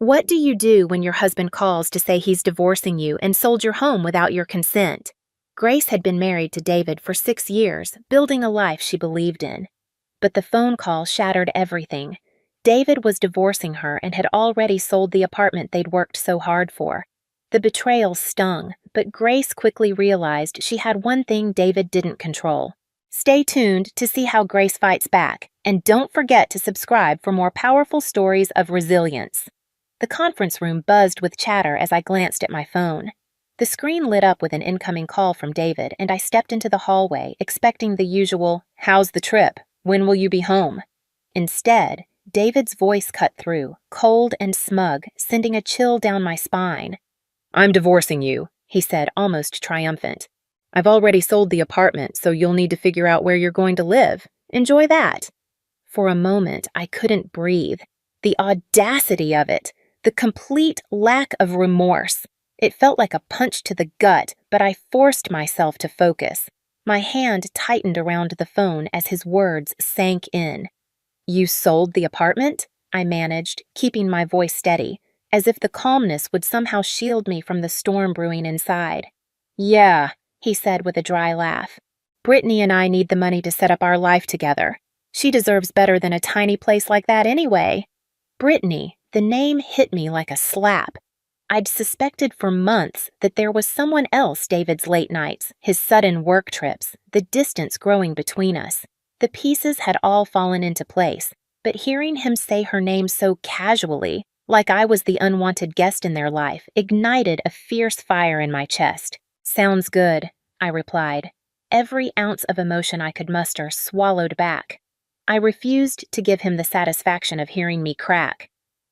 What do you do when your husband calls to say he's divorcing you and sold your home without your consent? Grace had been married to David for 6 years, building a life she believed in. But the phone call shattered everything. David was divorcing her and had already sold the apartment they'd worked so hard for. The betrayal stung, but Grace quickly realized she had one thing David didn't control. Stay tuned to see how Grace fights back, and don't forget to subscribe for more powerful stories of resilience. The conference room buzzed with chatter as I glanced at my phone. The screen lit up with an incoming call from David, and I stepped into the hallway, expecting the usual, "How's the trip? When will you be home?" Instead, David's voice cut through, cold and smug, sending a chill down my spine. "I'm divorcing you," he said, almost triumphant. "I've already sold the apartment, so you'll need to figure out where you're going to live. Enjoy that." For a moment, I couldn't breathe. The audacity of it! The complete lack of remorse. It felt like a punch to the gut, but I forced myself to focus. My hand tightened around the phone as his words sank in. "You sold the apartment?" I managed, keeping my voice steady, as if the calmness would somehow shield me from the storm brewing inside. "Yeah," he said with a dry laugh. "Brittany and I need the money to set up our life together. She deserves better than a tiny place like that anyway." Brittany. The name hit me like a slap. I'd suspected for months that there was someone else David's late nights, his sudden work trips, the distance growing between us. The pieces had all fallen into place, but hearing him say her name so casually, like I was the unwanted guest in their life, ignited a fierce fire in my chest. "Sounds good," I replied. Every ounce of emotion I could muster swallowed back. I refused to give him the satisfaction of hearing me crack.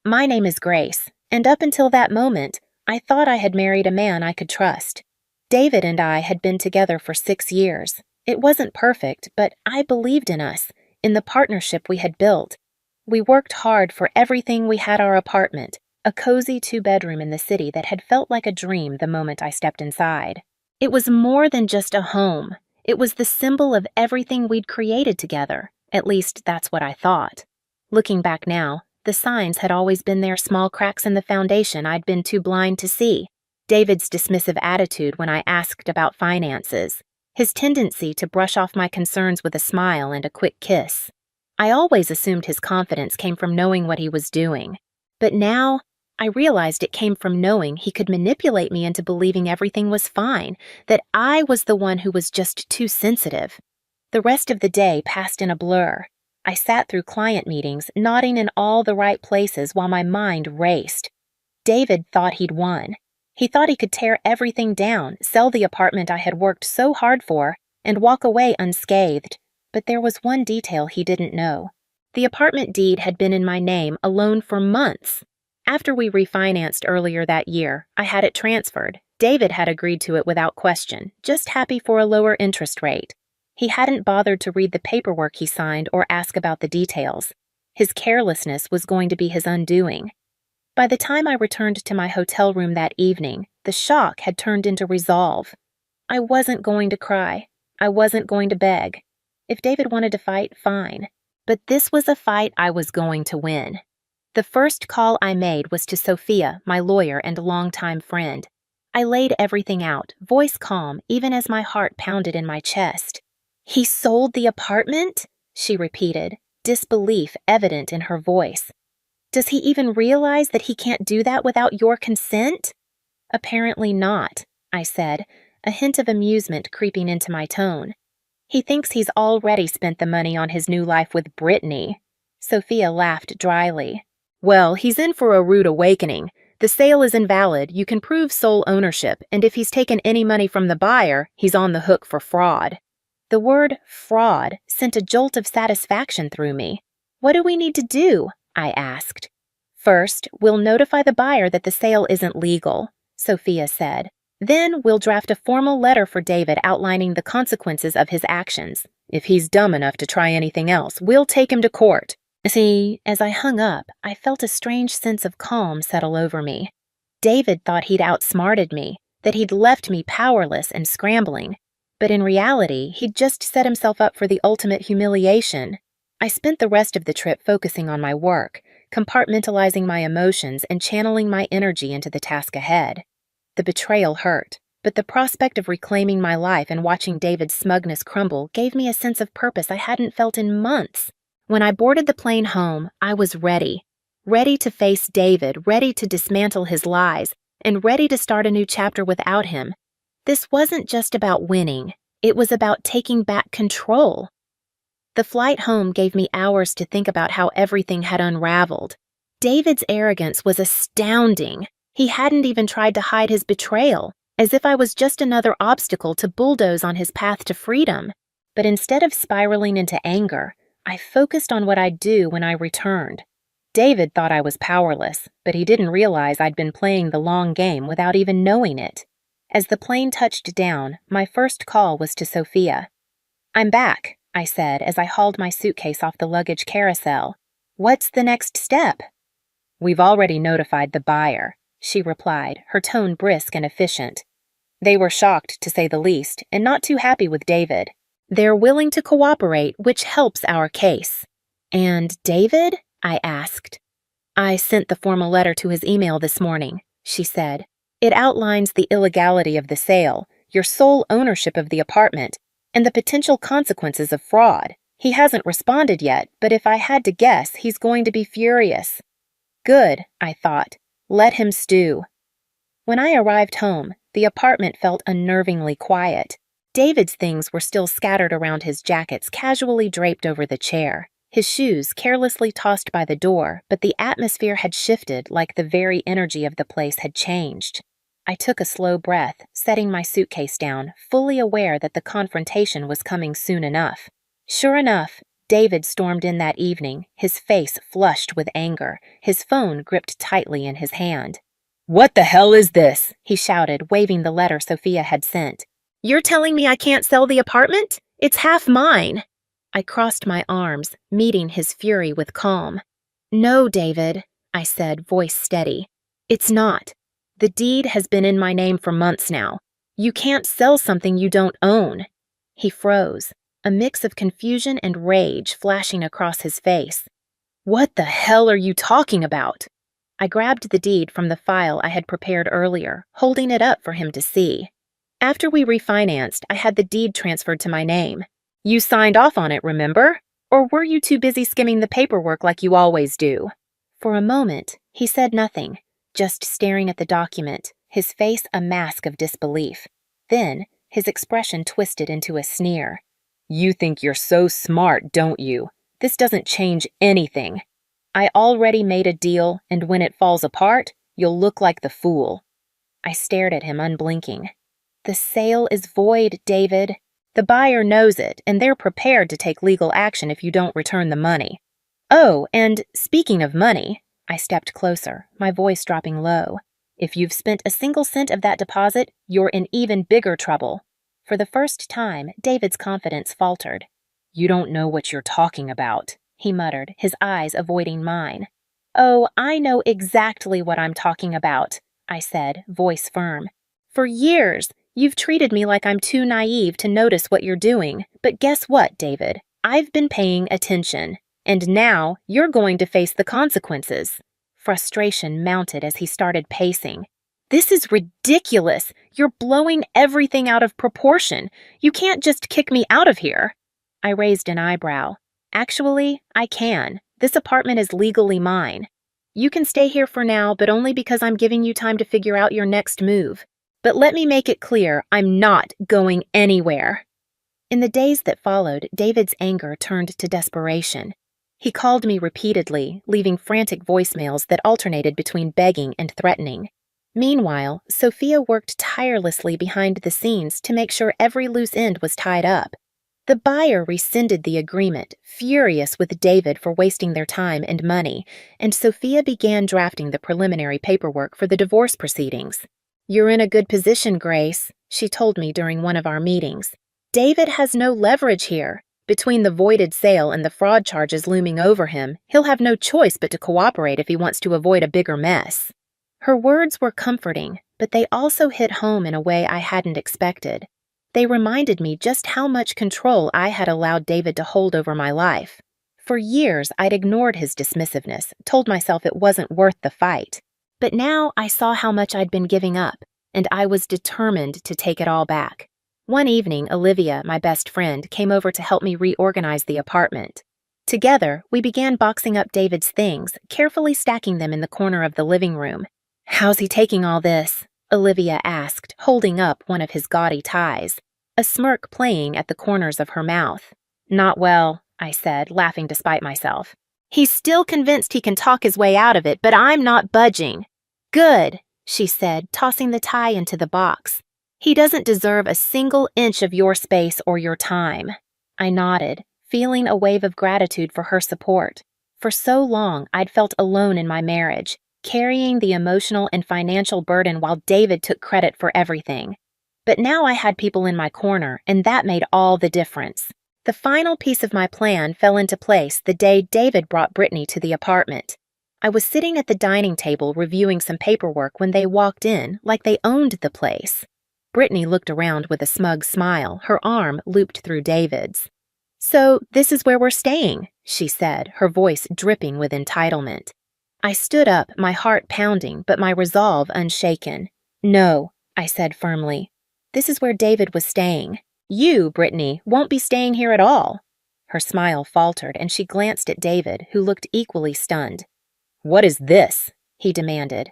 My name is Grace, and up until that moment, I thought I had married a man I could trust. David and I had been together for 6 years. It wasn't perfect, but I believed in us, in the partnership we had built. We worked hard for everything. We had our apartment, a cozy 2-bedroom in the city that had felt like a dream the moment I stepped inside. It was more than just a home. It was the symbol of everything we'd created together. At least, that's what I thought. Looking back now, the signs had always been there, small cracks in the foundation I'd been too blind to see. David's dismissive attitude when I asked about finances. His tendency to brush off my concerns with a smile and a quick kiss. I always assumed his confidence came from knowing what he was doing. But now, I realized it came from knowing he could manipulate me into believing everything was fine, that I was the one who was just too sensitive. The rest of the day passed in a blur. I sat through client meetings, nodding in all the right places while my mind raced. David thought he'd won. He thought he could tear everything down, sell the apartment I had worked so hard for, and walk away unscathed. But there was one detail he didn't know. The apartment deed had been in my name alone for months. After we refinanced earlier that year, I had it transferred. David had agreed to it without question, just happy for a lower interest rate. He hadn't bothered to read the paperwork he signed or ask about the details. His carelessness was going to be his undoing. By the time I returned to my hotel room that evening, the shock had turned into resolve. I wasn't going to cry. I wasn't going to beg. If David wanted to fight, fine. But this was a fight I was going to win. The first call I made was to Sophia, my lawyer and longtime friend. I laid everything out, voice calm, even as my heart pounded in my chest. "He sold the apartment?" she repeated, disbelief evident in her voice. "Does he even realize that he can't do that without your consent?" "Apparently not," I said, a hint of amusement creeping into my tone. "He thinks he's already spent the money on his new life with Brittany." Sophia laughed dryly. "Well, he's in for a rude awakening. The sale is invalid, you can prove sole ownership, and if he's taken any money from the buyer, he's on the hook for fraud." The word fraud sent a jolt of satisfaction through me. "What do we need to do?" I asked. "First, we'll notify the buyer that the sale isn't legal," Sophia said. "Then we'll draft a formal letter for David outlining the consequences of his actions. If he's dumb enough to try anything else, we'll take him to court." See, as I hung up, I felt a strange sense of calm settle over me. David thought he'd outsmarted me, that he'd left me powerless and scrambling. But in reality, he'd just set himself up for the ultimate humiliation. I spent the rest of the trip focusing on my work, compartmentalizing my emotions and channeling my energy into the task ahead. The betrayal hurt, but the prospect of reclaiming my life and watching David's smugness crumble gave me a sense of purpose I hadn't felt in months. When I boarded the plane home, I was ready. Ready to face David, ready to dismantle his lies, and ready to start a new chapter without him. This wasn't just about winning. It was about taking back control. The flight home gave me hours to think about how everything had unraveled. David's arrogance was astounding. He hadn't even tried to hide his betrayal, as if I was just another obstacle to bulldoze on his path to freedom. But instead of spiraling into anger, I focused on what I'd do when I returned. David thought I was powerless, but he didn't realize I'd been playing the long game without even knowing it. As the plane touched down, my first call was to Sophia. "I'm back," I said as I hauled my suitcase off the luggage carousel. "What's the next step?" "We've already notified the buyer," she replied, her tone brisk and efficient. "They were shocked, to say the least, and not too happy with David. They're willing to cooperate, which helps our case." "And David?" I asked. "I sent the formal letter to his email this morning," she said. "It outlines the illegality of the sale, your sole ownership of the apartment, and the potential consequences of fraud. He hasn't responded yet, but if I had to guess, he's going to be furious." Good, I thought. Let him stew. When I arrived home, the apartment felt unnervingly quiet. David's things were still scattered around his jackets, casually draped over the chair, his shoes carelessly tossed by the door, but the atmosphere had shifted like the very energy of the place had changed. I took a slow breath, setting my suitcase down, fully aware that the confrontation was coming soon enough. Sure enough, David stormed in that evening, his face flushed with anger, his phone gripped tightly in his hand. "What the hell is this?" he shouted, waving the letter Sophia had sent. "You're telling me I can't sell the apartment? It's half mine." I crossed my arms, meeting his fury with calm. "No, David," I said, voice steady. "It's not. The deed has been in my name for months now. You can't sell something you don't own." He froze, a mix of confusion and rage flashing across his face. "What the hell are you talking about?" I grabbed the deed from the file I had prepared earlier, holding it up for him to see. "After we refinanced, I had the deed transferred to my name. You signed off on it, remember? Or were you too busy skimming the paperwork like you always do?" For a moment, he said nothing, just staring at the document, his face a mask of disbelief. Then, his expression twisted into a sneer. "You think you're so smart, don't you? This doesn't change anything. I already made a deal, and when it falls apart, you'll look like the fool." I stared at him unblinking. "The sale is void, David. The buyer knows it, and they're prepared to take legal action if you don't return the money. Oh, and speaking of money," I stepped closer, my voice dropping low. "If you've spent a single cent of that deposit, you're in even bigger trouble." For the first time, David's confidence faltered. "You don't know what you're talking about," he muttered, his eyes avoiding mine. "Oh, I know exactly what I'm talking about," I said, voice firm. "For years, you've treated me like I'm too naive to notice what you're doing. But guess what, David? I've been paying attention. And now you're going to face the consequences." Frustration mounted as he started pacing. "This is ridiculous. You're blowing everything out of proportion. You can't just kick me out of here." I raised an eyebrow. "Actually, I can. This apartment is legally mine. You can stay here for now, but only because I'm giving you time to figure out your next move. But let me make it clear, I'm not going anywhere." In the days that followed, David's anger turned to desperation. He called me repeatedly, leaving frantic voicemails that alternated between begging and threatening. Meanwhile, Sophia worked tirelessly behind the scenes to make sure every loose end was tied up. The buyer rescinded the agreement, furious with David for wasting their time and money, and Sophia began drafting the preliminary paperwork for the divorce proceedings. "You're in a good position, Grace," she told me during one of our meetings. "David has no leverage here. Between the voided sale and the fraud charges looming over him, he'll have no choice but to cooperate if he wants to avoid a bigger mess." Her words were comforting, but they also hit home in a way I hadn't expected. They reminded me just how much control I had allowed David to hold over my life. For years, I'd ignored his dismissiveness, told myself it wasn't worth the fight. But now I saw how much I'd been giving up, and I was determined to take it all back. One evening, Olivia, my best friend, came over to help me reorganize the apartment. Together, we began boxing up David's things, carefully stacking them in the corner of the living room. "How's he taking all this?" Olivia asked, holding up one of his gaudy ties, a smirk playing at the corners of her mouth. "Not well," I said, laughing despite myself. "He's still convinced he can talk his way out of it, but I'm not budging." "Good," she said, tossing the tie into the box. "He doesn't deserve a single inch of your space or your time." I nodded, feeling a wave of gratitude for her support. For so long, I'd felt alone in my marriage, carrying the emotional and financial burden while David took credit for everything. But now I had people in my corner, and that made all the difference. The final piece of my plan fell into place the day David brought Brittany to the apartment. I was sitting at the dining table reviewing some paperwork when they walked in, like they owned the place. Brittany looked around with a smug smile, her arm looped through David's. "So, this is where we're staying," she said, her voice dripping with entitlement. I stood up, my heart pounding, but my resolve unshaken. "No," I said firmly. "This is where David was staying. You, Brittany, won't be staying here at all." Her smile faltered, and she glanced at David, who looked equally stunned. "What is this?" he demanded.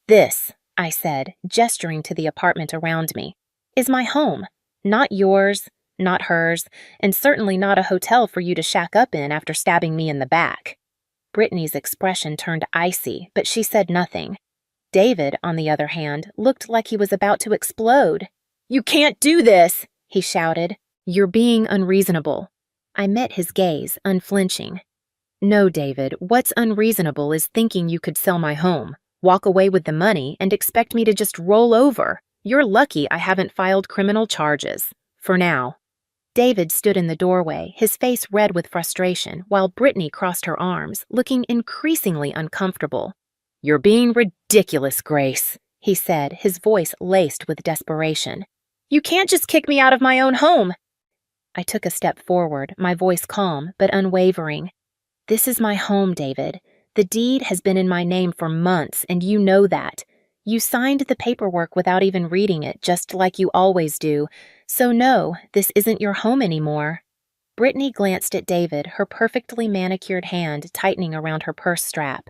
"This," I said, gesturing to the apartment around me, "is my home. Not yours, not hers, and certainly not a hotel for you to shack up in after stabbing me in the back." Brittany's expression turned icy, but she said nothing. David, on the other hand, looked like he was about to explode. "You can't do this!" he shouted. "You're being unreasonable." I met his gaze, unflinching. "No, David, what's unreasonable is thinking you could sell my home, walk away with the money, and expect me to just roll over. You're lucky I haven't filed criminal charges. For now." David stood in the doorway, his face red with frustration, while Brittany crossed her arms, looking increasingly uncomfortable. "You're being ridiculous, Grace," he said, his voice laced with desperation. "You can't just kick me out of my own home." I took a step forward, my voice calm but unwavering. "This is my home, David. The deed has been in my name for months, and you know that. You signed the paperwork without even reading it, just like you always do. So no, this isn't your home anymore." Brittany glanced at David, her perfectly manicured hand tightening around her purse strap.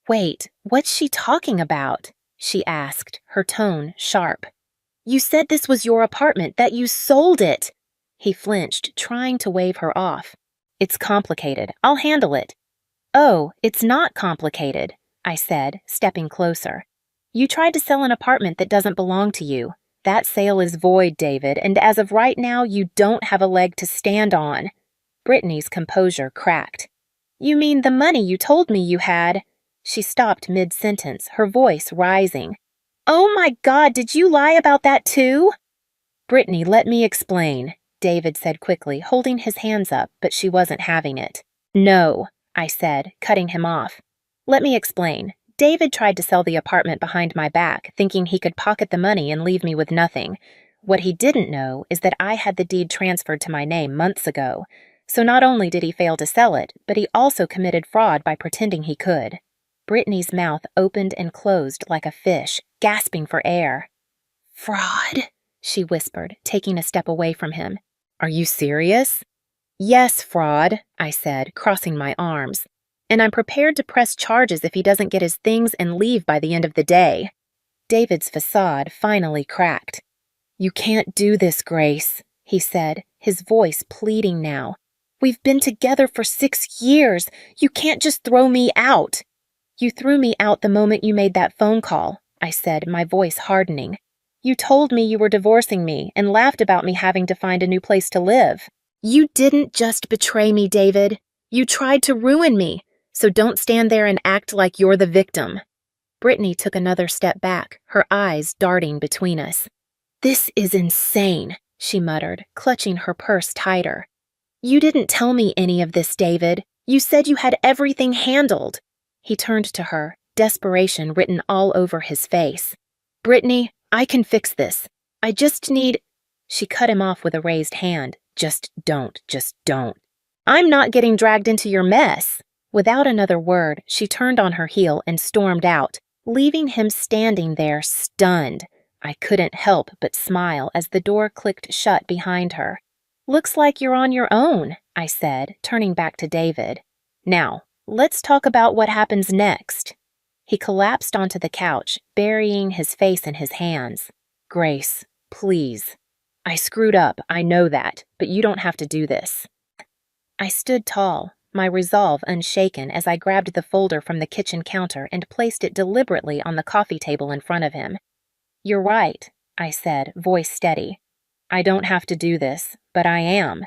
"Wait, what's she talking about?" she asked, her tone sharp. "You said this was your apartment, that you sold it." He flinched, trying to wave her off. "It's complicated. I'll handle it." "Oh, it's not complicated," I said, stepping closer. "You tried to sell an apartment that doesn't belong to you. That sale is void, David, and as of right now, you don't have a leg to stand on." Brittany's composure cracked. "You mean the money you told me you had?" She stopped mid-sentence, her voice rising. "Oh my God, did you lie about that too?" "Brittany, let me explain," David said quickly, holding his hands up, but she wasn't having it. "No," I said, cutting him off. "Let me explain. David tried to sell the apartment behind my back, thinking he could pocket the money and leave me with nothing. What he didn't know is that I had the deed transferred to my name months ago. So not only did he fail to sell it, but he also committed fraud by pretending he could." Brittany's mouth opened and closed like a fish, gasping for air. "Fraud," she whispered, taking a step away from him. "Are you serious?" "Yes, fraud," I said, crossing my arms. "And I'm prepared to press charges if he doesn't get his things and leave by the end of the day." David's facade finally cracked. "You can't do this, Grace," he said, his voice pleading now. "We've been together for 6 years. You can't just throw me out." "You threw me out the moment you made that phone call," I said, my voice hardening. "You told me you were divorcing me and laughed about me having to find a new place to live. You didn't just betray me, David. You tried to ruin me. So don't stand there and act like you're the victim." Brittany took another step back, her eyes darting between us. "This is insane," she muttered, clutching her purse tighter. "You didn't tell me any of this, David. You said you had everything handled." He turned to her, desperation written all over his face. "Brittany, I can fix this. I just need—" She cut him off with a raised hand. Just don't. I'm not getting dragged into your mess. Without another word, she turned on her heel and stormed out, leaving him standing there stunned. I couldn't help but smile as the door clicked shut behind her. Looks like you're on your own, I said, turning back to David. Now, let's talk about what happens next. He collapsed onto the couch, burying his face in his hands. Grace, please. I screwed up, I know that, but you don't have to do this. I stood tall, my resolve unshaken as I grabbed the folder from the kitchen counter and placed it deliberately on the coffee table in front of him. You're right, I said, voice steady. I don't have to do this, but I am.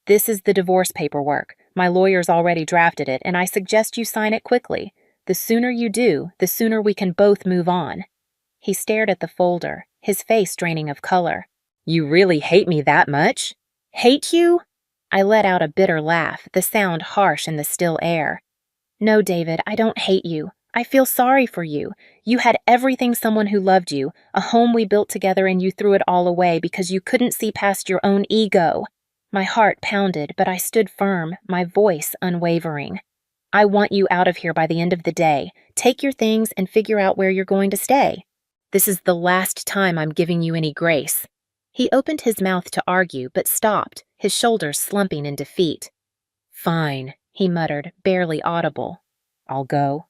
This is the divorce paperwork. My lawyer's already drafted it, and I suggest you sign it quickly. The sooner you do, the sooner we can both move on. He stared at the folder, his face draining of color. You really hate me that much? Hate you? I let out a bitter laugh, the sound harsh in the still air. No, David, I don't hate you. I feel sorry for you. You had everything someone who loved you, a home we built together, and you threw it all away because you couldn't see past your own ego. My heart pounded, but I stood firm, my voice unwavering. I want you out of here by the end of the day. Take your things and figure out where you're going to stay. This is the last time I'm giving you any grace. He opened his mouth to argue, but stopped, his shoulders slumping in defeat. Fine, he muttered, barely audible. I'll go.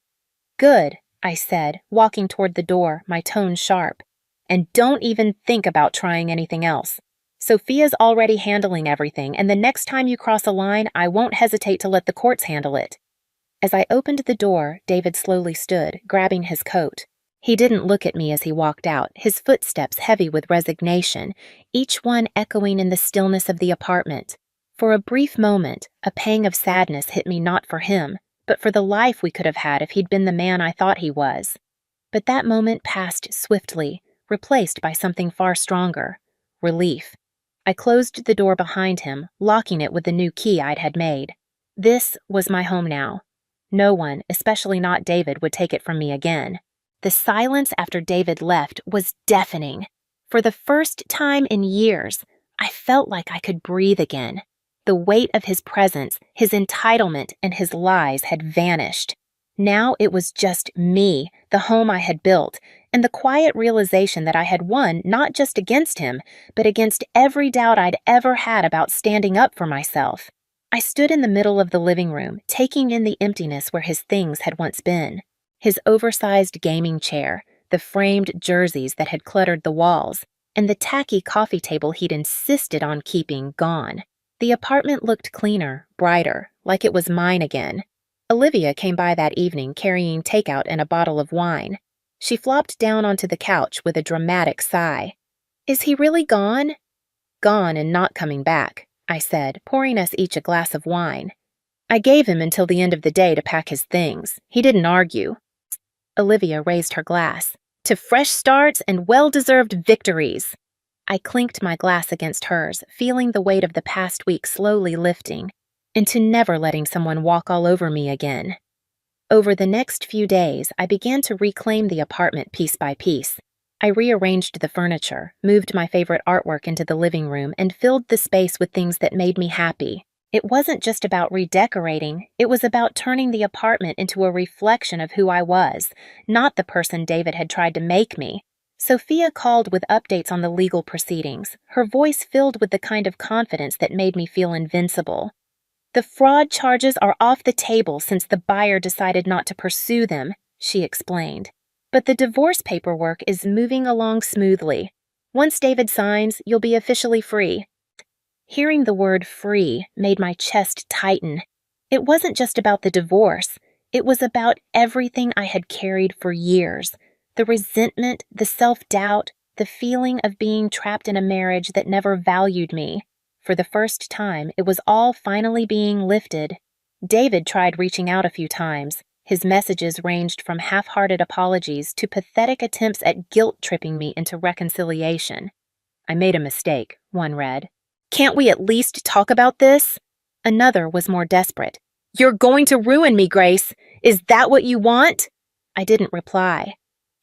Good, I said, walking toward the door, my tone sharp. And don't even think about trying anything else. Sophia's already handling everything, and the next time you cross a line, I won't hesitate to let the courts handle it. As I opened the door, David slowly stood, grabbing his coat. He didn't look at me as he walked out, his footsteps heavy with resignation, each one echoing in the stillness of the apartment. For a brief moment, a pang of sadness hit me not for him, but for the life we could have had if he'd been the man I thought he was. But that moment passed swiftly, replaced by something far stronger. Relief. I closed the door behind him, locking it with the new key I'd had made. This was my home now. No one, especially not David, would take it from me again. The silence after David left was deafening. For the first time in years, I felt like I could breathe again. The weight of his presence, his entitlement, and his lies had vanished. Now it was just me, the home I had built, and the quiet realization that I had won not just against him, but against every doubt I'd ever had about standing up for myself. I stood in the middle of the living room, taking in the emptiness where his things had once been. His oversized gaming chair, the framed jerseys that had cluttered the walls, and the tacky coffee table he'd insisted on keeping gone. The apartment looked cleaner, brighter, like it was mine again. Olivia came by that evening carrying takeout and a bottle of wine. She flopped down onto the couch with a dramatic sigh. Is he really gone? Gone and not coming back, I said, pouring us each a glass of wine. I gave him until the end of the day to pack his things. He didn't argue. Olivia raised her glass. To fresh starts and well-deserved victories. I clinked my glass against hers, feeling the weight of the past week slowly lifting, and to never letting someone walk all over me again. Over the next few days, I began to reclaim the apartment piece by piece. I rearranged the furniture, moved my favorite artwork into the living room, and filled the space with things that made me happy. It wasn't just about redecorating, it was about turning the apartment into a reflection of who I was, not the person David had tried to make me. Sophia called with updates on the legal proceedings, her voice filled with the kind of confidence that made me feel invincible. The fraud charges are off the table since the buyer decided not to pursue them, she explained. But the divorce paperwork is moving along smoothly. Once David signs, you'll be officially free. Hearing the word free made my chest tighten. It wasn't just about the divorce. It was about everything I had carried for years. The resentment, the self-doubt, the feeling of being trapped in a marriage that never valued me. For the first time, it was all finally being lifted. David tried reaching out a few times. His messages ranged from half-hearted apologies to pathetic attempts at guilt-tripping me into reconciliation. I made a mistake, one read. Can't we at least talk about this? Another was more desperate. You're going to ruin me, Grace. Is that what you want? I didn't reply.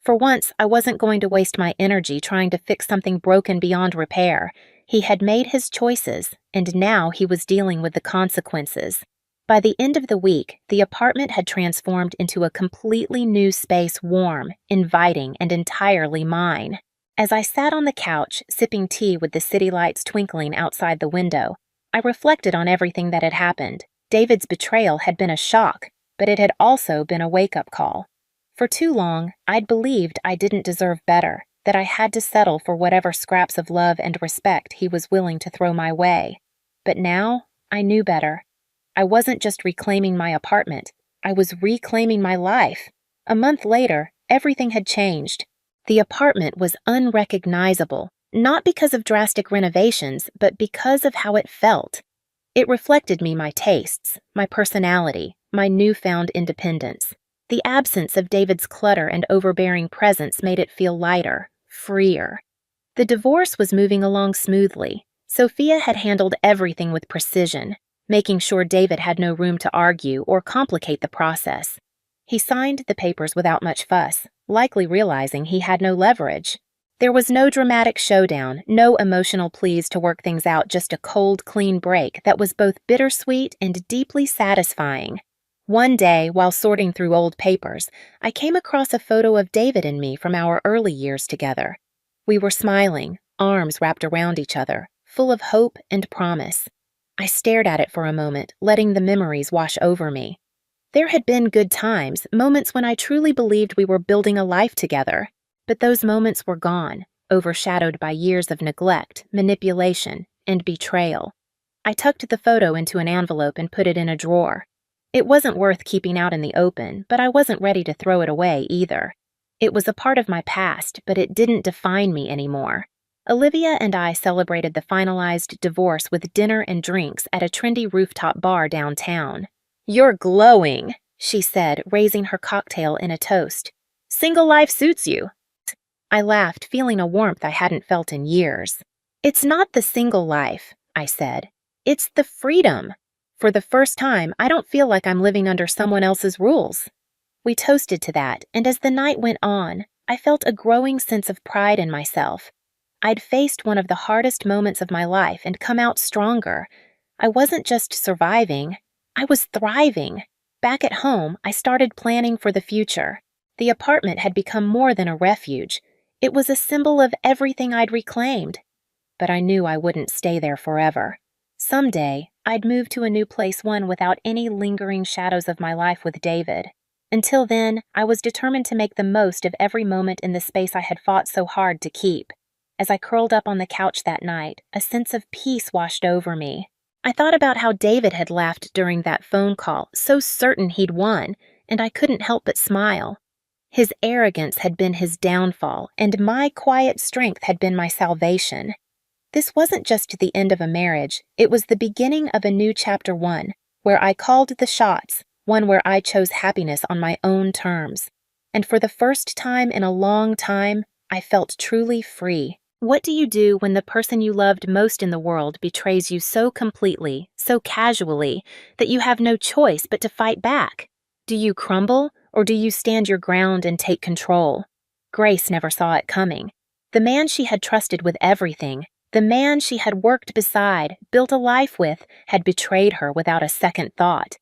For once, I wasn't going to waste my energy trying to fix something broken beyond repair. He had made his choices, and now he was dealing with the consequences. By the end of the week, the apartment had transformed into a completely new space, warm, inviting, and entirely mine. As I sat on the couch, sipping tea with the city lights twinkling outside the window, I reflected on everything that had happened. David's betrayal had been a shock, but it had also been a wake-up call. For too long, I'd believed I didn't deserve better, that I had to settle for whatever scraps of love and respect he was willing to throw my way. But now, I knew better. I wasn't just reclaiming my apartment, I was reclaiming my life. A month later, everything had changed. The apartment was unrecognizable, not because of drastic renovations, but because of how it felt. It reflected me, my tastes, my personality, my newfound independence. The absence of David's clutter and overbearing presence made it feel lighter, freer. The divorce was moving along smoothly. Sophia had handled everything with precision, making sure David had no room to argue or complicate the process. He signed the papers without much fuss, likely realizing he had no leverage. There was no dramatic showdown, no emotional pleas to work things out, just a cold, clean break that was both bittersweet and deeply satisfying. One day, while sorting through old papers, I came across a photo of David and me from our early years together. We were smiling, arms wrapped around each other, full of hope and promise. I stared at it for a moment, letting the memories wash over me. There had been good times, moments when I truly believed we were building a life together. But those moments were gone, overshadowed by years of neglect, manipulation, and betrayal. I tucked the photo into an envelope and put it in a drawer. It wasn't worth keeping out in the open, but I wasn't ready to throw it away either. It was a part of my past, but it didn't define me anymore. Olivia and I celebrated the finalized divorce with dinner and drinks at a trendy rooftop bar downtown. "You're glowing," she said, raising her cocktail in a toast. "Single life suits you." I laughed, feeling a warmth I hadn't felt in years. "It's not the single life," I said. "It's the freedom. For the first time, I don't feel like I'm living under someone else's rules." We toasted to that, and as the night went on, I felt a growing sense of pride in myself. I'd faced one of the hardest moments of my life and come out stronger. I wasn't just surviving, I was thriving. Back at home, I started planning for the future. The apartment had become more than a refuge. It was a symbol of everything I'd reclaimed. But I knew I wouldn't stay there forever. Someday, I'd move to a new place, one without any lingering shadows of my life with David. Until then, I was determined to make the most of every moment in the space I had fought so hard to keep. As I curled up on the couch that night, a sense of peace washed over me. I thought about how David had laughed during that phone call, so certain he'd won, and I couldn't help but smile. His arrogance had been his downfall, and my quiet strength had been my salvation. This wasn't just the end of a marriage, it was the beginning of a new chapter 1, where I called the shots, one where I chose happiness on my own terms. And for the first time in a long time, I felt truly free. What do you do when the person you loved most in the world betrays you so completely, so casually, that you have no choice but to fight back? Do you crumble, or do you stand your ground and take control? Grace never saw it coming. The man she had trusted with everything, the man she had worked beside, built a life with, had betrayed her without a second thought.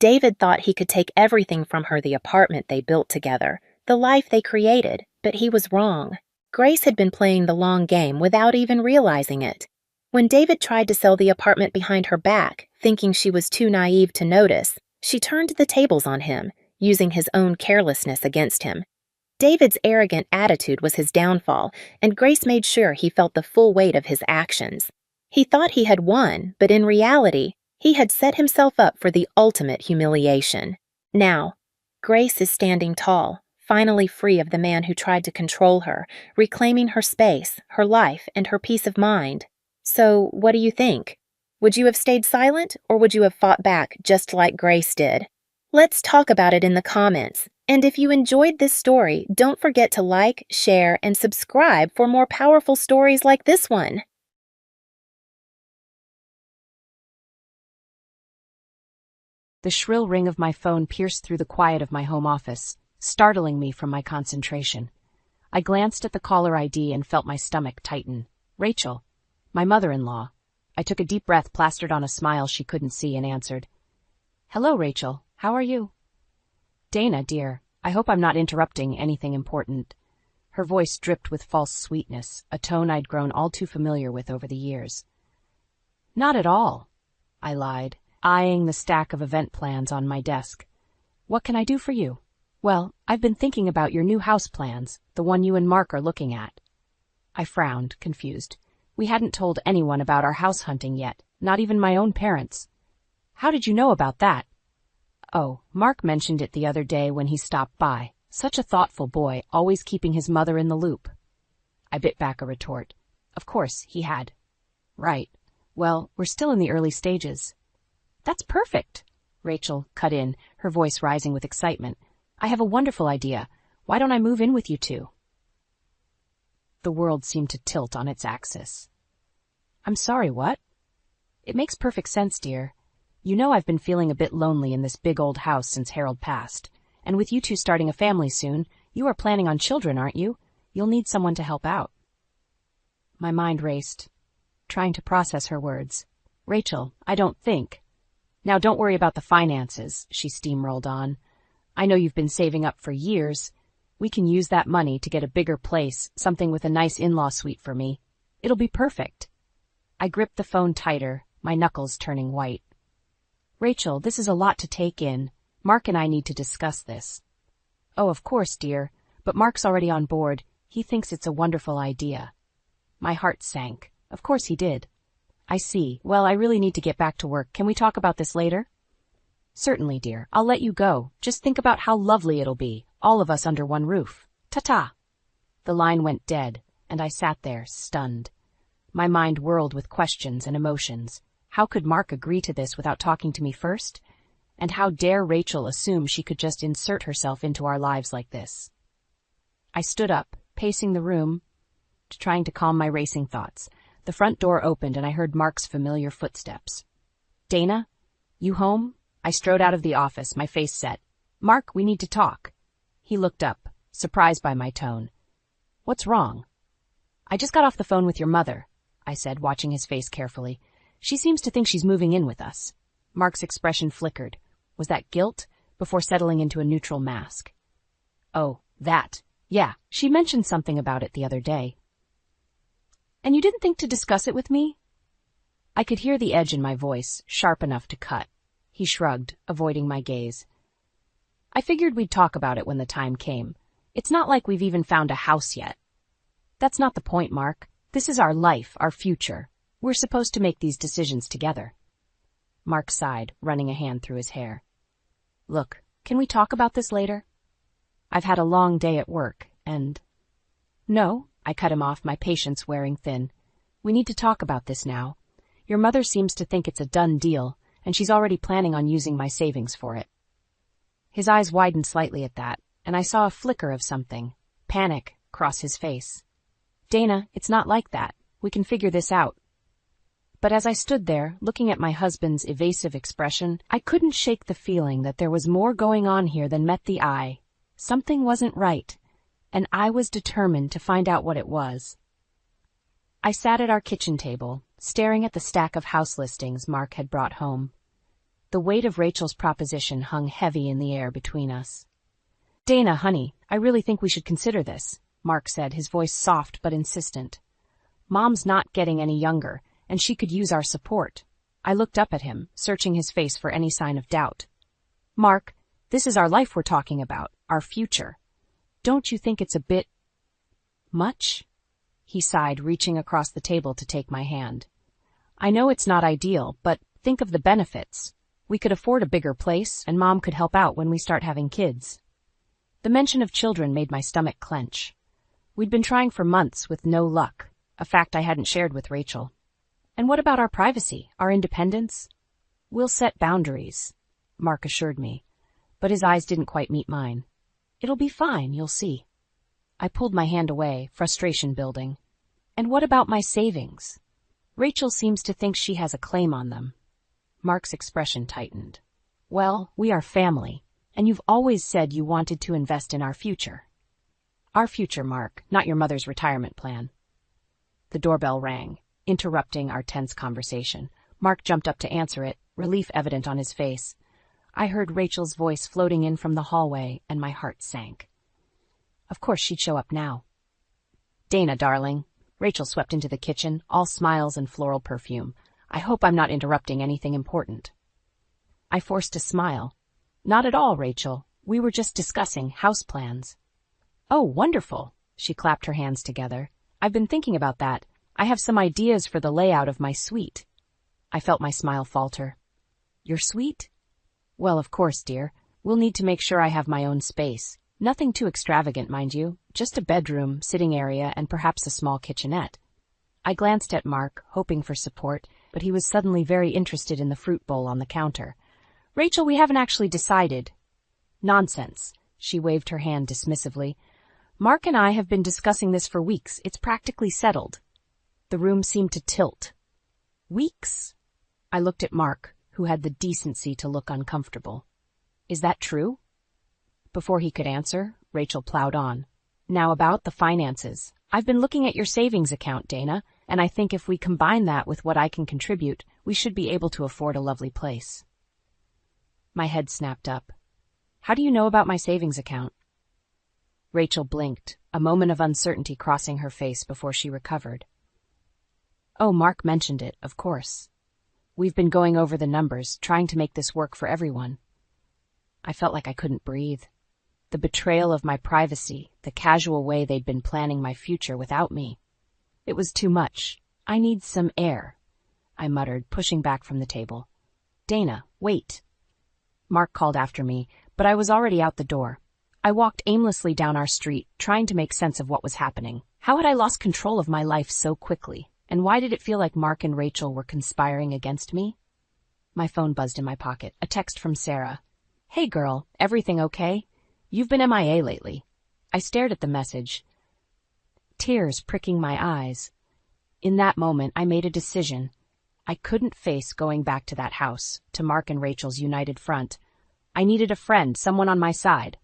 David thought he could take everything from her, the apartment they built together, the life they created, but he was wrong. Grace had been playing the long game without even realizing it. When David tried to sell the apartment behind her back, thinking she was too naive to notice, she turned the tables on him, using his own carelessness against him. David's arrogant attitude was his downfall, and Grace made sure he felt the full weight of his actions. He thought he had won, but in reality, he had set himself up for the ultimate humiliation. Now, Grace is standing tall, finally free of the man who tried to control her, reclaiming her space, her life, and her peace of mind. So, what do you think? Would you have stayed silent, or would you have fought back just like Grace did? Let's talk about it in the comments. And if you enjoyed this story, don't forget to like, share, and subscribe for more powerful stories like this one. The shrill ring of my phone pierced through the quiet of my home office, startling me from my concentration. I glanced at the caller ID and felt my stomach tighten. Rachel. My mother-in-law. I took a deep breath plastered on a smile she couldn't see and answered. Hello, Rachel. How are you? Dana, dear, I hope I'm not interrupting anything important. Her voice dripped with false sweetness, a tone I'd grown all too familiar with over the years. Not at all, I lied, eyeing the stack of event plans on my desk. What can I do for you? Well, I've been thinking about your new house plans, the one you and Mark are looking at. I frowned, confused. We hadn't told anyone about our house hunting yet, not even my own parents. How did you know about that? Oh, Mark mentioned it the other day when he stopped by. Such a thoughtful boy, always keeping his mother in the loop. I bit back a retort. Of course, he had. Right. Well, we're still in the early stages. That's perfect, Rachel cut in, her voice rising with excitement. I have a wonderful idea. Why don't I move in with you two? The world seemed to tilt on its axis. I'm sorry, what? It makes perfect sense, dear. You know I've been feeling a bit lonely in this big old house since Harold passed. And with you two starting a family soon, you are planning on children, aren't you? You'll need someone to help out. My mind raced, trying to process her words. Rachel, I don't think. Now don't worry about the finances, she steamrolled on. I know you've been saving up for years. We can use that money to get a bigger place, something with a nice in-law suite for me. It'll be perfect. I gripped the phone tighter, my knuckles turning white. Rachel, this is a lot to take in. Mark and I need to discuss this. Oh, of course, dear, but Mark's already on board. He thinks it's a wonderful idea. My heart sank. Of course he did. I see. Well, I really need to get back to work. Can we talk about this later? Certainly, dear. I'll let you go. Just think about how lovely it'll be, all of us under one roof. Ta-ta. The line went dead, and I sat there, stunned. My mind whirled with questions and emotions. How could Mark agree to this without talking to me first? And how dare Rachel assume she could just insert herself into our lives like this? I stood up, pacing the room, trying to calm my racing thoughts. The front door opened and I heard Mark's familiar footsteps. Dana? You home? I strode out of the office, my face set. Mark, we need to talk. He looked up, surprised by my tone. What's wrong? I just got off the phone with your mother, I said, watching his face carefully. She seems to think she's moving in with us. Mark's expression flickered. Was that guilt? Before settling into a neutral mask. Oh, that. Yeah, she mentioned something about it the other day. And you didn't think to discuss it with me? I could hear the edge in my voice, sharp enough to cut. He shrugged, avoiding my gaze. I figured we'd talk about it when the time came. It's not like we've even found a house yet. That's not the point, Mark. This is our life, our future. We're supposed to make these decisions together. Mark sighed, running a hand through his hair. Look, can we talk about this later? I've had a long day at work, and... No, I cut him off, my patience wearing thin. We need to talk about this now. Your mother seems to think it's a done deal, and she's already planning on using my savings for it. His eyes widened slightly at that, and I saw a flicker of something, panic, cross his face. Dana, it's not like that. We can figure this out. But as I stood there, looking at my husband's evasive expression, I couldn't shake the feeling that there was more going on here than met the eye. Something wasn't right, and I was determined to find out what it was. I sat at our kitchen table, staring at the stack of house listings Mark had brought home. The weight of Rachel's proposition hung heavy in the air between us. Dana, honey, I really think we should consider this, Mark said, his voice soft but insistent. Mom's not getting any younger, and she could use our support. I looked up at him, searching his face for any sign of doubt. Mark, this is our life we're talking about, our future. Don't you think it's a bit... much? He sighed, reaching across the table to take my hand. I know it's not ideal, but think of the benefits. We could afford a bigger place, and Mom could help out when we start having kids. The mention of children made my stomach clench. We'd been trying for months with no luck, a fact I hadn't shared with Rachel. And what about our privacy, our independence? We'll set boundaries, Mark assured me, but his eyes didn't quite meet mine. It'll be fine, you'll see. I pulled my hand away, frustration building. And what about my savings? Rachel seems to think she has a claim on them. Mark's expression tightened. Well, we are family, and you've always said you wanted to invest in our future. Our future, Mark, not your mother's retirement plan. The doorbell rang. interrupting our tense conversation. Mark jumped up to answer it, relief evident on his face. I heard Rachel's voice floating in from the hallway, and my heart sank. Of course she'd show up now. "Dana, darling." Rachel swept into the kitchen, all smiles and floral perfume. "I hope I'm not interrupting anything important." I forced a smile. "Not at all, Rachel. We were just discussing house plans." "Oh, wonderful." She clapped her hands together. "I've been thinking about that. I have some ideas for the layout of my suite." I felt my smile falter. "Your suite?" "Well, of course, dear. We'll need to make sure I have my own space. Nothing too extravagant, mind you. Just a bedroom, sitting area, and perhaps a small kitchenette." I glanced at Mark, hoping for support, but he was suddenly very interested in the fruit bowl on the counter. "Rachel, we haven't actually decided." "Nonsense." She waved her hand dismissively. "Mark and I have been discussing this for weeks. It's practically settled." The room seemed to tilt. "Weeks?" I looked at Mark, who had the decency to look uncomfortable. "Is that true?" Before he could answer, Rachel plowed on. "Now about the finances. I've been looking at your savings account, Dana, and I think if we combine that with what I can contribute, we should be able to afford a lovely place." My head snapped up. "How do you know about my savings account?" Rachel blinked, a moment of uncertainty crossing her face before she recovered. "Oh, Mark mentioned it, of course. We've been going over the numbers, trying to make this work for everyone." I felt like I couldn't breathe. The betrayal of my privacy, the casual way they'd been planning my future without me. It was too much. "I need some air," I muttered, pushing back from the table. "Dana, wait." Mark called after me, but I was already out the door. I walked aimlessly down our street, trying to make sense of what was happening. How had I lost control of my life so quickly? And why did it feel like Mark and Rachel were conspiring against me? My phone buzzed in my pocket, a text from Sarah. "Hey girl, everything okay? You've been MIA lately." I stared at the message, tears pricking my eyes. In that moment, I made a decision. I couldn't face going back to that house, to Mark and Rachel's united front. I needed a friend, someone on my side.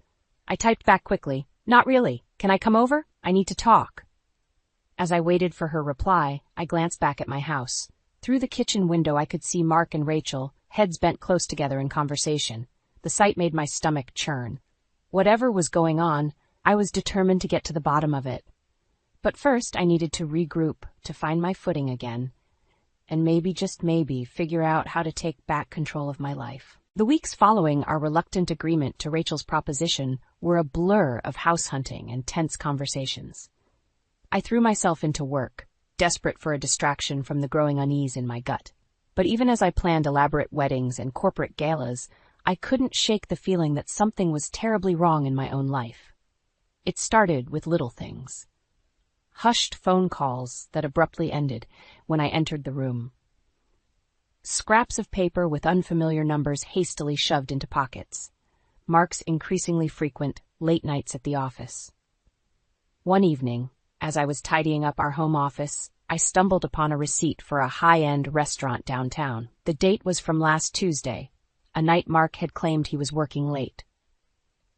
I typed back quickly, "Not really. Can I come over? I need to talk." As I waited for her reply, I glanced back at my house. Through the kitchen window, I could see Mark and Rachel, heads bent close together in conversation. The sight made my stomach churn. Whatever was going on, I was determined to get to the bottom of it. But first, I needed to regroup, to find my footing again, and maybe, just maybe, figure out how to take back control of my life. The weeks following our reluctant agreement to Rachel's proposition were a blur of house hunting and tense conversations. I threw myself into work, desperate for a distraction from the growing unease in my gut. But even as I planned elaborate weddings and corporate galas, I couldn't shake the feeling that something was terribly wrong in my own life. It started with little things. Hushed phone calls that abruptly ended when I entered the room. Scraps of paper with unfamiliar numbers hastily shoved into pockets. Mark's increasingly frequent late nights at the office. One evening, as I was tidying up our home office, I stumbled upon a receipt for a high-end restaurant downtown. The date was from last Tuesday, a night Mark had claimed he was working late.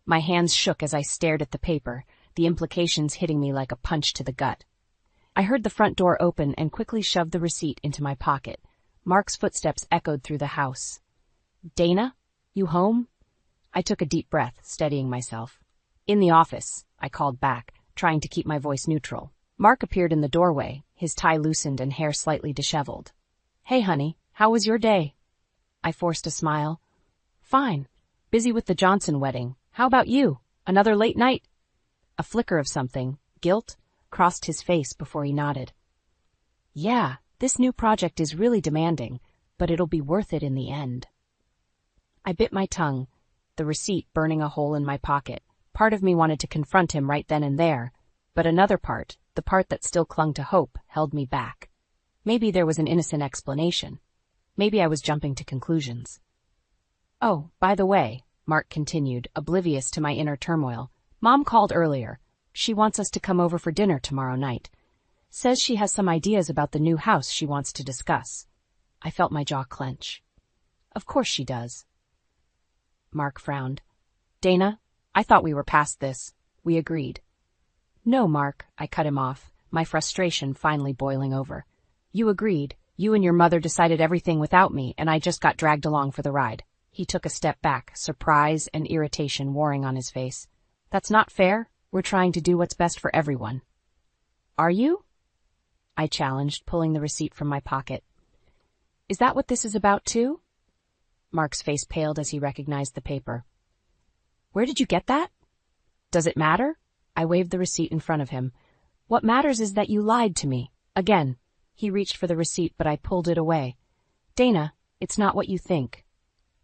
My hands shook as I stared at the paper, the implications hitting me like a punch to the gut. I heard the front door open and quickly shoved the receipt into my pocket. Mark's footsteps echoed through the house. "Dana, you home?" I took a deep breath, steadying myself. "In the office," I called back, trying to keep my voice neutral. Mark appeared in the doorway, his tie loosened and hair slightly disheveled. "Hey, honey, how was your day?" I forced a smile. "Fine. Busy with the Johnson wedding. How about you? Another late night?" A flicker of something, guilt, crossed his face before he nodded. "Yeah, this new project is really demanding, but it'll be worth it in the end." I bit my tongue, the receipt burning a hole in my pocket. Part of me wanted to confront him right then and there, but another part, the part that still clung to hope, held me back. Maybe there was an innocent explanation. Maybe I was jumping to conclusions. "Oh, by the way," Mark continued, oblivious to my inner turmoil, "Mom called earlier. She wants us to come over for dinner tomorrow night. Says she has some ideas about the new house she wants to discuss." I felt my jaw clench. "Of course she does." Mark frowned. "Dana, I thought we were past this. We agreed." "No, Mark," I cut him off, my frustration finally boiling over. You agreed. You and your mother decided everything without me, and I just got dragged along for the ride. He took a step back, surprise and irritation warring on his face. That's not fair. We're trying to do what's best for everyone. Are you? I challenged, pulling the receipt from my pocket. Is that what this is about, too? Mark's face paled as he recognized the paper. Where did you get that? Does it matter? I waved the receipt in front of him. What matters is that you lied to me. Again. He reached for the receipt, but I pulled it away. Dana, it's not what you think.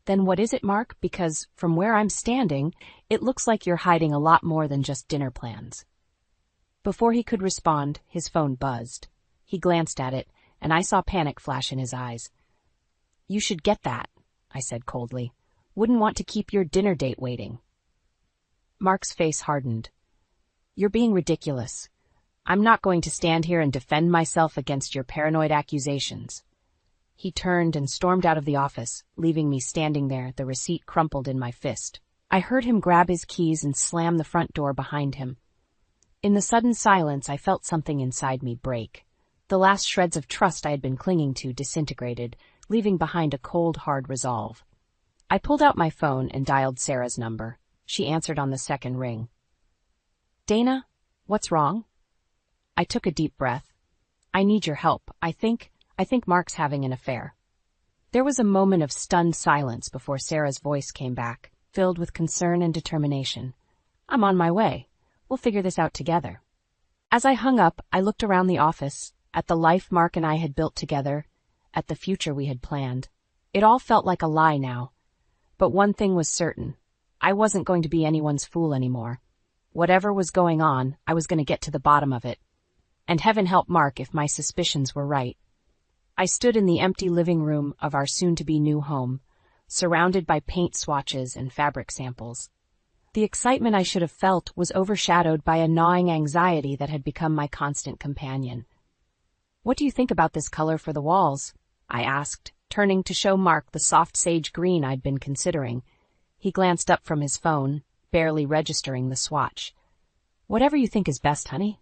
Then what is it, Mark? Because from where I'm standing, it looks like you're hiding a lot more than just dinner plans. Before he could respond, his phone buzzed. He glanced at it, and I saw panic flash in his eyes. You should get that, I said coldly. Wouldn't want to keep your dinner date waiting. Mark's face hardened. You're being ridiculous. I'm not going to stand here and defend myself against your paranoid accusations. He turned and stormed out of the office, leaving me standing there, the receipt crumpled in my fist. I heard him grab his keys and slam the front door behind him. In the sudden silence, I felt something inside me break. The last shreds of trust I had been clinging to disintegrated, leaving behind a cold, hard resolve. I pulled out my phone and dialed Sarah's number. She answered on the second ring. Dana, what's wrong? I took a deep breath. I need your help. I think Mark's having an affair. There was a moment of stunned silence before Sarah's voice came back, filled with concern and determination. I'm on my way. We'll figure this out together. As I hung up, I looked around the office, at the life Mark and I had built together, at the future we had planned. It all felt like a lie now. But one thing was certain. I wasn't going to be anyone's fool anymore. Whatever was going on, I was going to get to the bottom of it. And heaven help Mark if my suspicions were right. I stood in the empty living room of our soon-to-be new home, surrounded by paint swatches and fabric samples. The excitement I should have felt was overshadowed by a gnawing anxiety that had become my constant companion. What do you think about this color for the walls? I asked, turning to show Mark the soft sage green I'd been considering. He glanced up from his phone, barely registering the swatch. Whatever you think is best, honey.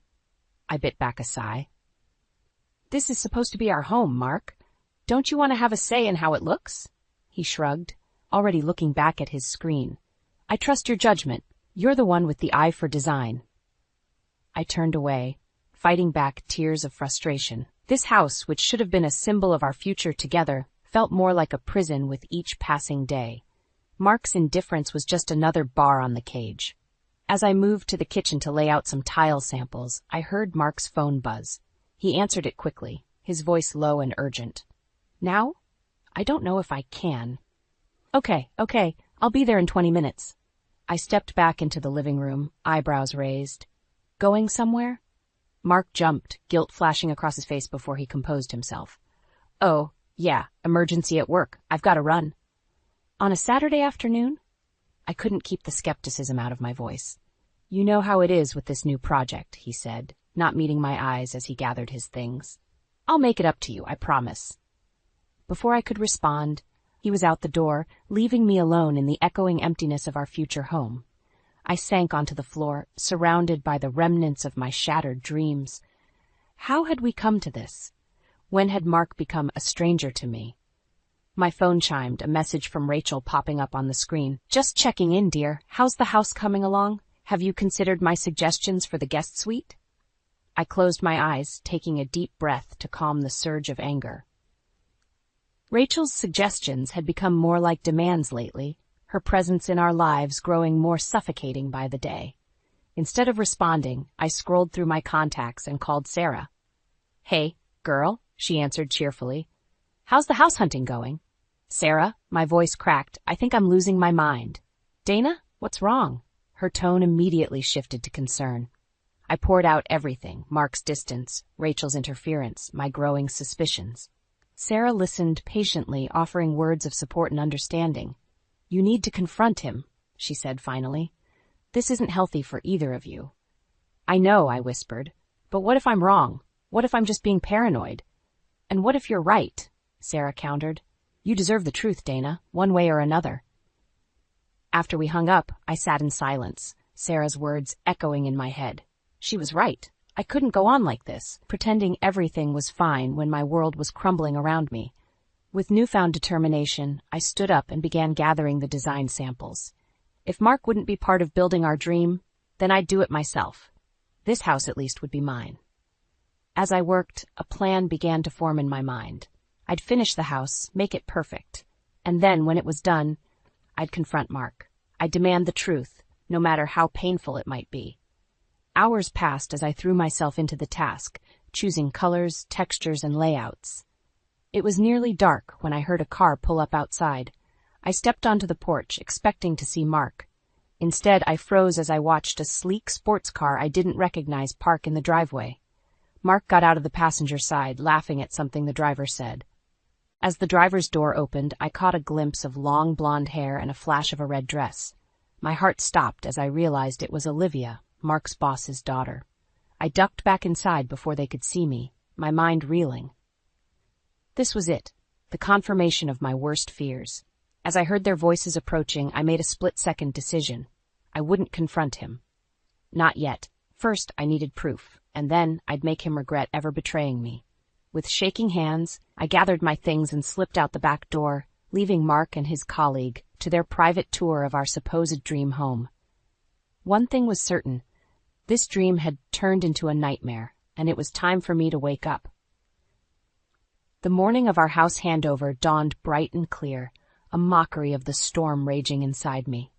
I bit back a sigh. This is supposed to be our home, Mark. Don't you want to have a say in how it looks? He shrugged, already looking back at his screen. I trust your judgment. You're the one with the eye for design. I turned away, fighting back tears of frustration. This house, which should have been a symbol of our future together, felt more like a prison with each passing day. Mark's indifference was just another bar on the cage. As I moved to the kitchen to lay out some tile samples, I heard Mark's phone buzz. He answered it quickly, his voice low and urgent. Now? I don't know if I can. Okay, I'll be there in 20 minutes. I stepped back into the living room, eyebrows raised. Going somewhere? Mark jumped, guilt flashing across his face before he composed himself. Oh, yeah, emergency at work. I've got to run. On a Saturday afternoon? I couldn't keep the skepticism out of my voice. You know how it is with this new project, he said, not meeting my eyes as he gathered his things. I'll make it up to you, I promise. Before I could respond, he was out the door, leaving me alone in the echoing emptiness of our future home. I sank onto the floor, surrounded by the remnants of my shattered dreams. How had we come to this? When had Mark become a stranger to me? My phone chimed, a message from Rachel popping up on the screen. Just checking in, dear. How's the house coming along? Have you considered my suggestions for the guest suite? I closed my eyes, taking a deep breath to calm the surge of anger. Rachel's suggestions had become more like demands lately, her presence in our lives growing more suffocating by the day. Instead of responding, I scrolled through my contacts and called Sarah. Hey, girl, she answered cheerfully. How's the house hunting going? Sarah, my voice cracked, I think I'm losing my mind. Dana, what's wrong? Her tone immediately shifted to concern. I poured out everything, Mark's distance, Rachel's interference, my growing suspicions. Sarah listened patiently, offering words of support and understanding. You need to confront him, she said finally. This isn't healthy for either of you. I know, I whispered. But what if I'm wrong? What if I'm just being paranoid? And what if you're right? Sarah countered. You deserve the truth, Dana, one way or another. After we hung up, I sat in silence, Sarah's words echoing in my head. She was right. I couldn't go on like this, pretending everything was fine when my world was crumbling around me. With newfound determination, I stood up and began gathering the design samples. If Mark wouldn't be part of building our dream, then I'd do it myself. This house at least would be mine. As I worked, a plan began to form in my mind. I'd finish the house, make it perfect. And then, when it was done, I'd confront Mark. I'd demand the truth, no matter how painful it might be. Hours passed as I threw myself into the task, choosing colors, textures, and layouts. It was nearly dark when I heard a car pull up outside. I stepped onto the porch, expecting to see Mark. Instead, I froze as I watched a sleek sports car I didn't recognize park in the driveway. Mark got out of the passenger side, laughing at something the driver said. As the driver's door opened, I caught a glimpse of long blonde hair and a flash of a red dress. My heart stopped as I realized it was Olivia, Mark's boss's daughter. I ducked back inside before they could see me, my mind reeling. This was it, the confirmation of my worst fears. As I heard their voices approaching, I made a split-second decision. I wouldn't confront him. Not yet. First, I needed proof, and then I'd make him regret ever betraying me. With shaking hands, I gathered my things and slipped out the back door, leaving Mark and his colleague to their private tour of our supposed dream home. One thing was certain. This dream had turned into a nightmare, and it was time for me to wake up. The morning of our house handover dawned bright and clear, a mockery of the storm raging inside me.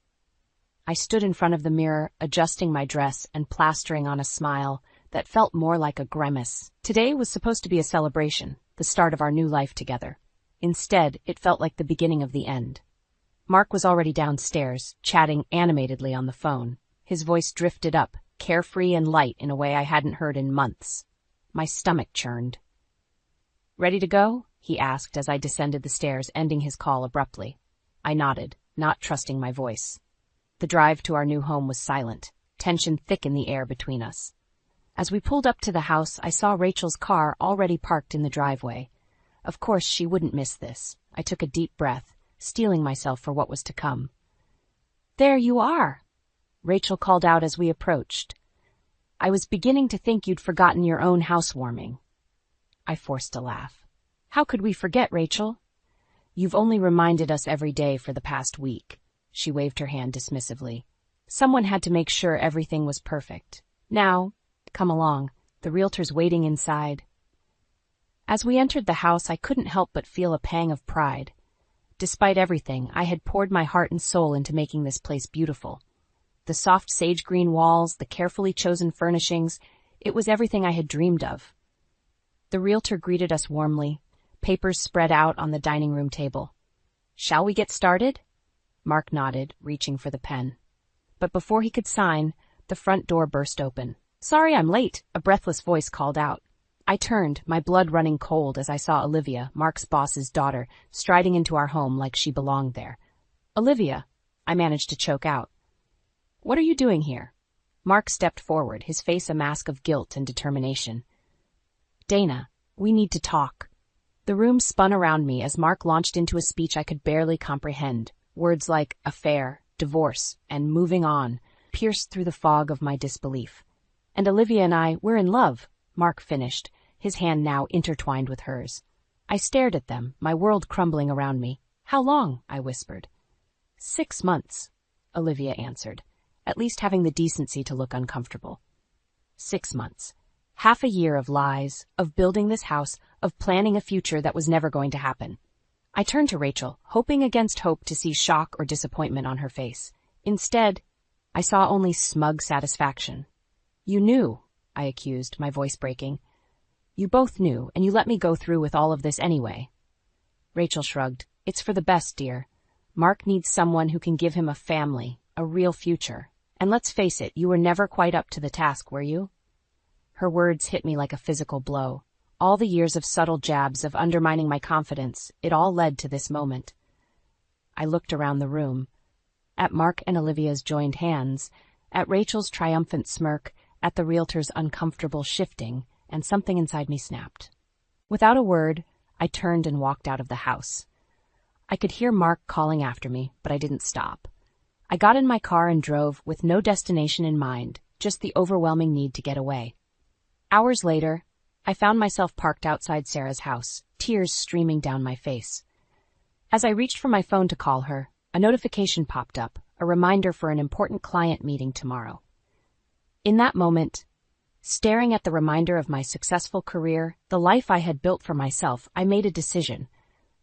I stood in front of the mirror, adjusting my dress and plastering on a smile that felt more like a grimace. Today was supposed to be a celebration, the start of our new life together. Instead, it felt like the beginning of the end. Mark was already downstairs, chatting animatedly on the phone. His voice drifted up, carefree and light in a way I hadn't heard in months. My stomach churned. "Ready to go?" he asked as I descended the stairs, ending his call abruptly. I nodded, not trusting my voice. The drive to our new home was silent, tension thick in the air between us. As we pulled up to the house, I saw Rachel's car already parked in the driveway. Of course, she wouldn't miss this. I took a deep breath, steeling myself for what was to come. "There you are," Rachel called out as we approached. "I was beginning to think you'd forgotten your own housewarming." I forced a laugh. "How could we forget, Rachel?" "You've only reminded us every day for the past week." She waved her hand dismissively. "Someone had to make sure everything was perfect. Now, come along. The realtor's waiting inside." As we entered the house, I couldn't help but feel a pang of pride. Despite everything, I had poured my heart and soul into making this place beautiful. The soft sage green walls, the carefully chosen furnishings, it was everything I had dreamed of. The realtor greeted us warmly, papers spread out on the dining room table. "Shall we get started?" Mark nodded, reaching for the pen. But before he could sign, the front door burst open. "Sorry I'm late," a breathless voice called out. I turned, my blood running cold as I saw Olivia, Mark's boss's daughter, striding into our home like she belonged there. "Olivia," I managed to choke out. "What are you doing here?" Mark stepped forward, his face a mask of guilt and determination. "Dana, we need to talk." The room spun around me as Mark launched into a speech I could barely comprehend. Words like affair, divorce, and moving on pierced through the fog of my disbelief. "And Olivia and I, we're in love," Mark finished, his hand now intertwined with hers. I stared at them, my world crumbling around me. "How long?" I whispered. 6 months, Olivia answered, at least having the decency to look uncomfortable. 6 months. Half a year of lies, of building this house, of planning a future that was never going to happen. I turned to Rachel, hoping against hope to see shock or disappointment on her face. Instead, I saw only smug satisfaction. "You knew," I accused, my voice breaking. "You both knew, and you let me go through with all of this anyway." Rachel shrugged. "It's for the best, dear. Mark needs someone who can give him a family, a real future. And let's face it, you were never quite up to the task, were you?" Her words hit me like a physical blow. All the years of subtle jabs of undermining my confidence, it all led to this moment. I looked around the room. At Mark and Olivia's joined hands, at Rachel's triumphant smirk, at the realtor's uncomfortable shifting, and something inside me snapped. Without a word, I turned and walked out of the house. I could hear Mark calling after me, but I didn't stop. I got in my car and drove with no destination in mind, just the overwhelming need to get away. Hours later, I found myself parked outside Sarah's house, tears streaming down my face. As I reached for my phone to call her, a notification popped up, a reminder for an important client meeting tomorrow. In that moment, staring at the reminder of my successful career, the life I had built for myself, I made a decision.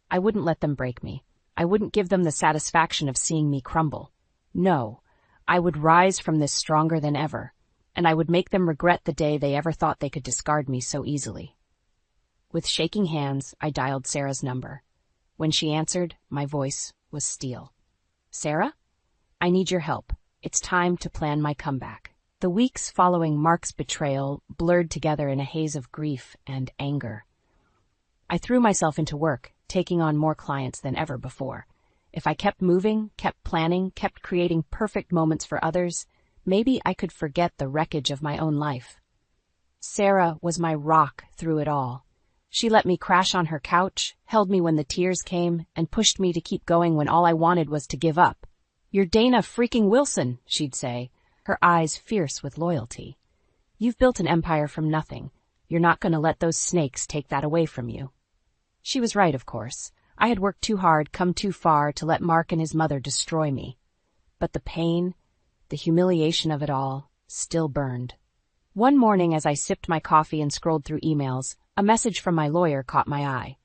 I wouldn't let them break me. I wouldn't give them the satisfaction of seeing me crumble. No, I would rise from this stronger than ever, and I would make them regret the day they ever thought they could discard me so easily. With shaking hands, I dialed Sarah's number. When she answered, my voice was steel. "Sarah? I need your help. It's time to plan my comeback." The weeks following Mark's betrayal blurred together in a haze of grief and anger. I threw myself into work, taking on more clients than ever before. If I kept moving, kept planning, kept creating perfect moments for others, maybe I could forget the wreckage of my own life. Sarah was my rock through it all. She let me crash on her couch, held me when the tears came, and pushed me to keep going when all I wanted was to give up. "You're Dana freaking Wilson," she'd say, her eyes fierce with loyalty. "You've built an empire from nothing. You're not going to let those snakes take that away from you." She was right, of course. I had worked too hard, come too far to let Mark and his mother destroy me. But the pain, the humiliation of it all, still burned. One morning as I sipped my coffee and scrolled through emails, a message from my lawyer caught my eye.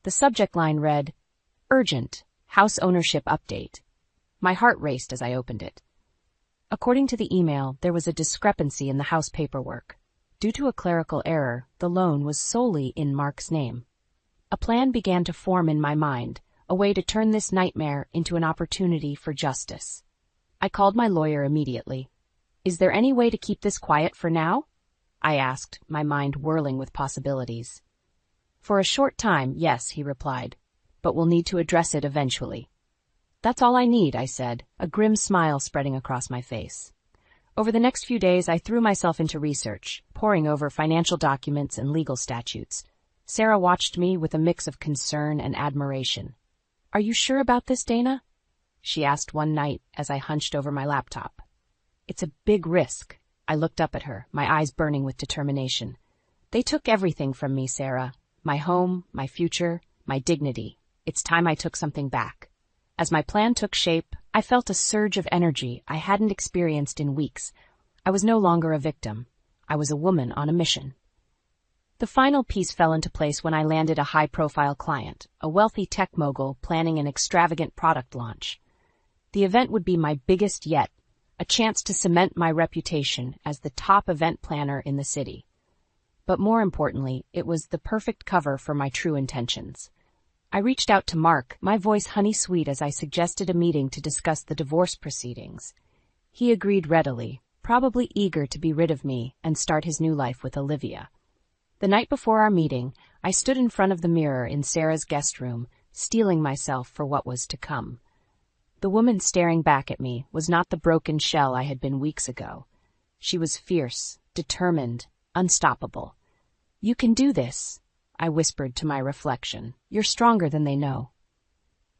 The subject line read, "Urgent, house ownership update." My heart raced as I opened it. According to the email, there was a discrepancy in the house paperwork. Due to a clerical error, the loan was solely in Mark's name. A plan began to form in my mind, a way to turn this nightmare into an opportunity for justice. I called my lawyer immediately. "Is there any way to keep this quiet for now?" I asked, my mind whirling with possibilities. "For a short time, yes," he replied, "but we'll need to address it eventually." "That's all I need," I said, a grim smile spreading across my face. Over the next few days, I threw myself into research, poring over financial documents and legal statutes. Sarah watched me with a mix of concern and admiration. "Are you sure about this, Dana?" she asked one night as I hunched over my laptop. "It's a big risk." I looked up at her, my eyes burning with determination. "They took everything from me, Sarah. My home, my future, my dignity. It's time I took something back." As my plan took shape, I felt a surge of energy I hadn't experienced in weeks. I was no longer a victim. I was a woman on a mission. The final piece fell into place when I landed a high-profile client, a wealthy tech mogul planning an extravagant product launch. The event would be my biggest yet, a chance to cement my reputation as the top event planner in the city. But more importantly, it was the perfect cover for my true intentions. I reached out to Mark, my voice honey-sweet as I suggested a meeting to discuss the divorce proceedings. He agreed readily, probably eager to be rid of me and start his new life with Olivia. The night before our meeting, I stood in front of the mirror in Sarah's guest room, steeling myself for what was to come. The woman staring back at me was not the broken shell I had been weeks ago. She was fierce, determined, unstoppable. "You can do this," I whispered to my reflection. "You're stronger than they know."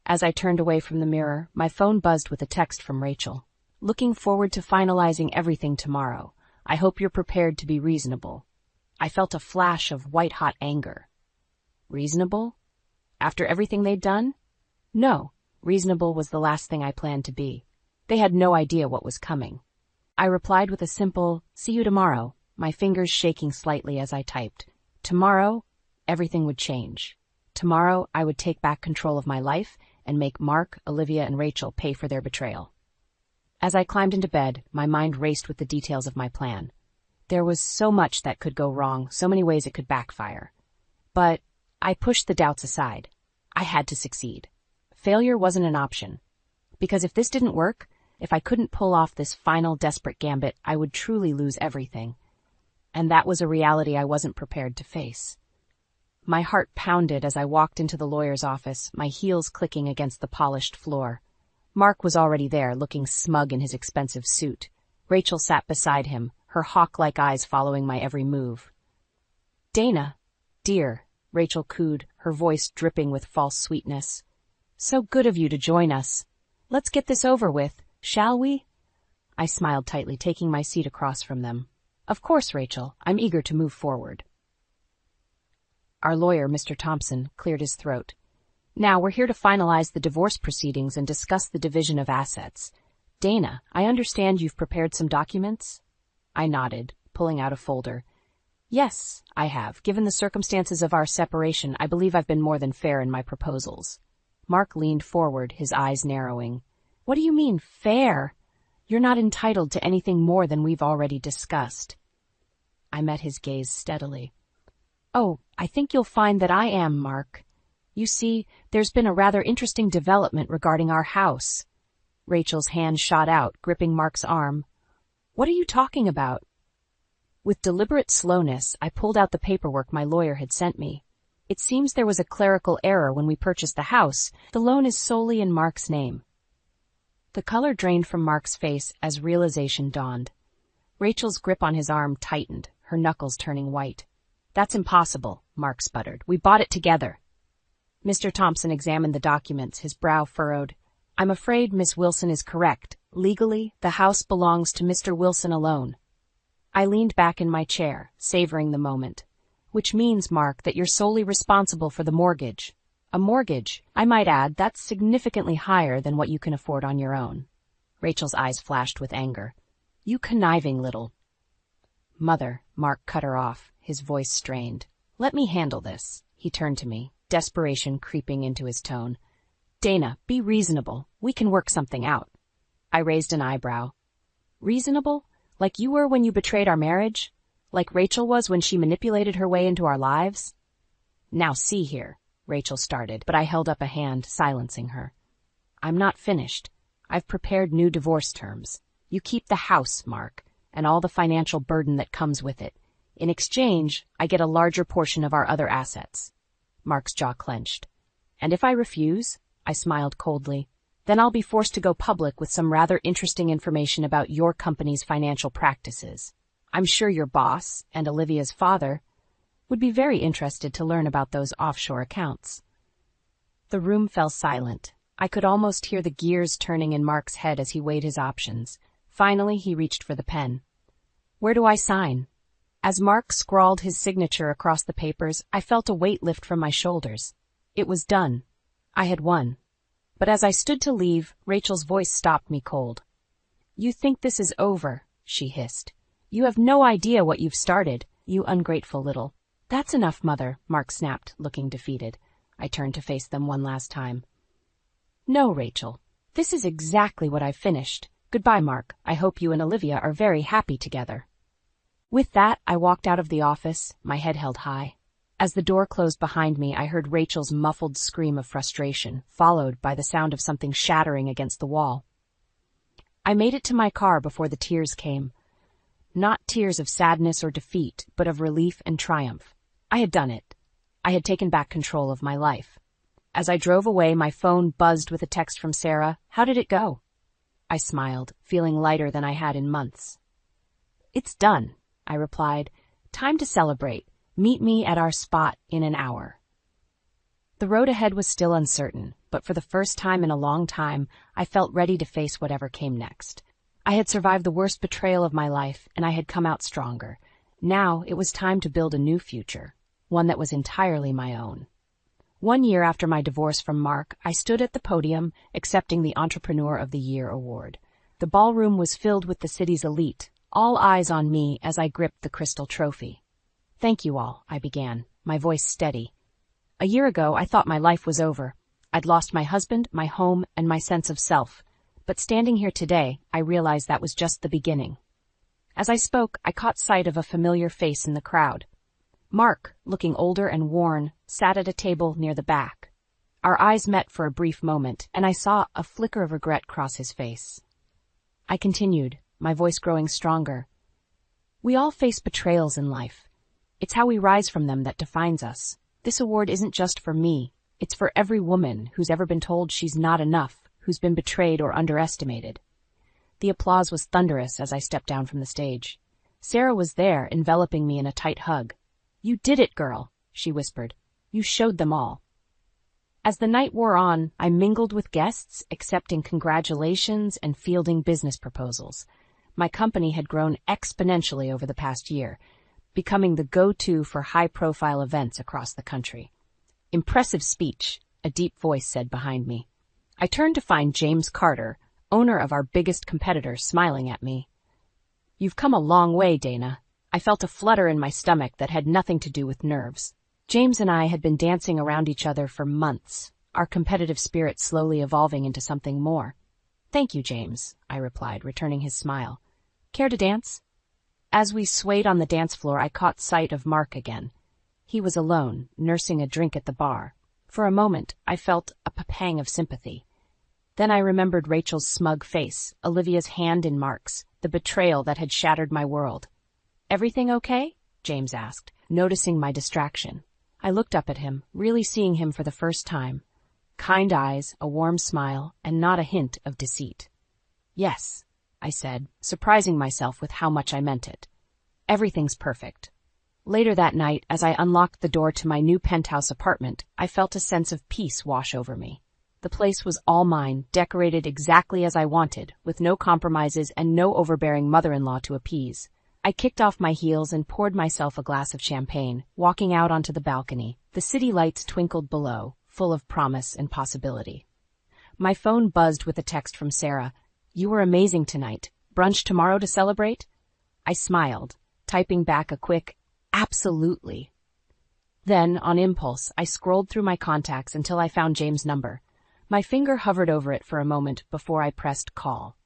As I turned away from the mirror, my phone buzzed with a text from Rachel. "Looking forward to finalizing everything tomorrow. I hope you're prepared to be reasonable." I felt a flash of white-hot anger. Reasonable? After everything they'd done? No, reasonable was the last thing I planned to be. They had no idea what was coming. I replied with a simple, "See you tomorrow," my fingers shaking slightly as I typed. Tomorrow, everything would change. Tomorrow, I would take back control of my life and make Mark, Olivia, and Rachel pay for their betrayal. As I climbed into bed, my mind raced with the details of my plan. There was so much that could go wrong, so many ways it could backfire. But I pushed the doubts aside. I had to succeed. Failure wasn't an option. Because if this didn't work, if I couldn't pull off this final desperate gambit, I would truly lose everything. And that was a reality I wasn't prepared to face. My heart pounded as I walked into the lawyer's office, my heels clicking against the polished floor. Mark was already there, looking smug in his expensive suit. Rachel sat beside him, her hawk-like eyes following my every move. "Dana, dear," Rachel cooed, her voice dripping with false sweetness. "So good of you to join us. Let's get this over with, shall we?" I smiled tightly, taking my seat across from them. Of course, Rachel, I'm eager to move forward. Our lawyer, Mr. Thompson, cleared his throat. Now we're here to finalize the divorce proceedings and discuss the division of assets. Dana, I understand you've prepared some documents? I nodded, pulling out a folder. Yes, I have. Given the circumstances of our separation, I believe I've been more than fair in my proposals. Mark leaned forward, his eyes narrowing. What do you mean, fair? You're not entitled to anything more than we've already discussed. I met his gaze steadily. Oh, I think you'll find that I am, Mark. You see, there's been a rather interesting development regarding our house. Rachel's hand shot out, gripping Mark's arm. What are you talking about? With deliberate slowness, I pulled out the paperwork my lawyer had sent me. It seems there was a clerical error when we purchased the house. The loan is solely in Mark's name. The color drained from Mark's face as realization dawned. Rachel's grip on his arm tightened, her knuckles turning white. That's impossible, Mark sputtered. We bought it together. Mr. Thompson examined the documents, his brow furrowed. I'm afraid Miss Wilson is correct. Legally, the house belongs to Mr. Wilson alone. I leaned back in my chair, savoring the moment. Which means, Mark, that you're solely responsible for the mortgage. A mortgage, I might add, that's significantly higher than what you can afford on your own. Rachel's eyes flashed with anger. You conniving little... Mother, Mark cut her off, his voice strained. Let me handle this. He turned to me, desperation creeping into his tone. Dana, be reasonable. We can work something out. I raised an eyebrow. Reasonable? Like you were when you betrayed our marriage? Like Rachel was when she manipulated her way into our lives? Now see here, Rachel started, but I held up a hand, silencing her. I'm not finished. I've prepared new divorce terms. You keep the house, Mark, and all the financial burden that comes with it. In exchange, I get a larger portion of our other assets. Mark's jaw clenched. And if I refuse, I smiled coldly, then I'll be forced to go public with some rather interesting information about your company's financial practices. I'm sure your boss, and Olivia's father, would be very interested to learn about those offshore accounts. The room fell silent. I could almost hear the gears turning in Mark's head as he weighed his options. Finally, he reached for the pen. Where do I sign? As Mark scrawled his signature across the papers, I felt a weight lift from my shoulders. It was done. I had won. But as I stood to leave, Rachel's voice stopped me cold. You think this is over, she hissed. You have no idea what you've started, you ungrateful little... That's enough, Mother, Mark snapped, looking defeated. I turned to face them one last time. No, Rachel. This is exactly what I've finished. Goodbye, Mark. I hope you and Olivia are very happy together. With that, I walked out of the office, my head held high. As the door closed behind me, I heard Rachel's muffled scream of frustration, followed by the sound of something shattering against the wall. I made it to my car before the tears came. Not tears of sadness or defeat, but of relief and triumph. I had done it. I had taken back control of my life. As I drove away, my phone buzzed with a text from Sarah. How did it go? I smiled, feeling lighter than I had in months. It's done, I replied. Time to celebrate. Meet me at our spot in an hour. The road ahead was still uncertain, but for the first time in a long time, I felt ready to face whatever came next. I had survived the worst betrayal of my life, and I had come out stronger. Now it was time to build a new future, one that was entirely my own. 1 year after my divorce from Mark, I stood at the podium accepting the Entrepreneur of the Year award. The ballroom was filled with the city's elite, all eyes on me as I gripped the crystal trophy. Thank you all, I began, my voice steady. A year ago, I thought my life was over. I'd lost my husband, my home, and my sense of self. But standing here today, I realized that was just the beginning. As I spoke, I caught sight of a familiar face in the crowd. Mark, looking older and worn, sat at a table near the back. Our eyes met for a brief moment, and I saw a flicker of regret cross his face. I continued, my voice growing stronger. We all face betrayals in life. It's how we rise from them that defines us. This award isn't just for me. It's for every woman who's ever been told she's not enough, who's been betrayed or underestimated. The applause was thunderous as I stepped down from the stage. Sarah was there, enveloping me in a tight hug. You did it, girl, she whispered. You showed them all. As the night wore on, I mingled with guests, accepting congratulations and fielding business proposals. My company had grown exponentially over the past year, becoming the go-to for high-profile events across the country. "Impressive speech," a deep voice said behind me. I turned to find James Carter, owner of our biggest competitor, smiling at me. "You've come a long way, Dana." I felt a flutter in my stomach that had nothing to do with nerves. James and I had been dancing around each other for months, our competitive spirit slowly evolving into something more. "Thank you, James," I replied, returning his smile. "Care to dance?" As we swayed on the dance floor, I caught sight of Mark again. He was alone, nursing a drink at the bar. For a moment, I felt a pang of sympathy. Then I remembered Rachel's smug face, Olivia's hand in Mark's, the betrayal that had shattered my world. "Everything okay?" James asked, noticing my distraction. I looked up at him, really seeing him for the first time. Kind eyes, a warm smile, and not a hint of deceit. "Yes," I said, surprising myself with how much I meant it. "Everything's perfect." Later that night, as I unlocked the door to my new penthouse apartment, I felt a sense of peace wash over me. The place was all mine, decorated exactly as I wanted, with no compromises and no overbearing mother-in-law to appease. I kicked off my heels and poured myself a glass of champagne, walking out onto the balcony. The city lights twinkled below, full of promise and possibility. My phone buzzed with a text from Sarah. "You were amazing tonight. Brunch tomorrow to celebrate?" I smiled, typing back a quick, "Absolutely." Then, on impulse, I scrolled through my contacts until I found James' number. My finger hovered over it for a moment before I pressed call.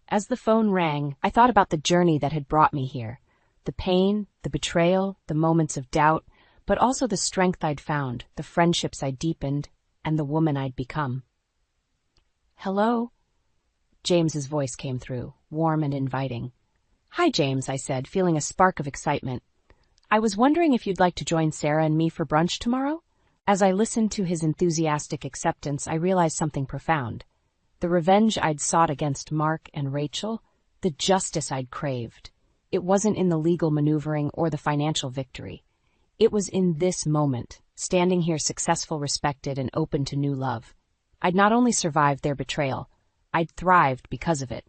As the phone rang, I thought about the journey that had brought me here. The pain, the betrayal, the moments of doubt, but also the strength I'd found, the friendships I'd deepened, and the woman I'd become. "Hello?" James's voice came through, warm and inviting. "Hi, James," I said, feeling a spark of excitement. "I was wondering if you'd like to join Sarah and me for brunch tomorrow?" As I listened to his enthusiastic acceptance, I realized something profound. The revenge I'd sought against Mark and Rachel, the justice I'd craved. It wasn't in the legal maneuvering or the financial victory. It was in this moment, standing here successful, respected, and open to new love. I'd not only survived their betrayal, I'd thrived because of it.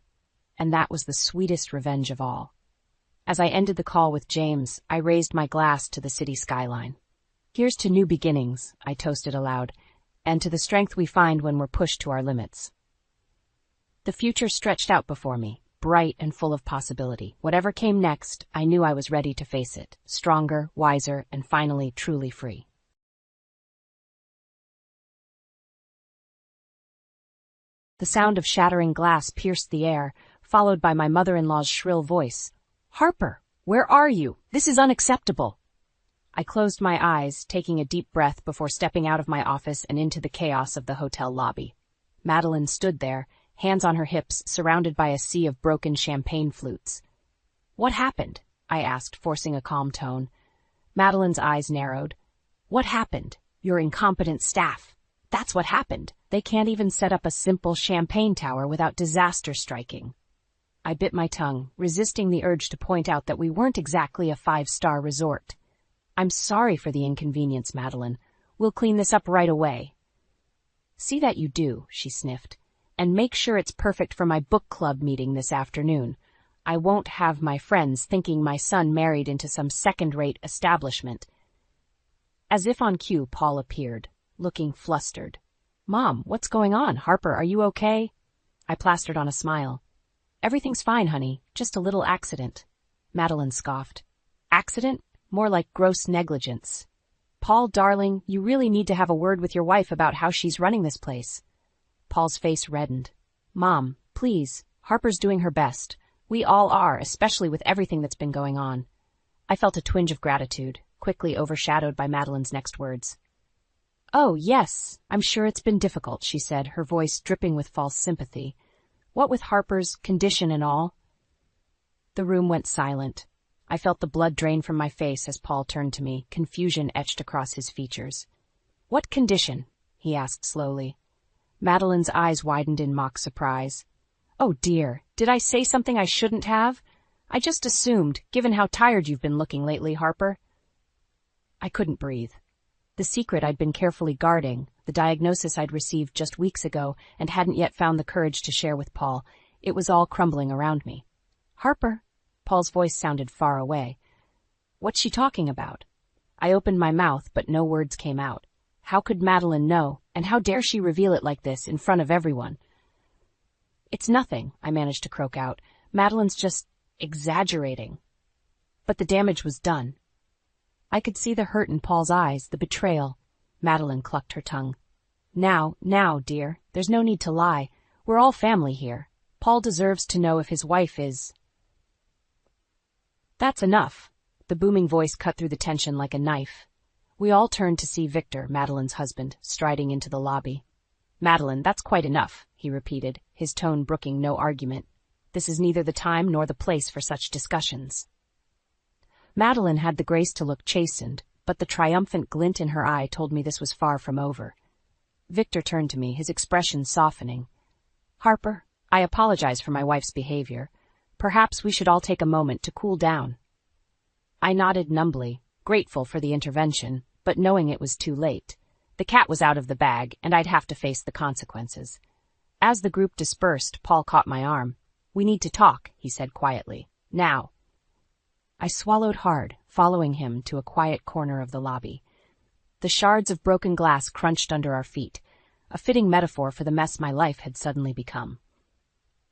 And that was the sweetest revenge of all. As I ended the call with James, I raised my glass to the city skyline. "Here's to new beginnings," I toasted aloud, "and to the strength we find when we're pushed to our limits." The future stretched out before me, bright and full of possibility. Whatever came next, I knew I was ready to face it, stronger, wiser, and finally truly free. The sound of shattering glass pierced the air, followed by my mother-in-law's shrill voice. "Harper, where are you? This is unacceptable." I closed my eyes, taking a deep breath before stepping out of my office and into the chaos of the hotel lobby. Madeline stood there, hands on her hips, surrounded by a sea of broken champagne flutes. "What happened?" I asked, forcing a calm tone. Madeline's eyes narrowed. "What happened? Your incompetent staff. That's what happened. They can't even set up a simple champagne tower without disaster striking." I bit my tongue, resisting the urge to point out that we weren't exactly a 5-star resort. "I'm sorry for the inconvenience, Madeline. We'll clean this up right away." "See that you do," she sniffed. "And make sure it's perfect for my book club meeting this afternoon. I won't have my friends thinking my son married into some second-rate establishment." As if on cue, Paul appeared, looking flustered. "Mom, what's going on? Harper, are you okay?" I plastered on a smile. "Everything's fine, honey. Just a little accident." Madeline scoffed. "Accident? More like gross negligence. Paul, darling, you really need to have a word with your wife about how she's running this place." Paul's face reddened. "Mom, please. Harper's doing her best. We all are, especially with everything that's been going on." I felt a twinge of gratitude, quickly overshadowed by Madeline's next words. "Oh, yes, I'm sure it's been difficult," she said, her voice dripping with false sympathy. "What with Harper's condition and all?" The room went silent. I felt the blood drain from my face as Paul turned to me, confusion etched across his features. "What condition?" he asked slowly. Madeline's eyes widened in mock surprise. "Oh dear, did I say something I shouldn't have? I just assumed, given how tired you've been looking lately, Harper." I couldn't breathe. The secret I'd been carefully guarding, the diagnosis I'd received just weeks ago and hadn't yet found the courage to share with Paul, it was all crumbling around me. Harper? Paul's voice sounded far away. What's she talking about? I opened my mouth, but no words came out. How could Madeline know, and how dare she reveal it like this in front of everyone? It's nothing, I managed to croak out. Madeline's just exaggerating. But the damage was done. I could see the hurt in Paul's eyes, the betrayal. Madeline clucked her tongue. Now, dear, there's no need to lie. We're all family here. Paul deserves to know if his wife is... That's enough. The booming voice cut through the tension like a knife. We all turned to see Victor, Madeline's husband, striding into the lobby. Madeline, that's quite enough, he repeated, his tone brooking no argument. This is neither the time nor the place for such discussions. Madeline had the grace to look chastened, but the triumphant glint in her eye told me this was far from over. Victor turned to me, his expression softening. Harper, I apologize for my wife's behavior. Perhaps we should all take a moment to cool down. I nodded numbly, grateful for the intervention, but knowing it was too late. The cat was out of the bag, and I'd have to face the consequences. As the group dispersed, Paul caught my arm. We need to talk, he said quietly. Now. I swallowed hard, following him to a quiet corner of the lobby. The shards of broken glass crunched under our feet, a fitting metaphor for the mess my life had suddenly become.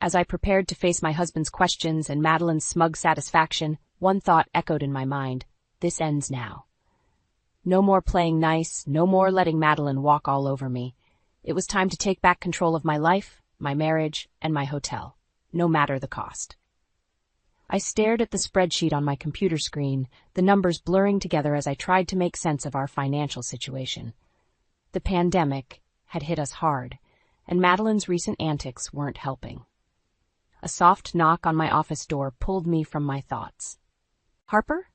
As I prepared to face my husband's questions and Madeline's smug satisfaction, one thought echoed in my mind. This ends now. No more playing nice, no more letting Madeline walk all over me. It was time to take back control of my life, my marriage, and my hotel, no matter the cost. I stared at the spreadsheet on my computer screen, the numbers blurring together as I tried to make sense of our financial situation. The pandemic had hit us hard, and Madeline's recent antics weren't helping. A soft knock on my office door pulled me from my thoughts. Harper?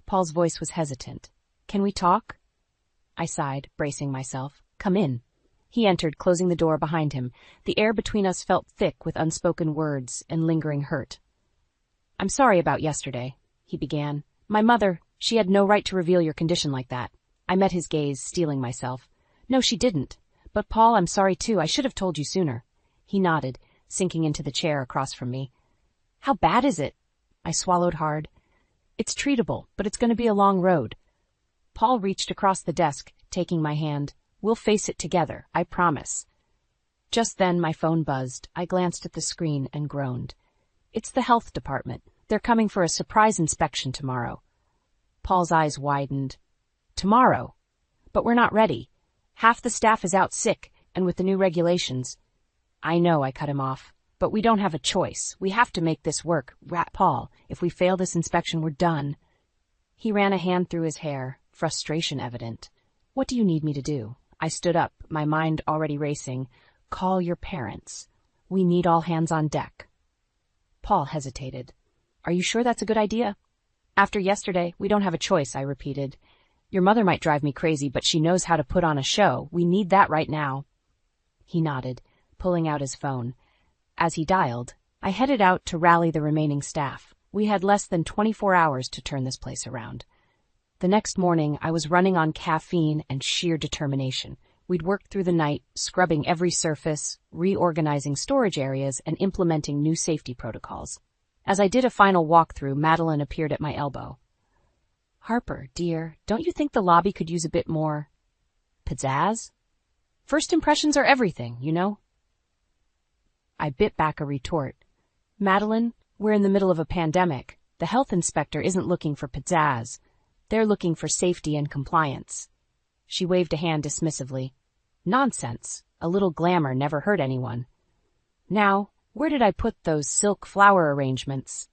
Paul's voice was hesitant. Can we talk? I sighed, bracing myself. Come in. He entered, closing the door behind him. The air between us felt thick with unspoken words and lingering hurt. I'm sorry about yesterday, he began. My mother, she had no right to reveal your condition like that. I met his gaze, steeling myself. No, she didn't. But Paul, I'm sorry too. I should have told you sooner. He nodded, sinking into the chair across from me. How bad is it? I swallowed hard. It's treatable, but it's going to be a long road. Paul reached across the desk, taking my hand. We'll face it together, I promise. Just then my phone buzzed. I glanced at the screen and groaned. It's the health department. They're coming for a surprise inspection tomorrow. Paul's eyes widened. Tomorrow? But we're not ready. Half the staff is out sick, and with the new regulations... I know, I cut him off. But we don't have a choice. We have to make this work. Paul, if we fail this inspection, we're done. He ran a hand through his hair, frustration evident. What do you need me to do? I stood up, my mind already racing. Call your parents. We need all hands on deck. Paul hesitated. Are you sure that's a good idea? After yesterday, we don't have a choice, I repeated. Your mother might drive me crazy, but she knows how to put on a show. We need that right now. He nodded, pulling out his phone. As he dialed, I headed out to rally the remaining staff. We had less than 24 hours to turn this place around. The next morning, I was running on caffeine and sheer determination. We'd worked through the night, scrubbing every surface, reorganizing storage areas, and implementing new safety protocols. As I did a final walkthrough, Madeline appeared at my elbow. Harper, dear, don't you think the lobby could use a bit more pizzazz? First impressions are everything, you know. I bit back a retort. Madeline, we're in the middle of a pandemic. The health inspector isn't looking for pizzazz. They're looking for safety and compliance. She waved a hand dismissively. Nonsense. A little glamour never hurt anyone. Now, where did I put those silk flower arrangements?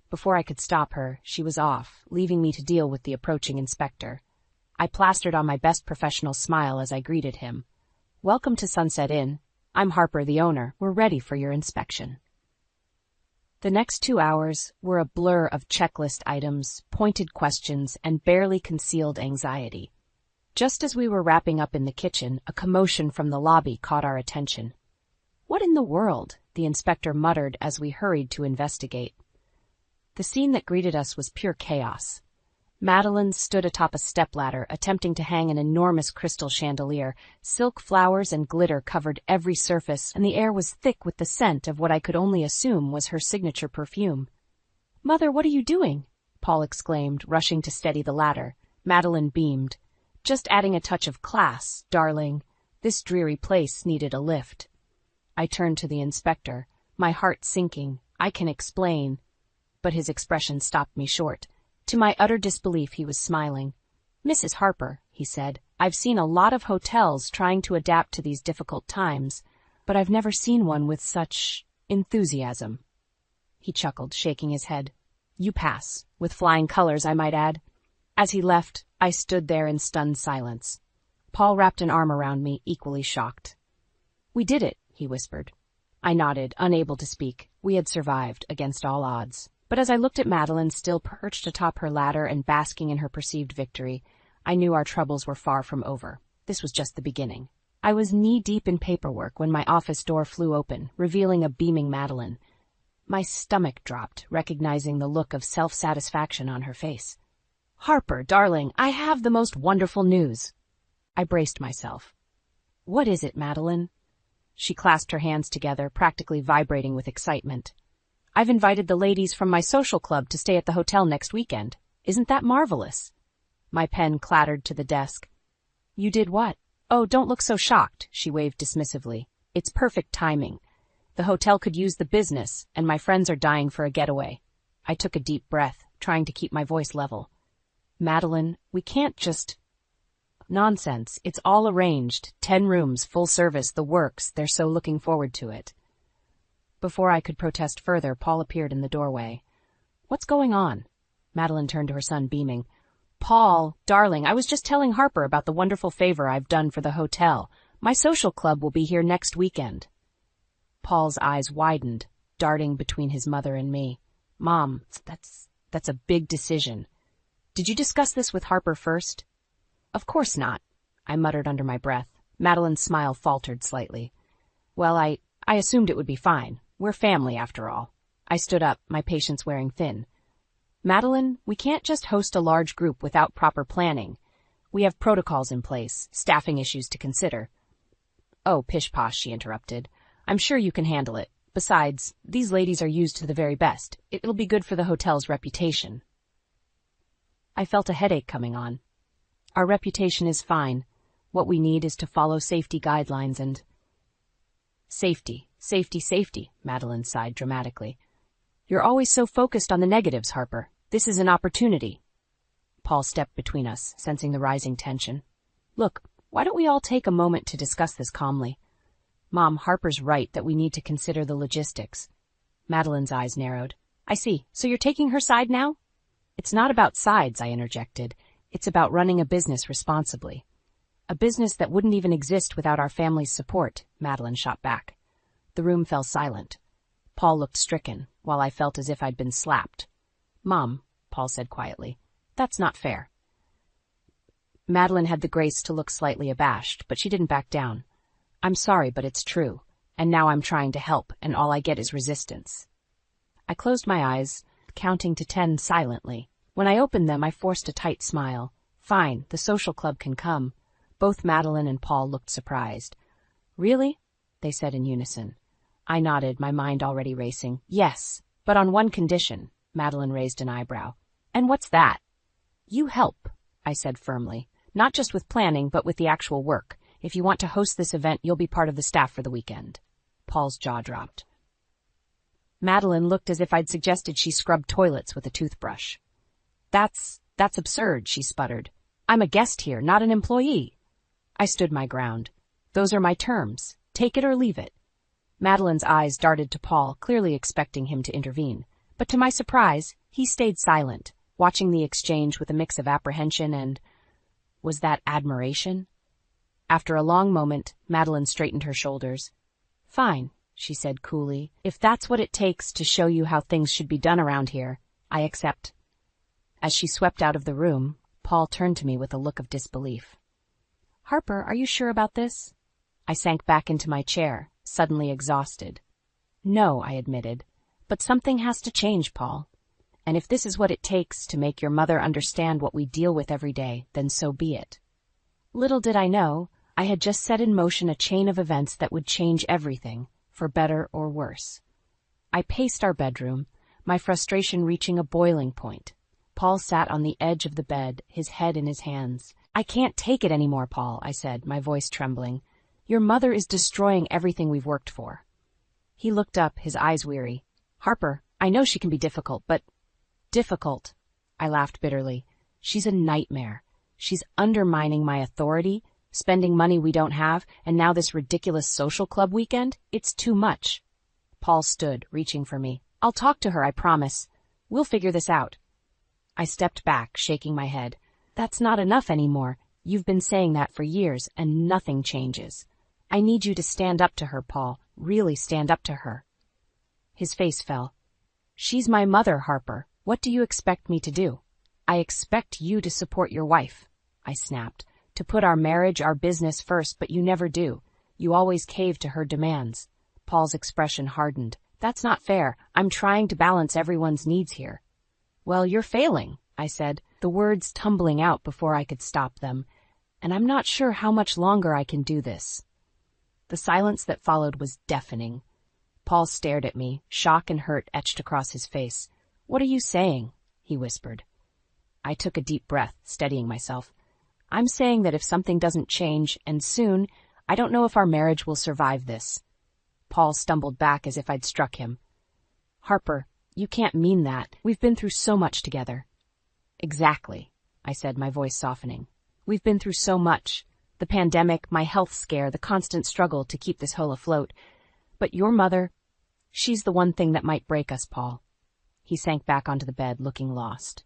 Before I could stop her, she was off, leaving me to deal with the approaching inspector. I plastered on my best professional smile as I greeted him. Welcome to Sunset Inn. I'm Harper, the owner. We're ready for your inspection. The next 2 hours were a blur of checklist items, pointed questions, and barely concealed anxiety. Just as we were wrapping up in the kitchen, a commotion from the lobby caught our attention. What in the world? The inspector muttered as we hurried to investigate. The scene that greeted us was pure chaos. Madeline stood atop a stepladder, attempting to hang an enormous crystal chandelier. Silk flowers and glitter covered every surface, and the air was thick with the scent of what I could only assume was her signature perfume. "Mother, what are you doing?" Paul exclaimed, rushing to steady the ladder. Madeline beamed. "Just adding a touch of class, darling. This dreary place needed a lift." I turned to the inspector, my heart sinking. "I can explain." But his expression stopped me short. To my utter disbelief, he was smiling. "Mrs. Harper," he said, "I've seen a lot of hotels trying to adapt to these difficult times, but I've never seen one with such enthusiasm." He chuckled, shaking his head. "You pass. With flying colors, I might add." As he left, I stood there in stunned silence. Paul wrapped an arm around me, equally shocked. "We did it," he whispered. I nodded, unable to speak. We had survived, against all odds. But as I looked at Madeline, still perched atop her ladder and basking in her perceived victory, I knew our troubles were far from over. This was just the beginning. I was knee-deep in paperwork when my office door flew open, revealing a beaming Madeline. My stomach dropped, recognizing the look of self-satisfaction on her face. "Harper, darling, I have the most wonderful news." I braced myself. "What is it, Madeline?" She clasped her hands together, practically vibrating with excitement. "I've invited the ladies from my social club to stay at the hotel next weekend. Isn't that marvelous?" My pen clattered to the desk. "You did what?" "Oh, don't look so shocked," she waved dismissively. "It's perfect timing. The hotel could use the business, and my friends are dying for a getaway." I took a deep breath, trying to keep my voice level. "Madeline, we can't just—" "Nonsense. It's all arranged. 10 rooms, full service, the works. They're so looking forward to it." Before I could protest further, Paul appeared in the doorway. "What's going on?" Madeline turned to her son, beaming. "Paul, darling, I was just telling Harper about the wonderful favor I've done for the hotel. My social club will be here next weekend." Paul's eyes widened, darting between his mother and me. "Mom, that's a big decision. Did you discuss this with Harper first?" "Of course not," I muttered under my breath. Madeline's smile faltered slightly. "Well, I assumed it would be fine. We're family, after all." I stood up, my patience wearing thin. "Madeline, we can't just host a large group without proper planning. We have protocols in place, staffing issues to consider." "Oh, pish-posh," she interrupted. "I'm sure you can handle it. Besides, these ladies are used to the very best. It'll be good for the hotel's reputation." I felt a headache coming on. "Our reputation is fine. What we need is to follow safety guidelines and—" "Safety, safety, safety," Madeline sighed dramatically. "You're always so focused on the negatives, Harper. This is an opportunity." Paul stepped between us, sensing the rising tension. "Look, why don't we all take a moment to discuss this calmly? Mom, Harper's right that we need to consider the logistics." Madeline's eyes narrowed. "I see. So you're taking her side now?" "It's not about sides," I interjected. "It's about running a business responsibly." "A business that wouldn't even exist without our family's support," Madeline shot back. The room fell silent. Paul looked stricken, while I felt as if I'd been slapped. "Mom," Paul said quietly, "that's not fair." Madeline had the grace to look slightly abashed, but she didn't back down. "I'm sorry, but it's true. And now I'm trying to help, and all I get is resistance." I closed my eyes, counting to 10 silently. When I opened them, I forced a tight smile. "Fine, the social club can come." Both Madeline and Paul looked surprised. "Really?" they said in unison. I nodded, my mind already racing. "Yes, but on one condition." Madeline raised an eyebrow. "And what's that?" "You help," I said firmly. "Not just with planning, but with the actual work. If you want to host this event, you'll be part of the staff for the weekend." Paul's jaw dropped. Madeline looked as if I'd suggested she scrub toilets with a toothbrush. That's absurd," she sputtered. "I'm a guest here, not an employee." I stood my ground. "Those are my terms. Take it or leave it." Madeline's eyes darted to Paul, clearly expecting him to intervene. But to my surprise, he stayed silent, watching the exchange with a mix of apprehension and— was that admiration? After a long moment, Madeline straightened her shoulders. "Fine," she said coolly. "If that's what it takes to show you how things should be done around here, I accept." As she swept out of the room, Paul turned to me with a look of disbelief. "Harper, are you sure about this?" I sank back into my chair, suddenly exhausted. "No," I admitted, "but something has to change, Paul. And if this is what it takes to make your mother understand what we deal with every day, then so be it." Little did I know, I had just set in motion a chain of events that would change everything, for better or worse. I paced our bedroom, my frustration reaching a boiling point. Paul sat on the edge of the bed, his head in his hands. "I can't take it anymore, Paul," I said, my voice trembling. "Your mother is destroying everything we've worked for." He looked up, his eyes weary. "Harper, I know she can be difficult, but—" "Difficult?" I laughed bitterly. "She's a nightmare. She's undermining my authority, spending money we don't have, and now this ridiculous social club weekend? It's too much." Paul stood, reaching for me. "I'll talk to her, I promise. We'll figure this out." I stepped back, shaking my head. "That's not enough anymore. You've been saying that for years, and nothing changes. I need you to stand up to her, Paul. Really stand up to her." His face fell. "She's my mother, Harper. What do you expect me to do?" "I expect you to support your wife," I snapped. "To put our marriage, our business first, but you never do. You always cave to her demands." Paul's expression hardened. "That's not fair. I'm trying to balance everyone's needs here." "Well, you're failing," I said, the words tumbling out before I could stop them, "and I'm not sure how much longer I can do this." The silence that followed was deafening. Paul stared at me, shock and hurt etched across his face. "What are you saying?" he whispered. I took a deep breath, steadying myself. "I'm saying that if something doesn't change, and soon, I don't know if our marriage will survive this." Paul stumbled back as if I'd struck him. "Harper, you can't mean that. We've been through so much together." "Exactly," I said, my voice softening. "We've been through so much. The pandemic, my health scare, the constant struggle to keep this whole afloat. But your mother, she's the one thing that might break us, Paul." He sank back onto the bed, looking lost.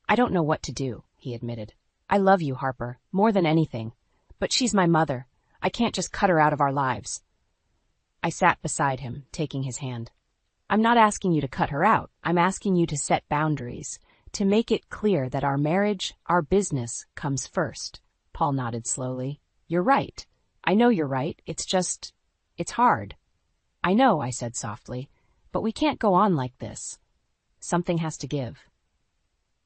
"I don't know what to do," he admitted. "I love you, Harper, more than anything. But she's my mother. I can't just cut her out of our lives." I sat beside him, taking his hand. "I'm not asking you to cut her out. I'm asking you to set boundaries, to make it clear that our marriage, our business, comes first." Paul nodded slowly. "You're right. I know you're right. It's hard." "I know," I said softly, "but we can't go on like this. Something has to give."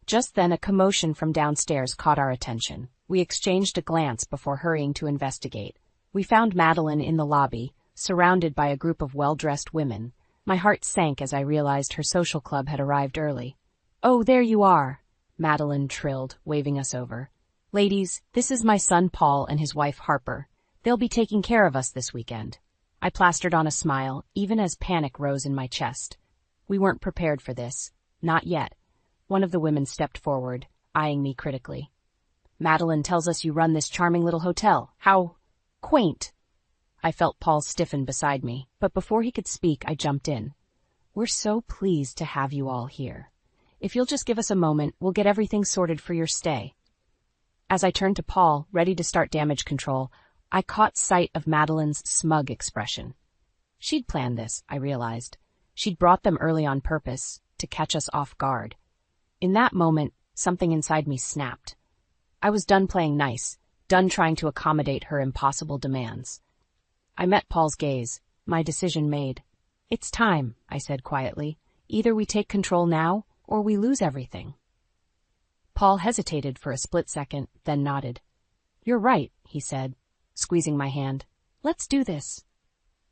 Just then a commotion from downstairs caught our attention. We exchanged a glance before hurrying to investigate. We found Madeline in the lobby, surrounded by a group of well-dressed women. My heart sank as I realized her social club had arrived early. "Oh, there you are," Madeline trilled, waving us over. "Ladies, this is my son Paul and his wife Harper. They'll be taking care of us this weekend." I plastered on a smile, even as panic rose in my chest. We weren't prepared for this. Not yet. One of the women stepped forward, eyeing me critically. "Madeline tells us you run this charming little hotel. How quaint." I felt Paul stiffen beside me, but before he could speak, I jumped in. "We're so pleased to have you all here. If you'll just give us a moment, we'll get everything sorted for your stay." As I turned to Paul, ready to start damage control, I caught sight of Madeline's smug expression. She'd planned this, I realized. She'd brought them early on purpose, to catch us off guard. In that moment, something inside me snapped. I was done playing nice, done trying to accommodate her impossible demands. I met Paul's gaze, my decision made. "It's time," I said quietly. "Either we take control now, or we lose everything." Paul hesitated for a split second, then nodded. "You're right," he said, squeezing my hand. "Let's do this."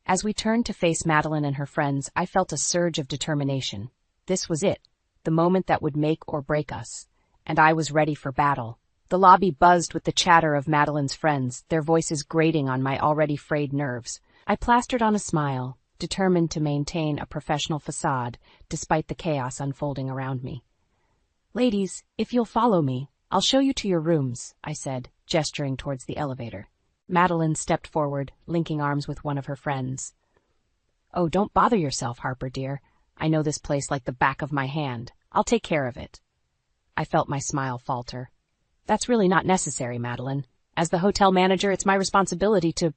As we turned to face Madeline and her friends, I felt a surge of determination. This was it, the moment that would make or break us, and I was ready for battle. The lobby buzzed with the chatter of Madeline's friends, their voices grating on my already frayed nerves. I plastered on a smile, determined to maintain a professional facade despite the chaos unfolding around me. "Ladies, if you'll follow me, I'll show you to your rooms," I said, gesturing towards the elevator. Madeline stepped forward, linking arms with one of her friends. "Oh, don't bother yourself, Harper, dear. I know this place like the back of my hand. I'll take care of it." I felt my smile falter. "That's really not necessary, Madeline. As the hotel manager, it's my responsibility to—"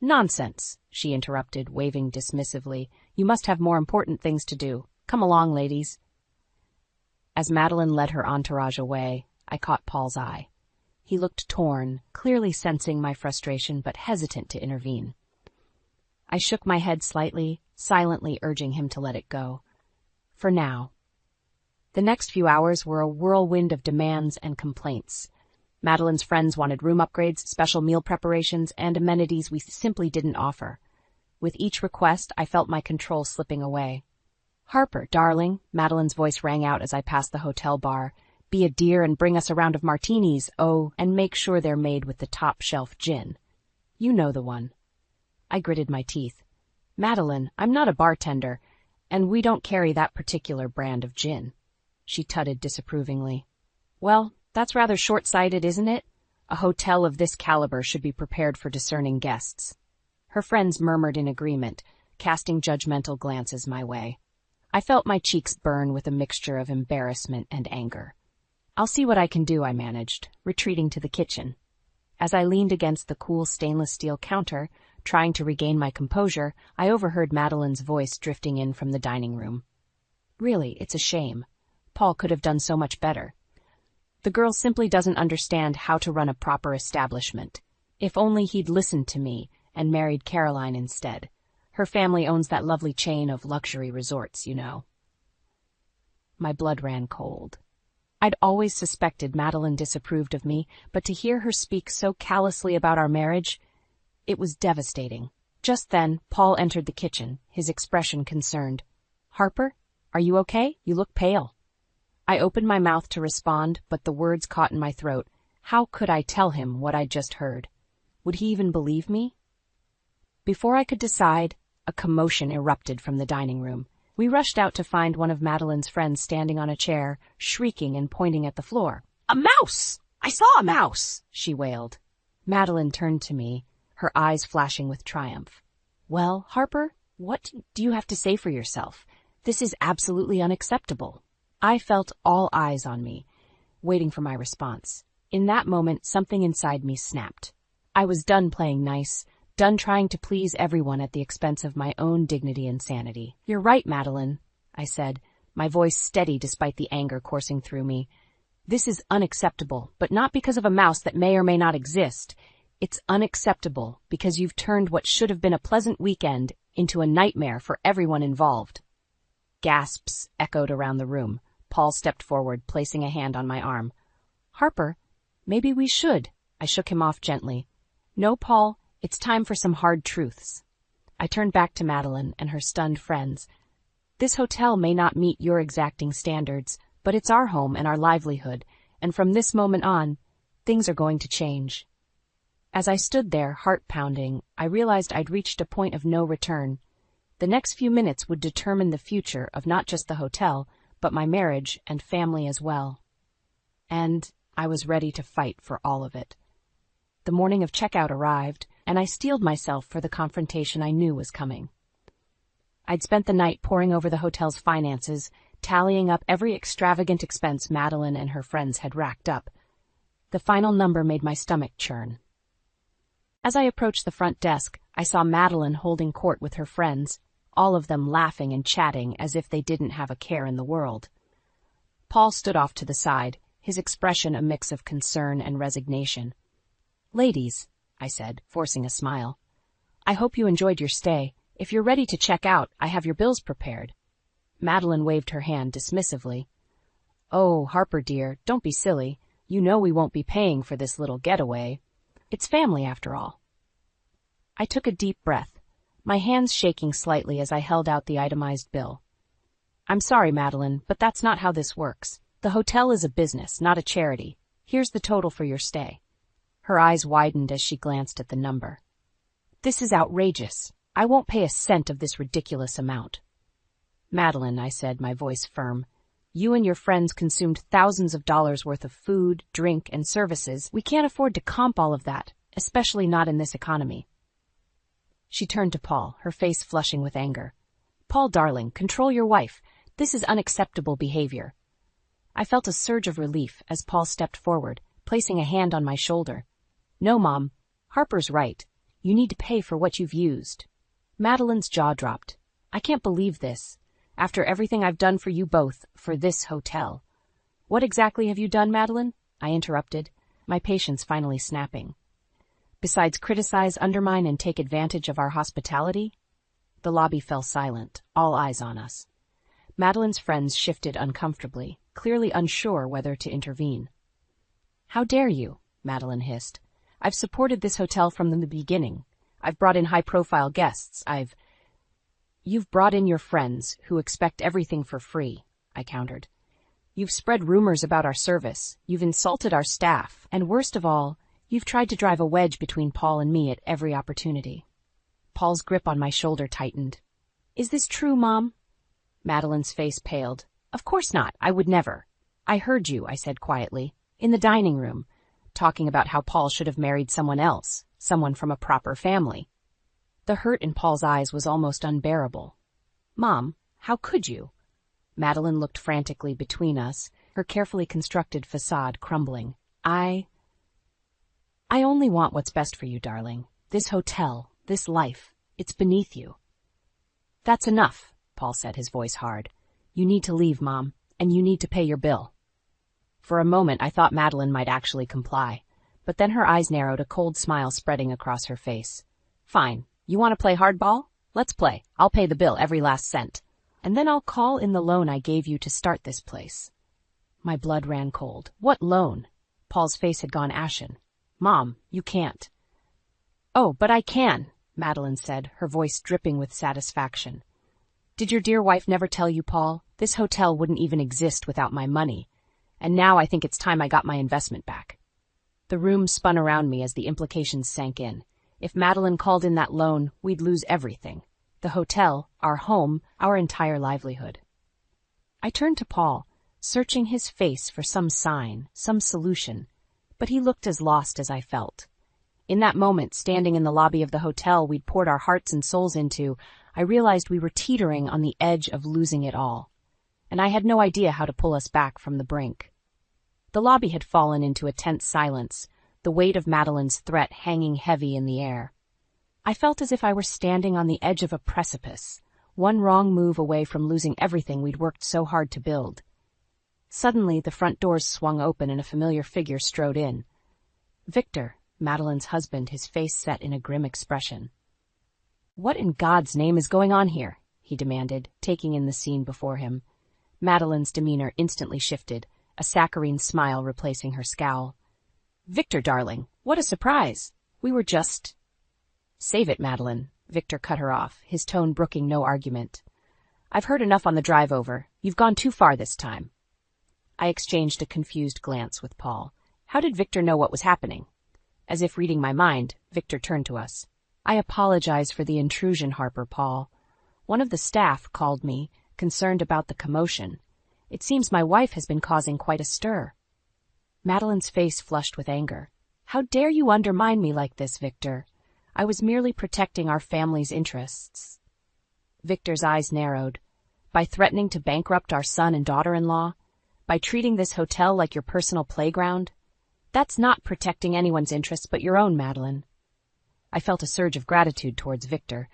"Nonsense," she interrupted, waving dismissively. "You must have more important things to do. Come along, ladies." As Madeline led her entourage away, I caught Paul's eye. He looked torn, clearly sensing my frustration but hesitant to intervene. I shook my head slightly, silently urging him to let it go. For now. The next few hours were a whirlwind of demands and complaints. Madeline's friends wanted room upgrades, special meal preparations, and amenities we simply didn't offer. With each request, I felt my control slipping away. Harper, darling, Madeline's voice rang out as I passed the hotel bar. Be a dear and bring us a round of martinis, oh, and make sure they're made with the top-shelf gin. You know the one. I gritted my teeth. Madeline, I'm not a bartender, and we don't carry that particular brand of gin. She tutted disapprovingly. Well, that's rather short-sighted, isn't it? A hotel of this caliber should be prepared for discerning guests. Her friends murmured in agreement, casting judgmental glances my way. I felt my cheeks burn with a mixture of embarrassment and anger. I'll see what I can do, I managed, retreating to the kitchen. As I leaned against the cool stainless steel counter, trying to regain my composure, I overheard Madeline's voice drifting in from the dining room. Really, it's a shame. Paul could have done so much better. The girl simply doesn't understand how to run a proper establishment. If only he'd listened to me and married Caroline instead. Her family owns that lovely chain of luxury resorts, you know. My blood ran cold. I'd always suspected Madeline disapproved of me, but to hear her speak so callously about our marriage, it was devastating. Just then, Paul entered the kitchen, his expression concerned. Harper, are you okay? You look pale. I opened my mouth to respond, but the words caught in my throat. How could I tell him what I'd just heard? Would he even believe me? Before I could decide, a commotion erupted from the dining room. We rushed out to find one of Madeline's friends standing on a chair, shrieking and pointing at the floor. A mouse! I saw a mouse! She wailed. Madeline turned to me, her eyes flashing with triumph. Well, Harper, what do you have to say for yourself? This is absolutely unacceptable. I felt all eyes on me, waiting for my response. In that moment, something inside me snapped. I was done playing nice, done trying to please everyone at the expense of my own dignity and sanity. You're right, Madeline, I said, my voice steady despite the anger coursing through me. This is unacceptable, but not because of a mouse that may or may not exist. It's unacceptable because you've turned what should have been a pleasant weekend into a nightmare for everyone involved. Gasps echoed around the room. Paul stepped forward, placing a hand on my arm. Harper, maybe we should. I shook him off gently. No, Paul, it's time for some hard truths. I turned back to Madeline and her stunned friends. This hotel may not meet your exacting standards, but it's our home and our livelihood, and from this moment on, things are going to change. As I stood there, heart pounding, I realized I'd reached a point of no return. The next few minutes would determine the future of not just the hotel, but my marriage and family as well. And I was ready to fight for all of it. The morning of checkout arrived, and I steeled myself for the confrontation I knew was coming. I'd spent the night poring over the hotel's finances, tallying up every extravagant expense Madeline and her friends had racked up. The final number made my stomach churn. As I approached the front desk, I saw Madeline holding court with her friends, all of them laughing and chatting as if they didn't have a care in the world. Paul stood off to the side, his expression a mix of concern and resignation. Ladies, I said, forcing a smile, I hope you enjoyed your stay. If you're ready to check out, I have your bills prepared. Madeline waved her hand dismissively. Oh, Harper dear, don't be silly. You know we won't be paying for this little getaway. It's family after all. I took a deep breath, my hands shaking slightly as I held out the itemized bill. I'm sorry, Madeline, but that's not how this works. The hotel is a business, not a charity. Here's the total for your stay. Her eyes widened as she glanced at the number. This is outrageous. I won't pay a cent of this ridiculous amount. Madeline, I said, my voice firm, you and your friends consumed thousands of dollars worth of food, drink, and services. We can't afford to comp all of that, especially not in this economy. She turned to Paul, her face flushing with anger. Paul, darling, control your wife. This is unacceptable behavior. I felt a surge of relief as Paul stepped forward, placing a hand on my shoulder. No, Mom. Harper's right. You need to pay for what you've used. Madeline's jaw dropped. I can't believe this. After everything I've done for you both, for this hotel. What exactly have you done, Madeline? I interrupted, my patience finally snapping. Besides criticize, undermine, and take advantage of our hospitality? The lobby fell silent, all eyes on us. Madeline's friends shifted uncomfortably, clearly unsure whether to intervene. How dare you? Madeline hissed. I've supported this hotel from the beginning. I've brought in high-profile guests. You've brought in your friends, who expect everything for free, I countered. You've spread rumors about our service, you've insulted our staff, and worst of all, you've tried to drive a wedge between Paul and me at every opportunity. Paul's grip on my shoulder tightened. Is this true, Mom? Madeline's face paled. Of course not, I would never. I heard you, I said quietly, in the dining room, talking about how Paul should have married someone else, someone from a proper family. The hurt in Paul's eyes was almost unbearable. Mom, how could you? Madeline looked frantically between us, her carefully constructed facade crumbling. I only want what's best for you, darling. This hotel, this life, it's beneath you. That's enough, Paul said, his voice hard. You need to leave, Mom, and you need to pay your bill. For a moment I thought Madeline might actually comply, but then her eyes narrowed, a cold smile spreading across her face. Fine. You want to play hardball? Let's play. I'll pay the bill, every last cent. And then I'll call in the loan I gave you to start this place. My blood ran cold. What loan? Paul's face had gone ashen. Mom, you can't. Oh, but I can, Madeline said, her voice dripping with satisfaction. Did your dear wife never tell you, Paul? This hotel wouldn't even exist without my money. And now I think it's time I got my investment back. The room spun around me as the implications sank in. If Madeline called in that loan, we'd lose everything. The hotel, our home, our entire livelihood. I turned to Paul, searching his face for some sign, some solution, but he looked as lost as I felt. In that moment, standing in the lobby of the hotel we'd poured our hearts and souls into, I realized we were teetering on the edge of losing it all, and I had no idea how to pull us back from the brink. The lobby had fallen into a tense silence, the weight of Madeline's threat hanging heavy in the air. I felt as if I were standing on the edge of a precipice, one wrong move away from losing everything we'd worked so hard to build. Suddenly, the front doors swung open and a familiar figure strode in. Victor, Madeline's husband, his face set in a grim expression. What in God's name is going on here? He demanded, taking in the scene before him. Madeline's demeanor instantly shifted, a saccharine smile replacing her scowl. Victor, darling, what a surprise. We were just... Save it, Madeline. Victor cut her off, his tone brooking no argument. I've heard enough on the drive over. You've gone too far this time. I exchanged a confused glance with Paul. How did Victor know what was happening? As if reading my mind, Victor turned to us. I apologize for the intrusion, Harper, Paul. One of the staff called me, concerned about the commotion. It seems my wife has been causing quite a stir. Madeline's face flushed with anger. How dare you undermine me like this, Victor? I was merely protecting our family's interests. Victor's eyes narrowed. By threatening to bankrupt our son and daughter-in-law? By treating this hotel like your personal playground? That's not protecting anyone's interests but your own, Madeline. I felt a surge of gratitude towards Victor,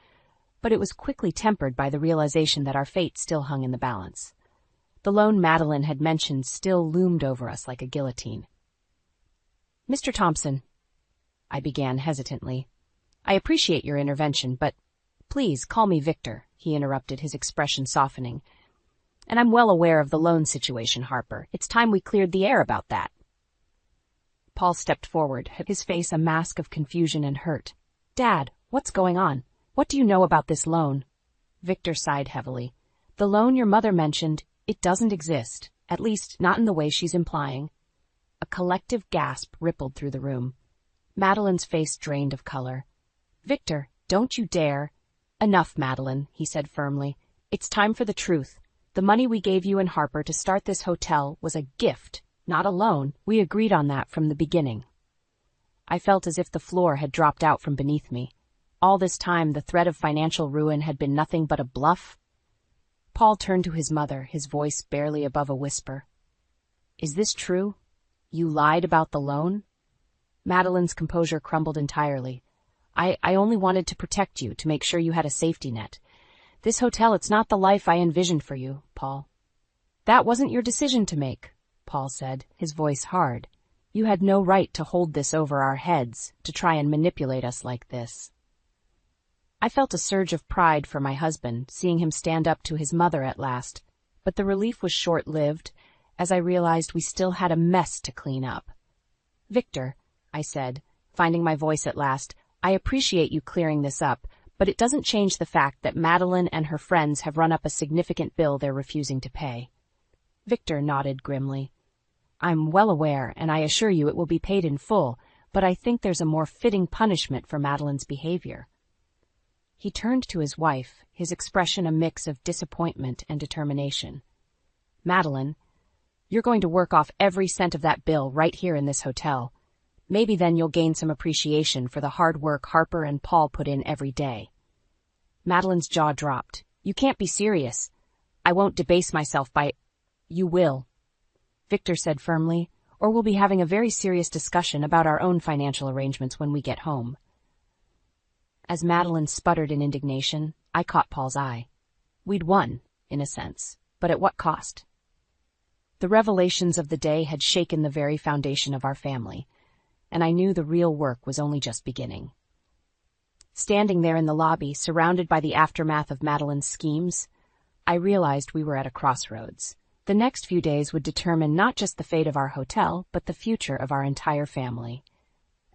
but it was quickly tempered by the realization that our fate still hung in the balance. The loan Madeline had mentioned still loomed over us like a guillotine. Mr. Thompson, I began hesitantly. I appreciate your intervention, but please call me Victor, he interrupted, his expression softening. And I'm well aware of the loan situation, Harper. It's time we cleared the air about that. Paul stepped forward, his face a mask of confusion and hurt. Dad, what's going on? What do you know about this loan? Victor sighed heavily. The loan your mother mentioned, it doesn't exist, at least not in the way she's implying. A collective gasp rippled through the room. Madeline's face drained of color. Victor, don't you dare. Enough, Madeline, he said firmly. It's time for the truth. The money we gave you and Harper to start this hotel was a gift, not a loan. We agreed on that from the beginning. I felt as if the floor had dropped out from beneath me. All this time, the threat of financial ruin had been nothing but a bluff. Paul turned to his mother, his voice barely above a whisper. Is this true? You lied about the loan? Madeline's composure crumbled entirely. I only wanted to protect you, to make sure you had a safety net. This hotel, it's not the life I envisioned for you, Paul. That wasn't your decision to make, Paul said, his voice hard. You had no right to hold this over our heads, to try and manipulate us like this. I felt a surge of pride for my husband, seeing him stand up to his mother at last, but the relief was short-lived, as I realized we still had a mess to clean up. Victor, I said, finding my voice at last, I appreciate you clearing this up, but it doesn't change the fact that Madeline and her friends have run up a significant bill they're refusing to pay. Victor nodded grimly. I'm well aware, and I assure you it will be paid in full, but I think there's a more fitting punishment for Madeline's behavior. He turned to his wife, his expression a mix of disappointment and determination. Madeline, you're going to work off every cent of that bill right here in this hotel. Maybe then you'll gain some appreciation for the hard work Harper and Paul put in every day. Madeline's jaw dropped. You can't be serious. I won't debase myself by... You will, Victor said firmly, or we'll be having a very serious discussion about our own financial arrangements when we get home. As Madeline sputtered in indignation, I caught Paul's eye. We'd won, in a sense, but at what cost? The revelations of the day had shaken the very foundation of our family, and I knew the real work was only just beginning. Standing there in the lobby, surrounded by the aftermath of Madeline's schemes, I realized we were at a crossroads. The next few days would determine not just the fate of our hotel, but the future of our entire family.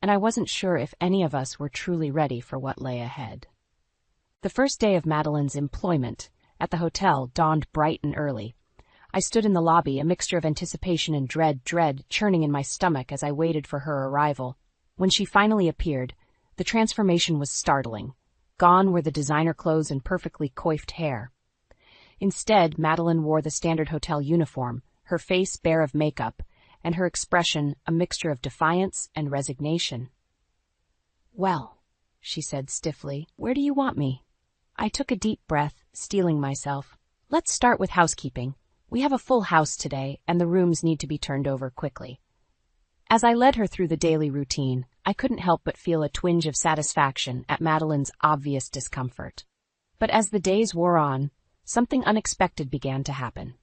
And I wasn't sure if any of us were truly ready for what lay ahead. The first day of Madeline's employment at the hotel dawned bright and early. I stood in the lobby, a mixture of anticipation and dread churning in my stomach as I waited for her arrival. When she finally appeared, the transformation was startling. Gone were the designer clothes and perfectly coiffed hair. Instead, Madeline wore the standard hotel uniform, her face bare of makeup, and her expression a mixture of defiance and resignation. Well, she said stiffly, where do you want me? I took a deep breath, steeling myself. Let's start with housekeeping. We have a full house today, and the rooms need to be turned over quickly. As I led her through the daily routine, I couldn't help but feel a twinge of satisfaction at Madeline's obvious discomfort. But as the days wore on, something unexpected began to happen.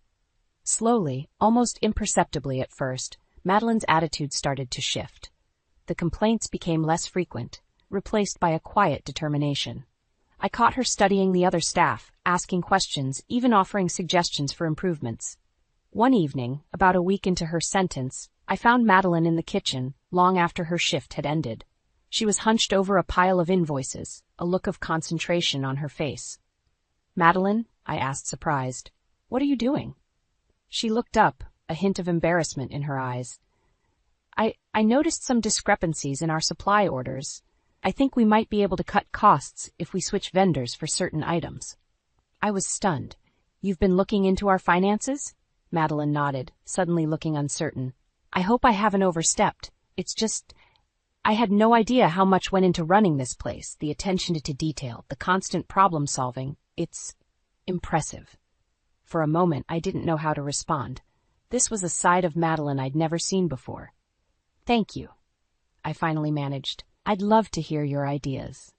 Slowly, almost imperceptibly at first, Madeline's attitude started to shift. The complaints became less frequent, replaced by a quiet determination. I caught her studying the other staff, asking questions, even offering suggestions for improvements. One evening, about a week into her sentence, I found Madeline in the kitchen, long after her shift had ended. She was hunched over a pile of invoices, a look of concentration on her face. Madeline, I asked surprised, what are you doing? She looked up, a hint of embarrassment in her eyes. I noticed some discrepancies in our supply orders. I think we might be able to cut costs if we switch vendors for certain items. I was stunned. You've been looking into our finances? Madeline nodded, suddenly looking uncertain. I hope I haven't overstepped. It's just, I had no idea how much went into running this place, the attention to detail, the constant problem solving. It's impressive. For a moment, I didn't know how to respond. This was a side of Madeline I'd never seen before. Thank you, I finally managed. I'd love to hear your ideas.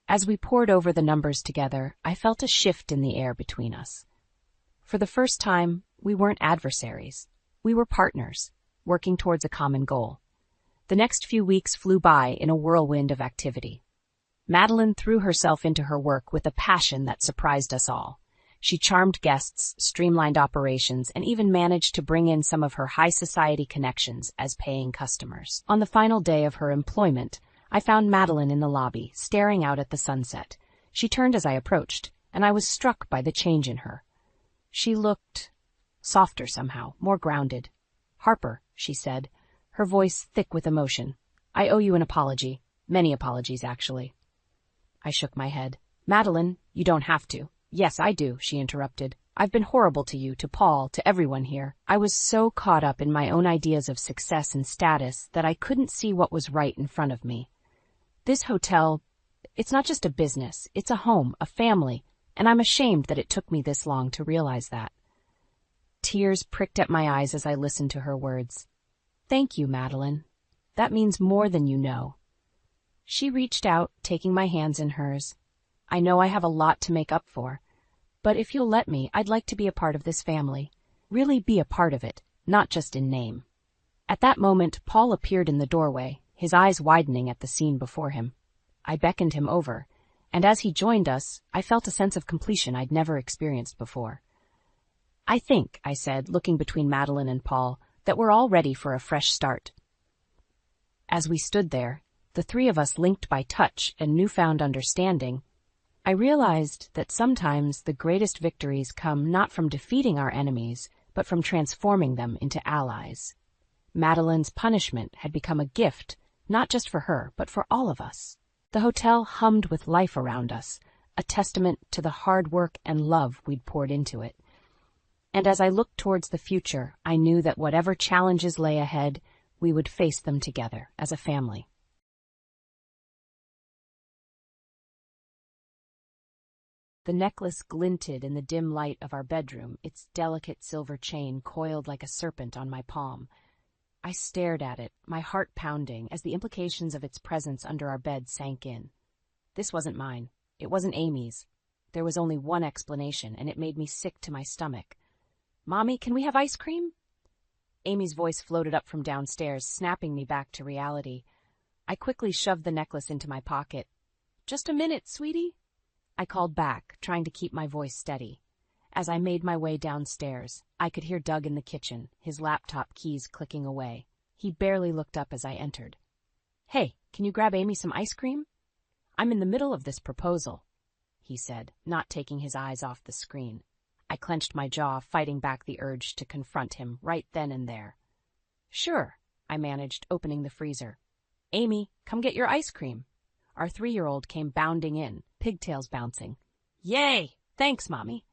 As we pored over the numbers together, I felt a shift in the air between us. For the first time, we weren't adversaries. We were partners, working towards a common goal. The next few weeks flew by in a whirlwind of activity. Madeline threw herself into her work with a passion that surprised us all. She charmed guests, streamlined operations, and even managed to bring in some of her high society connections as paying customers. On the final day of her employment, I found Madeline in the lobby, staring out at the sunset. She turned as I approached, and I was struck by the change in her. She looked softer somehow, more grounded. Harper, she said, her voice thick with emotion. I owe you an apology. Many apologies, actually. I shook my head. Madeline, you don't have to. Yes, I do, she interrupted. I've been horrible to you, to Paul, to everyone here. I was so caught up in my own ideas of success and status that I couldn't see what was right in front of me. This hotel, it's not just a business, it's a home, a family, and I'm ashamed that it took me this long to realize that. Tears pricked at my eyes as I listened to her words. Thank you, Madeline. That means more than you know. She reached out, taking my hands in hers. I know I have a lot to make up for, but if you'll let me, I'd like to be a part of this family. Really be a part of it, not just in name. At that moment, Paul appeared in the doorway, his eyes widening at the scene before him. I beckoned him over, and as he joined us, I felt a sense of completion I'd never experienced before. I think, I said, looking between Madeline and Paul, that we're all ready for a fresh start. As we stood there, the three of us linked by touch and newfound understanding, I realized that sometimes the greatest victories come not from defeating our enemies, but from transforming them into allies. Madeline's punishment had become a gift, not just for her, but for all of us. The hotel hummed with life around us, a testament to the hard work and love we'd poured into it. And as I looked towards the future, I knew that whatever challenges lay ahead, we would face them together as a family. The necklace glinted in the dim light of our bedroom, its delicate silver chain coiled like a serpent on my palm. I stared at it, my heart pounding, as the implications of its presence under our bed sank in. This wasn't mine. It wasn't Amy's. There was only one explanation, and it made me sick to my stomach. "Mommy, can we have ice cream?" Amy's voice floated up from downstairs, snapping me back to reality. I quickly shoved the necklace into my pocket. "Just a minute, sweetie," I called back, trying to keep my voice steady. As I made my way downstairs, I could hear Doug in the kitchen, his laptop keys clicking away. He barely looked up as I entered. "Hey, can you grab Amy some ice cream?" "I'm in the middle of this proposal," he said, not taking his eyes off the screen. I clenched my jaw, fighting back the urge to confront him right then and there. "Sure," I managed, opening the freezer. "Amy, come get your ice cream." Our 3-year-old came bounding in, pigtails bouncing. "Yay! Thanks, Mommy."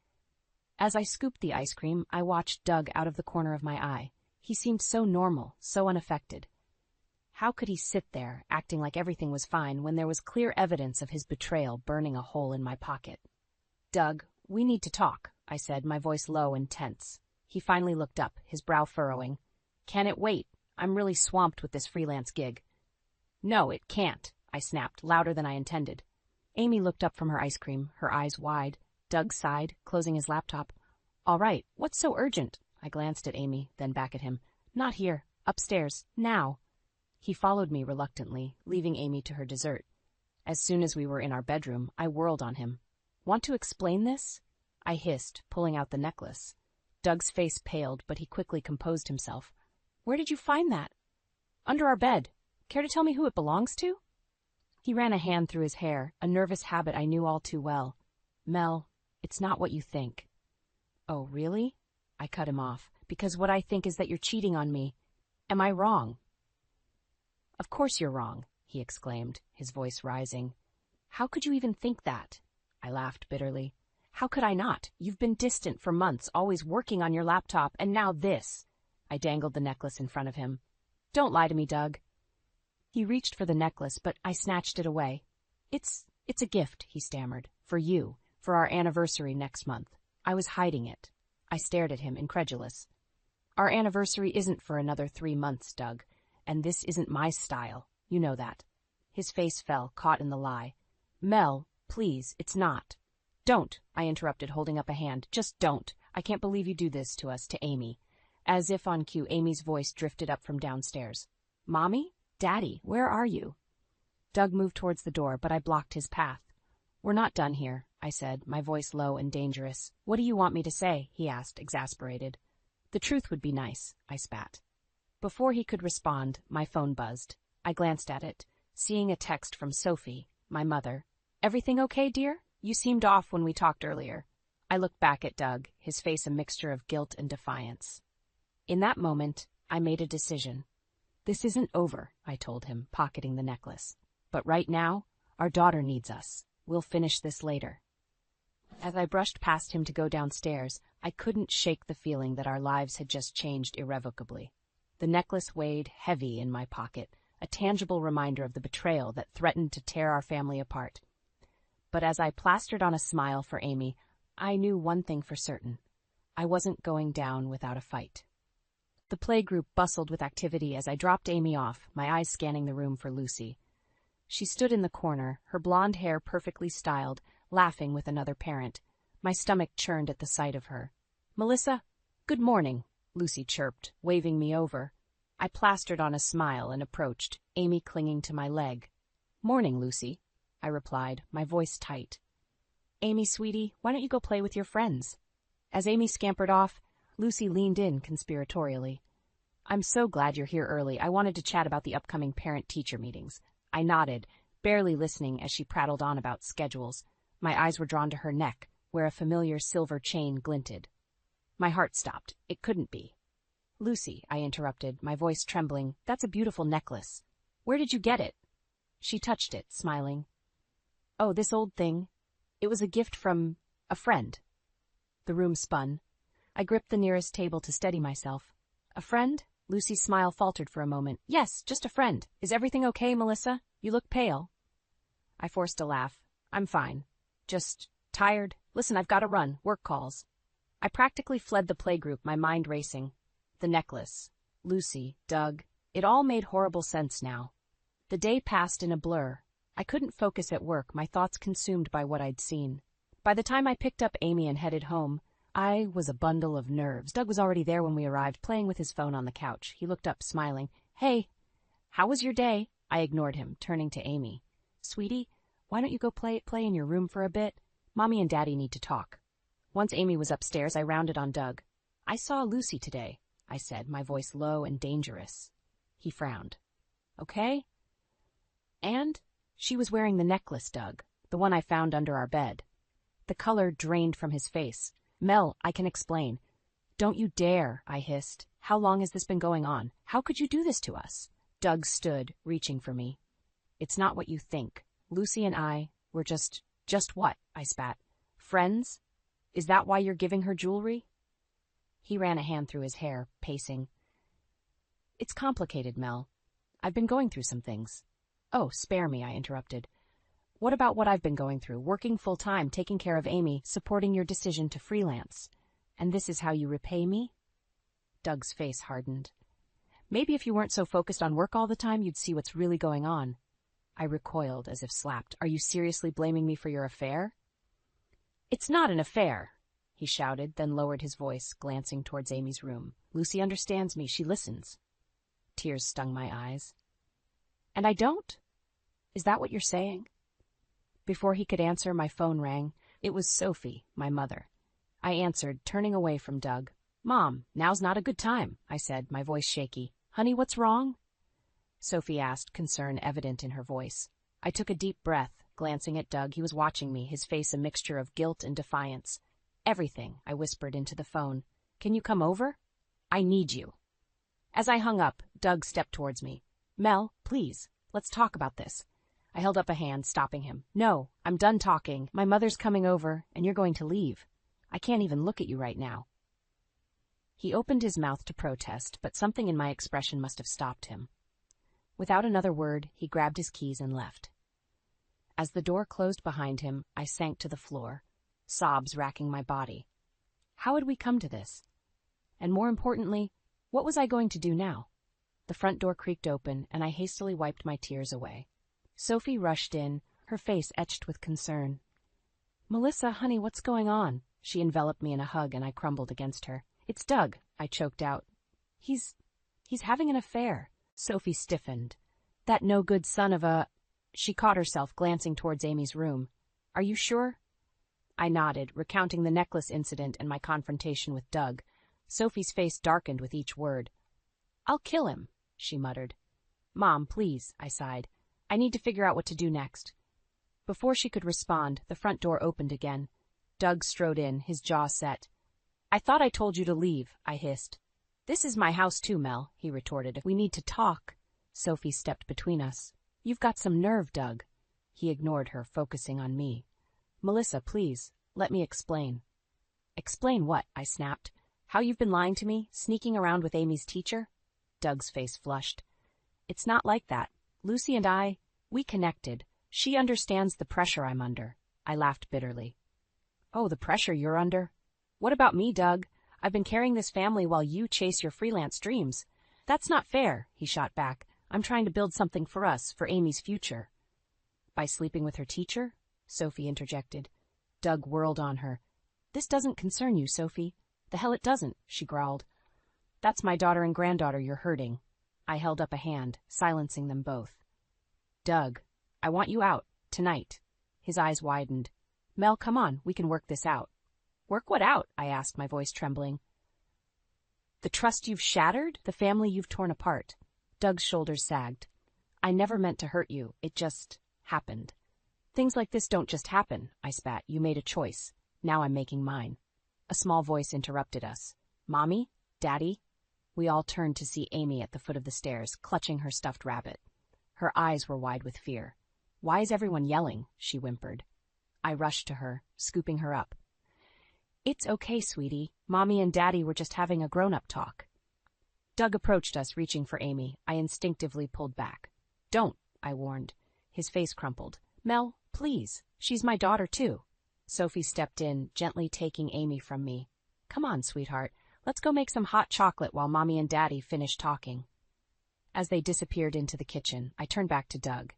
As I scooped the ice cream, I watched Doug out of the corner of my eye. He seemed so normal, so unaffected. How could he sit there, acting like everything was fine, when there was clear evidence of his betrayal burning a hole in my pocket? "Doug, we need to talk," I said, my voice low and tense. He finally looked up, his brow furrowing. "Can it wait? I'm really swamped with this freelance gig." "No, it can't," I snapped, louder than I intended. Amy looked up from her ice cream, her eyes wide. Doug sighed, closing his laptop. "All right, what's so urgent?" I glanced at Amy, then back at him. "Not here. Upstairs. Now." He followed me reluctantly, leaving Amy to her dessert. As soon as we were in our bedroom, I whirled on him. "Want to explain this?" I hissed, pulling out the necklace. Doug's face paled, but he quickly composed himself. "Where did you find that?" "Under our bed. Care to tell me who it belongs to?" He ran a hand through his hair, a nervous habit I knew all too well. "Mel, it's not what you think." "Oh, really?" I cut him off. "Because what I think is that you're cheating on me. Am I wrong?" "Of course you're wrong," he exclaimed, his voice rising. "How could you even think that?" I laughed bitterly. "How could I not? You've been distant for months, always working on your laptop, and now this." I dangled the necklace in front of him. "Don't lie to me, Doug." He reached for the necklace, but I snatched it away. It's a gift," he stammered. "For you, for our anniversary next month." I was hiding it. I stared at him, incredulous. "Our anniversary isn't for another 3 months, Doug, and this isn't my style. You know that." His face fell, caught in the lie. "Mel, please, it's not." "Don't," I interrupted, holding up a hand. "Just don't. I can't believe you do this to us, to Amy." As if on cue, Amy's voice drifted up from downstairs. "Mommy? Daddy, where are you?" Doug moved towards the door, but I blocked his path. "We're not done here," I said, my voice low and dangerous. "What do you want me to say?" he asked, exasperated. "The truth would be nice," I spat. Before he could respond, my phone buzzed. I glanced at it, seeing a text from Sophie, my mother. "Everything okay, dear? You seemed off when we talked earlier." I looked back at Doug, his face a mixture of guilt and defiance. In that moment, I made a decision. "This isn't over," I told him, pocketing the necklace. "But right now, our daughter needs us. We'll finish this later." As I brushed past him to go downstairs, I couldn't shake the feeling that our lives had just changed irrevocably. The necklace weighed heavy in my pocket, a tangible reminder of the betrayal that threatened to tear our family apart. But as I plastered on a smile for Amy, I knew one thing for certain. I wasn't going down without a fight. The playgroup bustled with activity as I dropped Amy off, my eyes scanning the room for Lucy. She stood in the corner, her blonde hair perfectly styled, laughing with another parent. My stomach churned at the sight of her. "Melissa, good morning," Lucy chirped, waving me over. I plastered on a smile and approached, Amy clinging to my leg. "Morning, Lucy," I replied, my voice tight. "Amy, sweetie, why don't you go play with your friends?" As Amy scampered off, Lucy leaned in conspiratorially. "I'm so glad you're here early. I wanted to chat about the upcoming parent-teacher meetings." I nodded, barely listening as she prattled on about schedules. My eyes were drawn to her neck, where a familiar silver chain glinted. My heart stopped. It couldn't be. Lucy, I interrupted, my voice trembling, that's a beautiful necklace. Where did you get it? She touched it, smiling. Oh, this old thing. It was a gift from a friend. The room spun. I gripped the nearest table to steady myself. A friend? Lucy's smile faltered for a moment. Yes, just a friend. Is everything okay, Melissa? You look pale. I forced a laugh. I'm fine. Just tired. Listen, I've got to run. Work calls. I practically fled the playgroup, my mind racing. The necklace. Lucy. Doug. It all made horrible sense now. The day passed in a blur. I couldn't focus at work, my thoughts consumed by what I'd seen. By the time I picked up Amy and headed home, I was a bundle of nerves. Doug was already there when we arrived, playing with his phone on the couch. He looked up, smiling. Hey, how was your day? I ignored him, turning to Amy. Sweetie, why don't you go play in your room for a bit? Mommy and Daddy need to talk. Once Amy was upstairs, I rounded on Doug. I saw Lucy today, I said, my voice low and dangerous. He frowned. Okay? And? She was wearing the necklace, Doug, the one I found under our bed. The color drained from his face. Mel, I can explain. Don't you dare, I hissed. How long has this been going on? How could you do this to us? Doug stood, reaching for me. It's not what you think. Lucy and I were just what? I spat. Friends? Is that why you're giving her jewelry? He ran a hand through his hair, pacing. It's complicated, Mel. I've been going through some things. Oh, spare me, I interrupted. What about what I've been going through, working full-time, taking care of Amy, supporting your decision to freelance? And this is how you repay me? Doug's face hardened. Maybe if you weren't so focused on work all the time, you'd see what's really going on. I recoiled as if slapped. Are you seriously blaming me for your affair? It's not an affair, he shouted, then lowered his voice, glancing towards Amy's room. Lucy understands me. She listens. Tears stung my eyes. And I don't? Is that what you're saying? Before he could answer, my phone rang. It was Sophie, my mother. I answered, turning away from Doug. Mom, now's not a good time, I said, my voice shaky. Honey, what's wrong? Sophie asked, concern evident in her voice. I took a deep breath, glancing at Doug. He was watching me, his face a mixture of guilt and defiance. Everything, I whispered into the phone. Can you come over? I need you. As I hung up, Doug stepped towards me. Mel, please, let's talk about this. I held up a hand, stopping him. No, I'm done talking. My mother's coming over, and you're going to leave. I can't even look at you right now. He opened his mouth to protest, but something in my expression must have stopped him. Without another word, he grabbed his keys and left. As the door closed behind him, I sank to the floor, sobs racking my body. How had we come to this? And more importantly, what was I going to do now? The front door creaked open, and I hastily wiped my tears away. Sophie rushed in, her face etched with concern. Melissa, honey, what's going on? She enveloped me in a hug, and I crumbled against her. It's Doug, I choked out. He's having an affair. Sophie stiffened. That no-good son of a... She caught herself, glancing towards Amy's room. Are you sure? I nodded, recounting the necklace incident and my confrontation with Doug. Sophie's face darkened with each word. I'll kill him, she muttered. Mom, please, I sighed. I need to figure out what to do next. Before she could respond, the front door opened again. Doug strode in, his jaw set. I thought I told you to leave, I hissed. This is my house too, Mel, he retorted. We need to talk. Sophie stepped between us. You've got some nerve, Doug. He ignored her, focusing on me. Melissa, please, let me explain. Explain what? I snapped. How you've been lying to me, sneaking around with Amy's teacher? Doug's face flushed. It's not like that. Lucy and I, we connected. She understands the pressure I'm under. I laughed bitterly. Oh, the pressure you're under? What about me, Doug? I've been carrying this family while you chase your freelance dreams. That's not fair, he shot back. I'm trying to build something for us, for Amy's future. By sleeping with her teacher? Sophie interjected. Doug whirled on her. This doesn't concern you, Sophie. The hell it doesn't, she growled. That's my daughter and granddaughter you're hurting. I held up a hand, silencing them both. Doug, I want you out, tonight. His eyes widened. Mel, come on, we can work this out. Work what out? I asked, my voice trembling. The trust you've shattered, the family you've torn apart. Doug's shoulders sagged. I never meant to hurt you, it just happened. Things like this don't just happen, I spat. You made a choice. Now I'm making mine. A small voice interrupted us. Mommy? Daddy? We all turned to see Amy at the foot of the stairs, clutching her stuffed rabbit. Her eyes were wide with fear. Why is everyone yelling? She whimpered. I rushed to her, scooping her up. It's okay, sweetie. Mommy and Daddy were just having a grown-up talk. Doug approached us, reaching for Amy. I instinctively pulled back. Don't, I warned. His face crumpled. Mel, please. She's my daughter, too. Sophie stepped in, gently taking Amy from me. Come on, sweetheart. Let's go make some hot chocolate while Mommy and Daddy finish talking. As they disappeared into the kitchen, I turned back to Doug.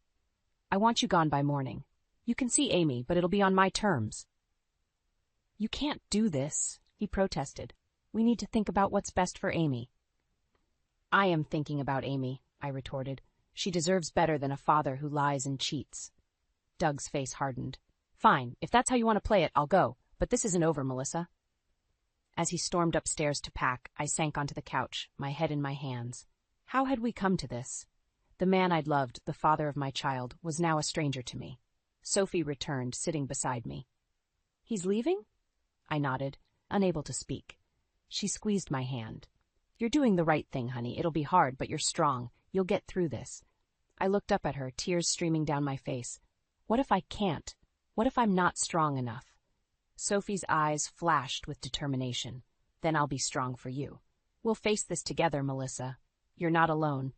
I want you gone by morning. You can see Amy, but it'll be on my terms. You can't do this, he protested. We need to think about what's best for Amy. I am thinking about Amy, I retorted. She deserves better than a father who lies and cheats. Doug's face hardened. Fine, if that's how you want to play it, I'll go, but this isn't over, Melissa. As he stormed upstairs to pack, I sank onto the couch, my head in my hands. How had we come to this? The man I'd loved, the father of my child, was now a stranger to me. Sophie returned, sitting beside me. He's leaving? I nodded, unable to speak. She squeezed my hand. You're doing the right thing, honey. It'll be hard, but you're strong. You'll get through this. I looked up at her, tears streaming down my face. What if I can't? What if I'm not strong enough? Sophie's eyes flashed with determination. Then I'll be strong for you. We'll face this together, Melissa. You're not alone.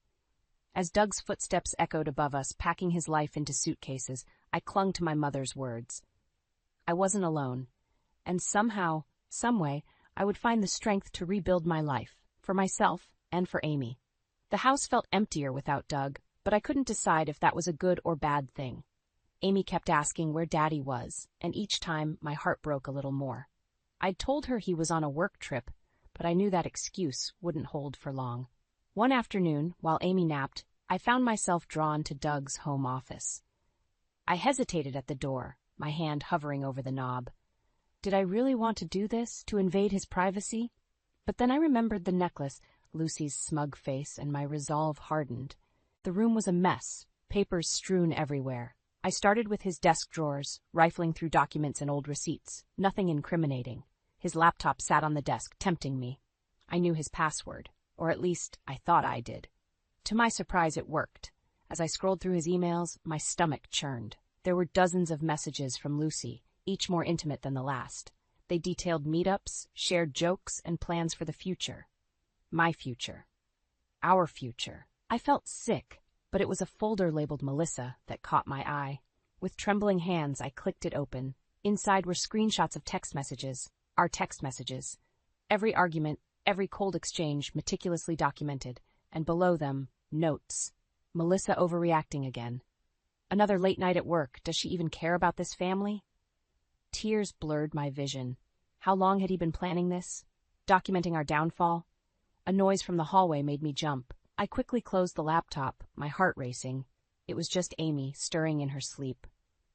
As Doug's footsteps echoed above us, packing his life into suitcases, I clung to my mother's words. I wasn't alone, and somehow, someway, I would find the strength to rebuild my life, for myself and for Amy. The house felt emptier without Doug, but I couldn't decide if that was a good or bad thing. Amy kept asking where Daddy was, and each time my heart broke a little more. I'd told her he was on a work trip, but I knew that excuse wouldn't hold for long. One afternoon, while Amy napped, I found myself drawn to Doug's home office. I hesitated at the door, my hand hovering over the knob. Did I really want to do this, to invade his privacy? But then I remembered the necklace, Lucy's smug face, and my resolve hardened. The room was a mess, papers strewn everywhere. I started with his desk drawers, rifling through documents and old receipts, nothing incriminating. His laptop sat on the desk, tempting me. I knew his password, or at least I thought I did. To my surprise, it worked. As I scrolled through his emails, my stomach churned. There were dozens of messages from Lucy, each more intimate than the last. They detailed meetups, shared jokes, and plans for the future. My future. Our future. I felt sick, but it was a folder labeled Melissa that caught my eye. With trembling hands, I clicked it open. Inside were screenshots of text messages, our text messages. Every argument, every cold exchange meticulously documented, and below them, notes. Melissa overreacting again. Another late night at work. Does she even care about this family? Tears blurred my vision. How long had he been planning this? Documenting our downfall? A noise from the hallway made me jump. I quickly closed the laptop, my heart racing. It was just Amy, stirring in her sleep.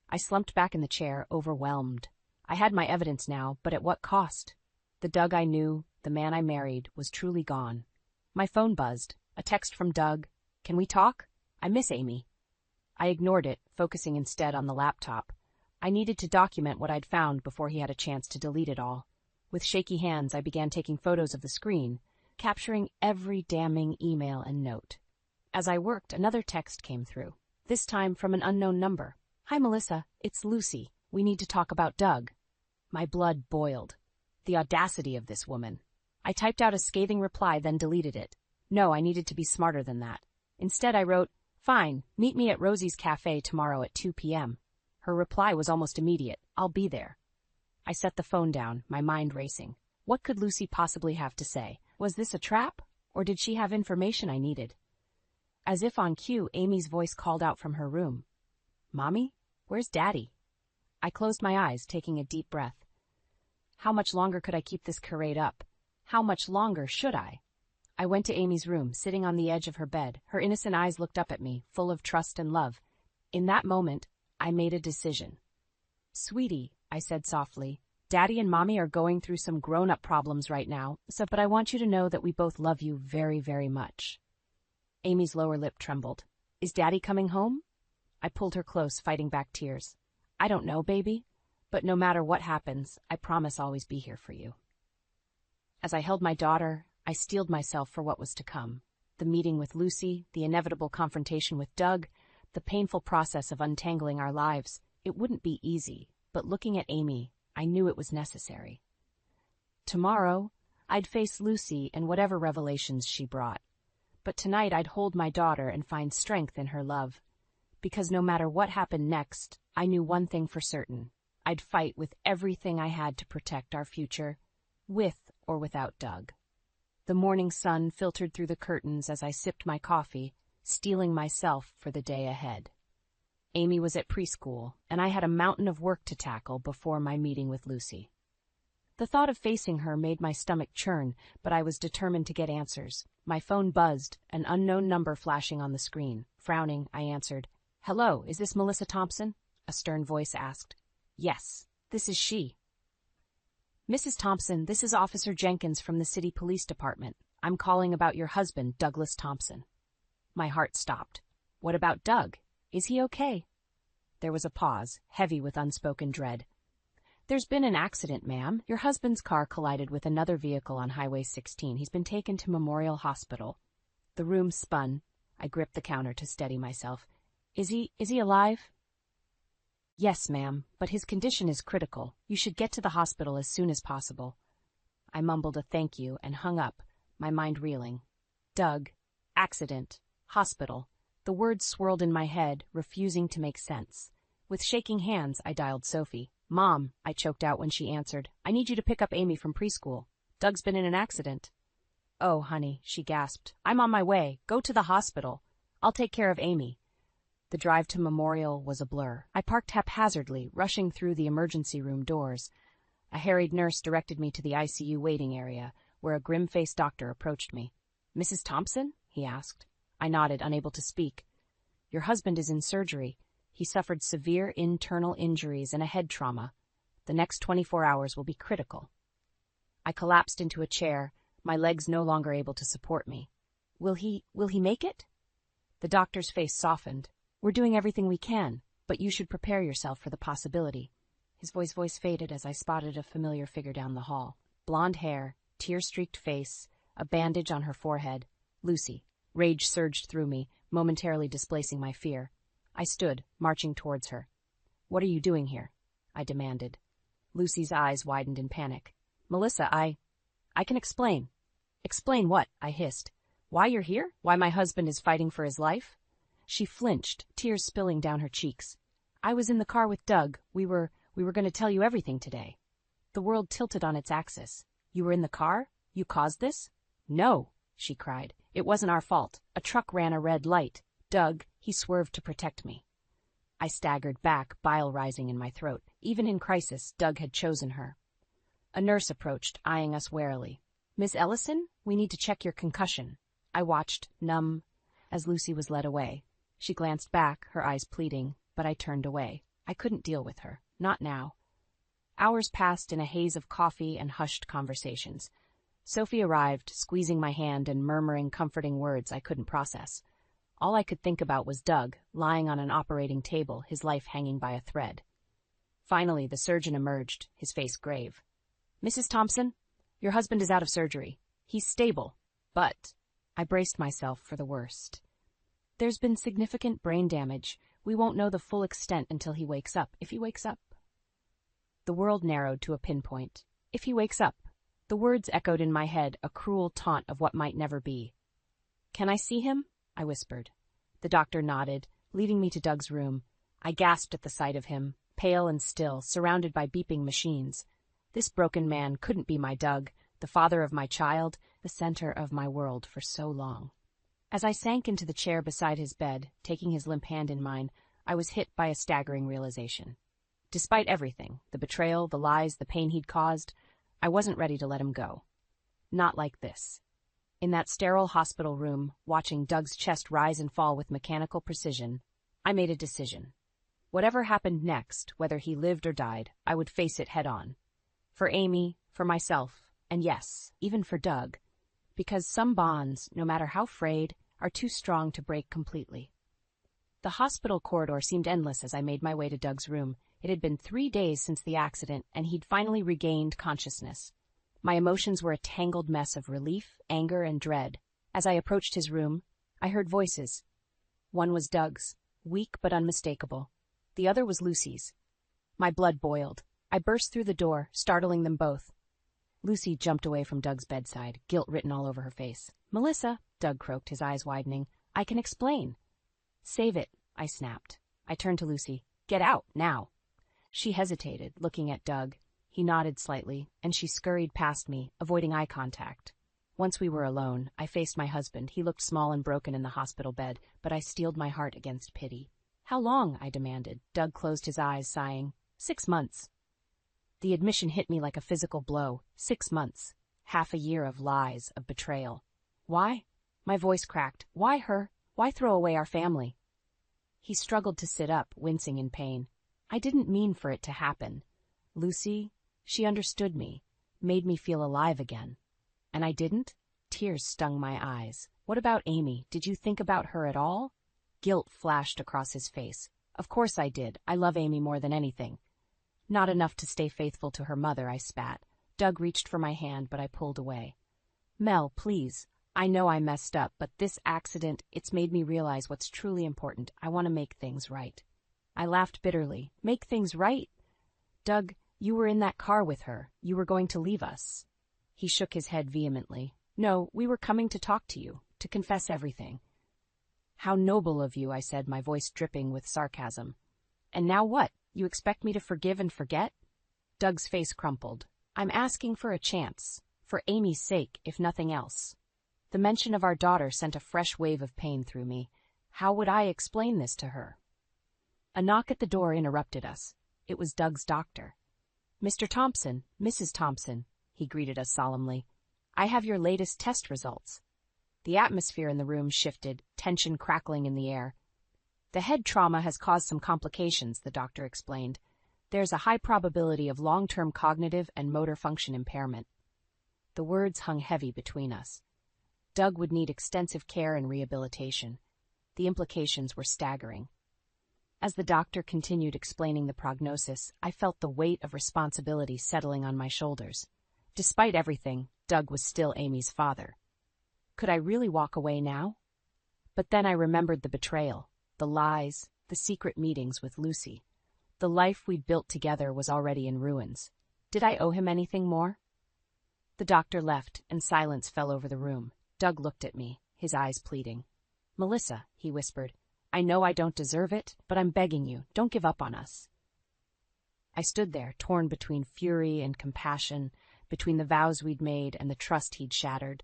I slumped back in the chair, overwhelmed. I had my evidence now, but at what cost? The Doug I knew, the man I married, was truly gone. My phone buzzed. A text from Doug. Can we talk? I miss Amy. I ignored it, focusing instead on the laptop. I needed to document what I'd found before he had a chance to delete it all. With shaky hands, I began taking photos of the screen, capturing every damning email and note. As I worked, another text came through, this time from an unknown number. Hi, Melissa. It's Lucy. We need to talk about Doug. My blood boiled. The audacity of this woman. I typed out a scathing reply, then deleted it. No, I needed to be smarter than that. Instead, I wrote, Fine, meet me at Rosie's Cafe tomorrow at 2 p.m. Her reply was almost immediate. I'll be there. I set the phone down, my mind racing. What could Lucy possibly have to say? Was this a trap? Or did she have information I needed? As if on cue, Amy's voice called out from her room. Mommy? Where's Daddy? I closed my eyes, taking a deep breath. How much longer could I keep this charade up? How much longer should I? I went to Amy's room, sitting on the edge of her bed. Her innocent eyes looked up at me, full of trust and love. In that moment, I made a decision. Sweetie, I said softly, Daddy and Mommy are going through some grown-up problems right now, but I want you to know that we both love you very, very much. Amy's lower lip trembled. Is Daddy coming home? I pulled her close, fighting back tears. I don't know, baby, but no matter what happens, I promise always be here for you. As I held my daughter, I steeled myself for what was to come. The meeting with Lucy, the inevitable confrontation with Doug, the painful process of untangling our lives. It wouldn't be easy, but looking at Amy, I knew it was necessary. Tomorrow, I'd face Lucy and whatever revelations she brought. But tonight I'd hold my daughter and find strength in her love. Because no matter what happened next, I knew one thing for certain. I'd fight with everything I had to protect our future, with or without Doug. The morning sun filtered through the curtains as I sipped my coffee, steeling myself for the day ahead. Amy was at preschool, and I had a mountain of work to tackle before my meeting with Lucy. The thought of facing her made my stomach churn, but I was determined to get answers. My phone buzzed, an unknown number flashing on the screen. Frowning, I answered. Hello, is this Melissa Thompson? A stern voice asked. Yes, this is she. Mrs. Thompson, this is Officer Jenkins from the City Police Department. I'm calling about your husband, Douglas Thompson. My heart stopped. What about Doug? Is he okay? There was a pause, heavy with unspoken dread. There's been an accident, ma'am. Your husband's car collided with another vehicle on Highway 16. He's been taken to Memorial Hospital. The room spun. I gripped the counter to steady myself. Is he alive? Yes, ma'am, but his condition is critical. You should get to the hospital as soon as possible. I mumbled a thank you and hung up, my mind reeling. Doug, accident, hospital. The words swirled in my head, refusing to make sense. With shaking hands, I dialed Sophie. Mom, I choked out when she answered. I need you to pick up Amy from preschool. Doug's been in an accident. Oh, honey, she gasped. I'm on my way. Go to the hospital. I'll take care of Amy. The drive to Memorial was a blur. I parked haphazardly, rushing through the emergency room doors. A harried nurse directed me to the ICU waiting area, where a grim-faced doctor approached me. Mrs. Thompson? He asked. I nodded, unable to speak. Your husband is in surgery. He suffered severe internal injuries and a head trauma. The next 24 hours will be critical. I collapsed into a chair, my legs no longer able to support me. Will he make it? The doctor's face softened. We're doing everything we can, but you should prepare yourself for the possibility. His voice faded as I spotted a familiar figure down the hall. Blonde hair, tear-streaked face, a bandage on her forehead. Lucy. Rage surged through me, momentarily displacing my fear. I stood, marching towards her. What are you doing here? I demanded. Lucy's eyes widened in panic. Melissa, I can explain. Explain what? I hissed. Why you're here? Why my husband is fighting for his life? She flinched, tears spilling down her cheeks. I was in the car with Doug. We were going to tell you everything today. The world tilted on its axis. You were in the car? You caused this? No, she cried. It wasn't our fault. A truck ran a red light. Doug, he swerved to protect me. I staggered back, bile rising in my throat. Even in crisis, Doug had chosen her. A nurse approached, eyeing us warily. Miss Ellison, we need to check your concussion. I watched, numb, as Lucy was led away. She glanced back, her eyes pleading, but I turned away. I couldn't deal with her. Not now. Hours passed in a haze of coffee and hushed conversations. Sophie arrived, squeezing my hand and murmuring comforting words I couldn't process. All I could think about was Doug, lying on an operating table, his life hanging by a thread. Finally, the surgeon emerged, his face grave. Mrs. Thompson, your husband is out of surgery. He's stable, but... I braced myself for the worst. There's been significant brain damage. We won't know the full extent until he wakes up. If he wakes up. The world narrowed to a pinpoint. If he wakes up. The words echoed in my head, a cruel taunt of what might never be. Can I see him? I whispered. The doctor nodded, leading me to Doug's room. I gasped at the sight of him, pale and still, surrounded by beeping machines. This broken man couldn't be my Doug, the father of my child, the center of my world for so long. As I sank into the chair beside his bed, taking his limp hand in mine, I was hit by a staggering realization. Despite everything, the betrayal, the lies, the pain he'd caused, I wasn't ready to let him go. Not like this. In that sterile hospital room, watching Doug's chest rise and fall with mechanical precision, I made a decision. Whatever happened next, whether he lived or died, I would face it head on. For Amy, for myself, and yes, even for Doug. Because some bonds, no matter how frayed, are too strong to break completely. The hospital corridor seemed endless as I made my way to Doug's room. It had been 3 days since the accident, and he'd finally regained consciousness. My emotions were a tangled mess of relief, anger, and dread. As I approached his room, I heard voices. One was Doug's, weak but unmistakable. The other was Lucy's. My blood boiled. I burst through the door, startling them both. Lucy jumped away from Doug's bedside, guilt written all over her face. "Melissa," Doug croaked, his eyes widening, "I can explain." "Save it," I snapped. I turned to Lucy. "Get out, now." She hesitated, looking at Doug. He nodded slightly, and she scurried past me, avoiding eye contact. Once we were alone, I faced my husband. He looked small and broken in the hospital bed, but I steeled my heart against pity. "How long?" I demanded. Doug closed his eyes, sighing. 6 months. The admission hit me like a physical blow. 6 months. Half a year of lies, of betrayal. Why? My voice cracked. Why her? Why throw away our family? He struggled to sit up, wincing in pain. I didn't mean for it to happen. Lucy, she understood me, made me feel alive again. And I didn't? Tears stung my eyes. What about Amy? Did you think about her at all? Guilt flashed across his face. Of course I did. I love Amy more than anything. Not enough to stay faithful to her mother, I spat. Doug reached for my hand, but I pulled away. Mel, please. I know I messed up, but this accident, it's made me realize what's truly important. I want to make things right. I laughed bitterly. Make things right? Doug, you were in that car with her. You were going to leave us. He shook his head vehemently. No, we were coming to talk to you, to confess everything. How noble of you, I said, my voice dripping with sarcasm. And now what? You expect me to forgive and forget? Doug's face crumpled. I'm asking for a chance, for Amy's sake, if nothing else. The mention of our daughter sent a fresh wave of pain through me. How would I explain this to her? A knock at the door interrupted us. It was Doug's doctor. Mr. Thompson, Mrs. Thompson, he greeted us solemnly. I have your latest test results. The atmosphere in the room shifted, tension crackling in the air. The head trauma has caused some complications, the doctor explained. There's a high probability of long-term cognitive and motor function impairment. The words hung heavy between us. Doug would need extensive care and rehabilitation. The implications were staggering. As the doctor continued explaining the prognosis, I felt the weight of responsibility settling on my shoulders. Despite everything, Doug was still Amy's father. Could I really walk away now? But then I remembered the betrayal, the lies, the secret meetings with Lucy. The life we'd built together was already in ruins. Did I owe him anything more? The doctor left, and silence fell over the room. Doug looked at me, his eyes pleading. Melissa, he whispered, I know I don't deserve it, but I'm begging you, don't give up on us. I stood there, torn between fury and compassion, between the vows we'd made and the trust he'd shattered.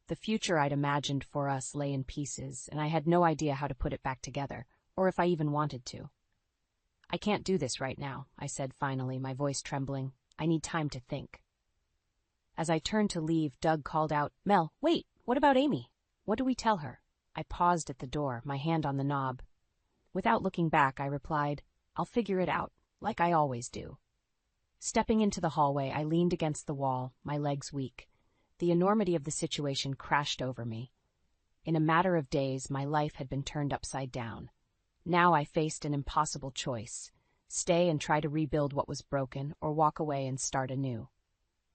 The future I'd imagined for us lay in pieces, and I had no idea how to put it back together, or if I even wanted to. I can't do this right now, I said finally, my voice trembling. I need time to think. As I turned to leave, Doug called out, Mel, wait, what about Amy? What do we tell her? I paused at the door, my hand on the knob. Without looking back, I replied, I'll figure it out, like I always do. Stepping into the hallway, I leaned against the wall, my legs weak. The enormity of the situation crashed over me. In a matter of days, my life had been turned upside down. Now I faced an impossible choice: stay and try to rebuild what was broken, or walk away and start anew.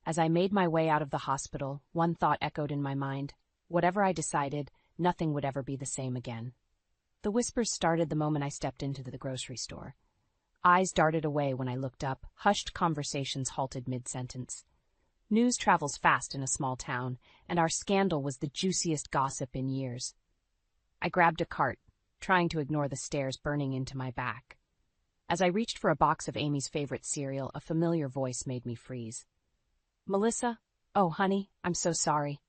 As I made my way out of the hospital, one thought echoed in my mind. Whatever I decided, nothing would ever be the same again. The whispers started the moment I stepped into the grocery store. Eyes darted away when I looked up, hushed conversations halted mid-sentence. News travels fast in a small town, and our scandal was the juiciest gossip in years. I grabbed a cart, trying to ignore the stares burning into my back. As I reached for a box of Amy's favorite cereal, a familiar voice made me freeze. Melissa? Oh, honey, I'm so sorry.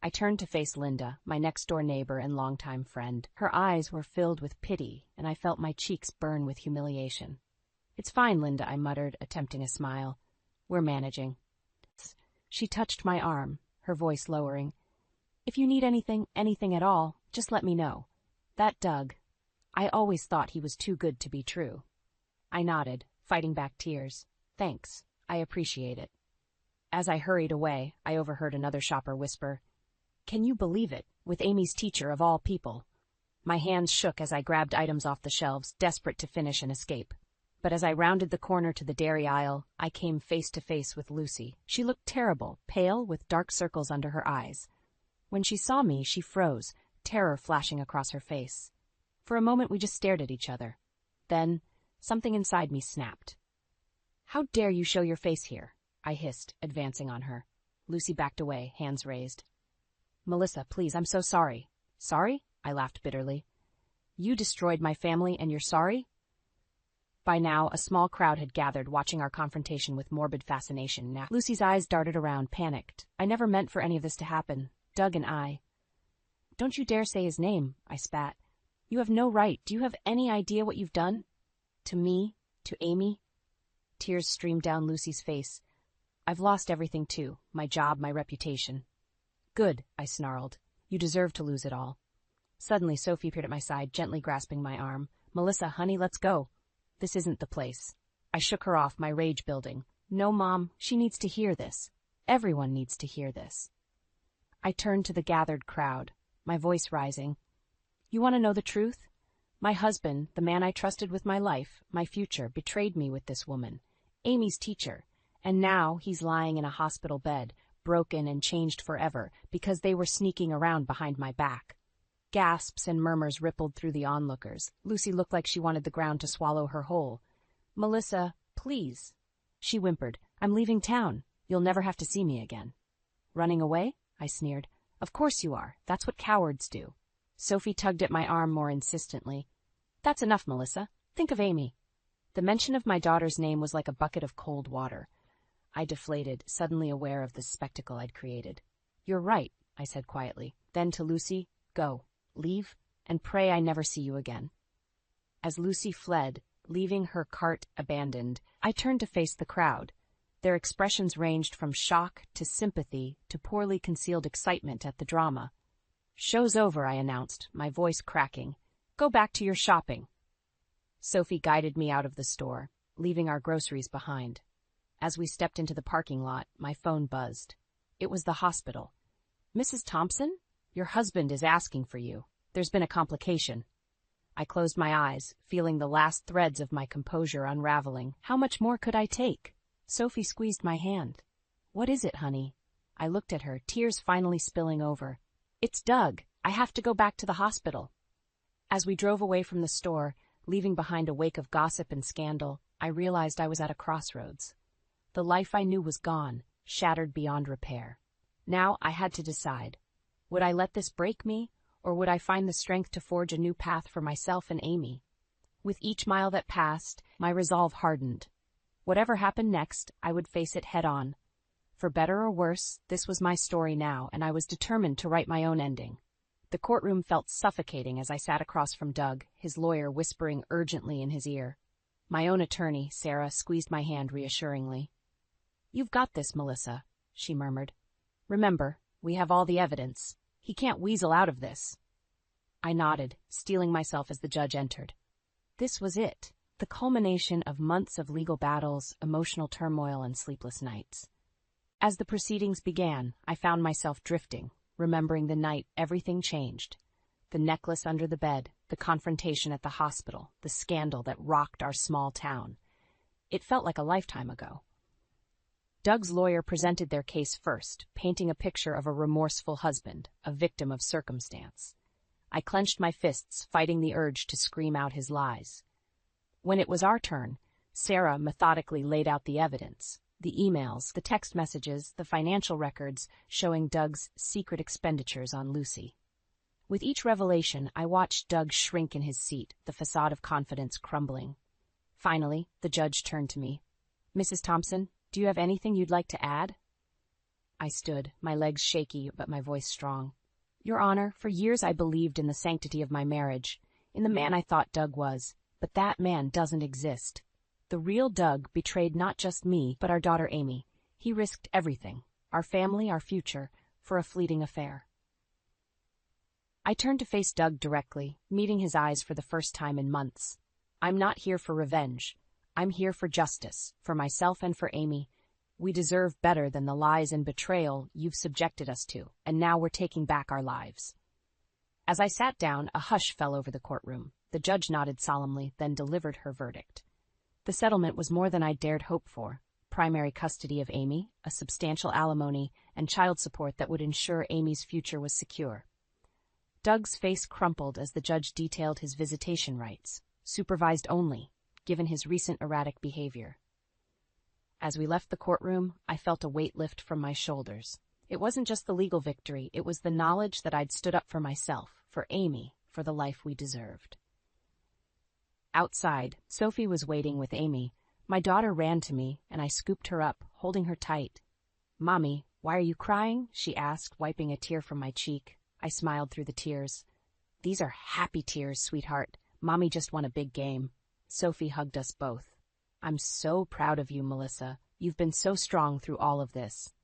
I turned to face Linda, my next-door neighbor and longtime friend. Her eyes were filled with pity, and I felt my cheeks burn with humiliation. It's fine, Linda, I muttered, attempting a smile. We're managing. She touched my arm, her voice lowering. If you need anything at all, just let me know. That Doug. I always thought he was too good to be true. I nodded, fighting back tears. Thanks, I appreciate it. As I hurried away, I overheard another shopper whisper, Can you believe it, with Amy's teacher of all people? My hands shook as I grabbed items off the shelves, desperate to finish and escape. But as I rounded the corner to the dairy aisle, I came face to face with Lucy. She looked terrible, pale, with dark circles under her eyes. When she saw me, she froze, terror flashing across her face. For a moment, we just stared at each other. Then, something inside me snapped. "How dare you show your face here?" I hissed, advancing on her. Lucy backed away, hands raised. "Melissa, please, I'm so sorry." "Sorry?" I laughed bitterly. "You destroyed my family and you're sorry?" By now, a small crowd had gathered, watching our confrontation with morbid fascination. Now, Lucy's eyes darted around, panicked. "I never meant for any of this to happen. Doug and I." "Don't you dare say his name," I spat. "You have no right. Do you have any idea what you've done? To me? To Amy?" Tears streamed down Lucy's face. "I've lost everything too. My job, my reputation." "Good," I snarled. "You deserve to lose it all." Suddenly, Sophie appeared at my side, gently grasping my arm. "Melissa, honey, let's go. This isn't the place." I shook her off, my rage building. "No, Mom, she needs to hear this. Everyone needs to hear this." I turned to the gathered crowd, my voice rising. "You want to know the truth? My husband, the man I trusted with my life, my future, betrayed me with this woman, Amy's teacher, and now he's lying in a hospital bed, broken and changed forever, because they were sneaking around behind my back." Gasps and murmurs rippled through the onlookers. Lucy looked like she wanted the ground to swallow her whole. "Melissa, please." She whimpered. "I'm leaving town. You'll never have to see me again." "Running away?" I sneered. "Of course you are. That's what cowards do." Sophie tugged at my arm more insistently. "That's enough, Melissa. Think of Amy." The mention of my daughter's name was like a bucket of cold water. I deflated, suddenly aware of the spectacle I'd created. "You're right," I said quietly. Then to Lucy, "Go. Leave, and pray I never see you again." As Lucy fled, leaving her cart abandoned, I turned to face the crowd. Their expressions ranged from shock to sympathy to poorly concealed excitement at the drama. "Show's over," I announced, my voice cracking. "Go back to your shopping." Sophie guided me out of the store, leaving our groceries behind. As we stepped into the parking lot, my phone buzzed. It was the hospital. "Mrs. Thompson? Your husband is asking for you. There's been a complication." I closed my eyes, feeling the last threads of my composure unraveling. How much more could I take? Sophie squeezed my hand. "What is it, honey?" I looked at her, tears finally spilling over. "It's Doug. I have to go back to the hospital." As we drove away from the store, leaving behind a wake of gossip and scandal, I realized I was at a crossroads. The life I knew was gone, shattered beyond repair. Now I had to decide. Would I let this break me, or would I find the strength to forge a new path for myself and Amy? With each mile that passed, my resolve hardened. Whatever happened next, I would face it head on. For better or worse, this was my story now, and I was determined to write my own ending. The courtroom felt suffocating as I sat across from Doug, his lawyer whispering urgently in his ear. My own attorney, Sarah, squeezed my hand reassuringly. "You've got this, Melissa," she murmured. "Remember, we have all the evidence. He can't weasel out of this." I nodded, steeling myself as the judge entered. This was it, the culmination of months of legal battles, emotional turmoil, and sleepless nights. As the proceedings began, I found myself drifting, remembering the night everything changed. The necklace under the bed, the confrontation at the hospital, the scandal that rocked our small town. It felt like a lifetime ago. Doug's lawyer presented their case first, painting a picture of a remorseful husband, a victim of circumstance. I clenched my fists, fighting the urge to scream out his lies. When it was our turn, Sarah methodically laid out the evidence, the emails, the text messages, the financial records showing Doug's secret expenditures on Lucy. With each revelation, I watched Doug shrink in his seat, the facade of confidence crumbling. Finally, the judge turned to me. "Mrs. Thompson, do you have anything you'd like to add?" I stood, my legs shaky but my voice strong. "Your Honor, for years I believed in the sanctity of my marriage, in the man I thought Doug was, but that man doesn't exist. The real Doug betrayed not just me, but our daughter Amy. He risked everything, our family, our future, for a fleeting affair." I turned to face Doug directly, meeting his eyes for the first time in months. "I'm not here for revenge. I'm here for justice, for myself and for Amy. We deserve better than the lies and betrayal you've subjected us to, and now we're taking back our lives." As I sat down, a hush fell over the courtroom. The judge nodded solemnly, then delivered her verdict. The settlement was more than I dared hope for. Primary custody of Amy, a substantial alimony, and child support that would ensure Amy's future was secure. Doug's face crumpled as the judge detailed his visitation rights, supervised only, given his recent erratic behavior. As we left the courtroom, I felt a weight lift from my shoulders. It wasn't just the legal victory, it was the knowledge that I'd stood up for myself, for Amy, for the life we deserved. Outside, Sophie was waiting with Amy. My daughter ran to me, and I scooped her up, holding her tight. "Mommy, why are you crying?" she asked, wiping a tear from my cheek. I smiled through the tears. "These are happy tears, sweetheart. Mommy just won a big game." Sophie hugged us both. "I'm so proud of you, Melissa. You've been so strong through all of this."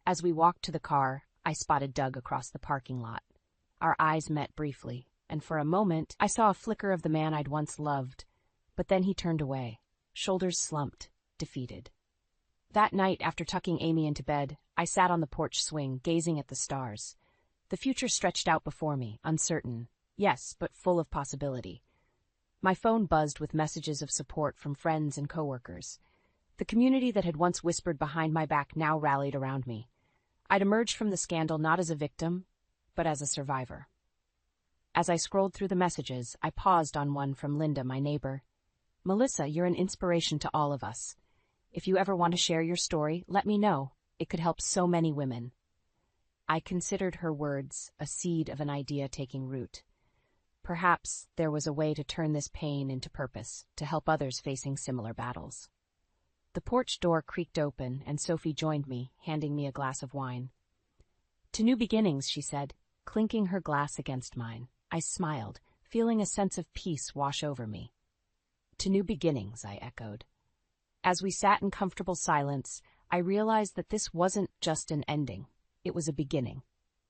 As we walked to the car, I spotted Doug across the parking lot. Our eyes met briefly, and for a moment I saw a flicker of the man I'd once loved, but then he turned away, shoulders slumped, defeated. That night, after tucking Amy into bed, I sat on the porch swing, gazing at the stars. The future stretched out before me, uncertain, yes, but full of possibility. My phone buzzed with messages of support from friends and coworkers. The community that had once whispered behind my back now rallied around me. I'd emerged from the scandal not as a victim, but as a survivor. As I scrolled through the messages, I paused on one from Linda, my neighbor. "Melissa, you're an inspiration to all of us. If you ever want to share your story, let me know. It could help so many women." I considered her words a seed of an idea taking root. Perhaps there was a way to turn this pain into purpose, to help others facing similar battles. The porch door creaked open, and Sophie joined me, handing me a glass of wine. "To new beginnings," she said, clinking her glass against mine. I smiled, feeling a sense of peace wash over me. "To new beginnings," I echoed. As we sat in comfortable silence, I realized that this wasn't just an ending. It was a beginning.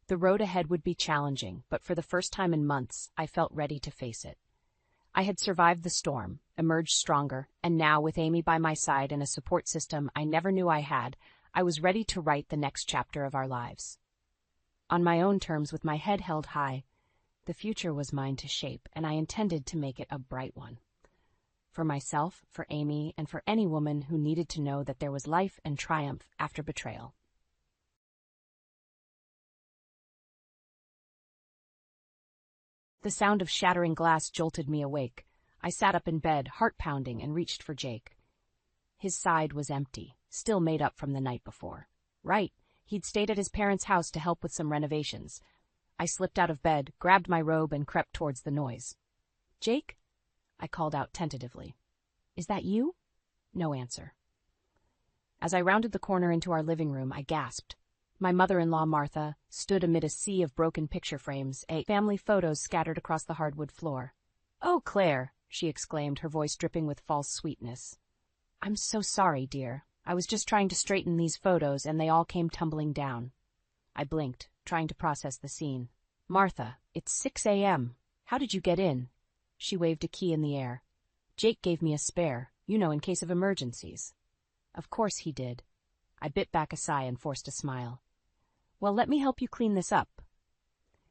The road ahead would be challenging, but for the first time in months, I felt ready to face it. I had survived the storm, emerged stronger, and now, with Amy by my side and a support system I never knew I had, I was ready to write the next chapter of our lives. On my own terms, with my head held high, the future was mine to shape, and I intended to make it a bright one. For myself, for Amy, and for any woman who needed to know that there was life and triumph after betrayal. The sound of shattering glass jolted me awake. I sat up in bed, heart pounding, and reached for Jake. His side was empty, still made up from the night before. Right, he'd stayed at his parents' house to help with some renovations. I slipped out of bed, grabbed my robe, and crept towards the noise. "Jake?" I called out tentatively. "Is that you?" No answer. As I rounded the corner into our living room, I gasped. My mother-in-law, Martha, stood amid a sea of broken picture frames, family photos scattered across the hardwood floor. "Oh, Claire," she exclaimed, her voice dripping with false sweetness. "I'm so sorry, dear. I was just trying to straighten these photos, and they all came tumbling down." I blinked, trying to process the scene. "Martha, it's 6 a.m. How did you get in?" She waved a key in the air. "Jake gave me a spare, in case of emergencies." "Of course he did." I bit back a sigh and forced a smile. "Well, let me help you clean this up."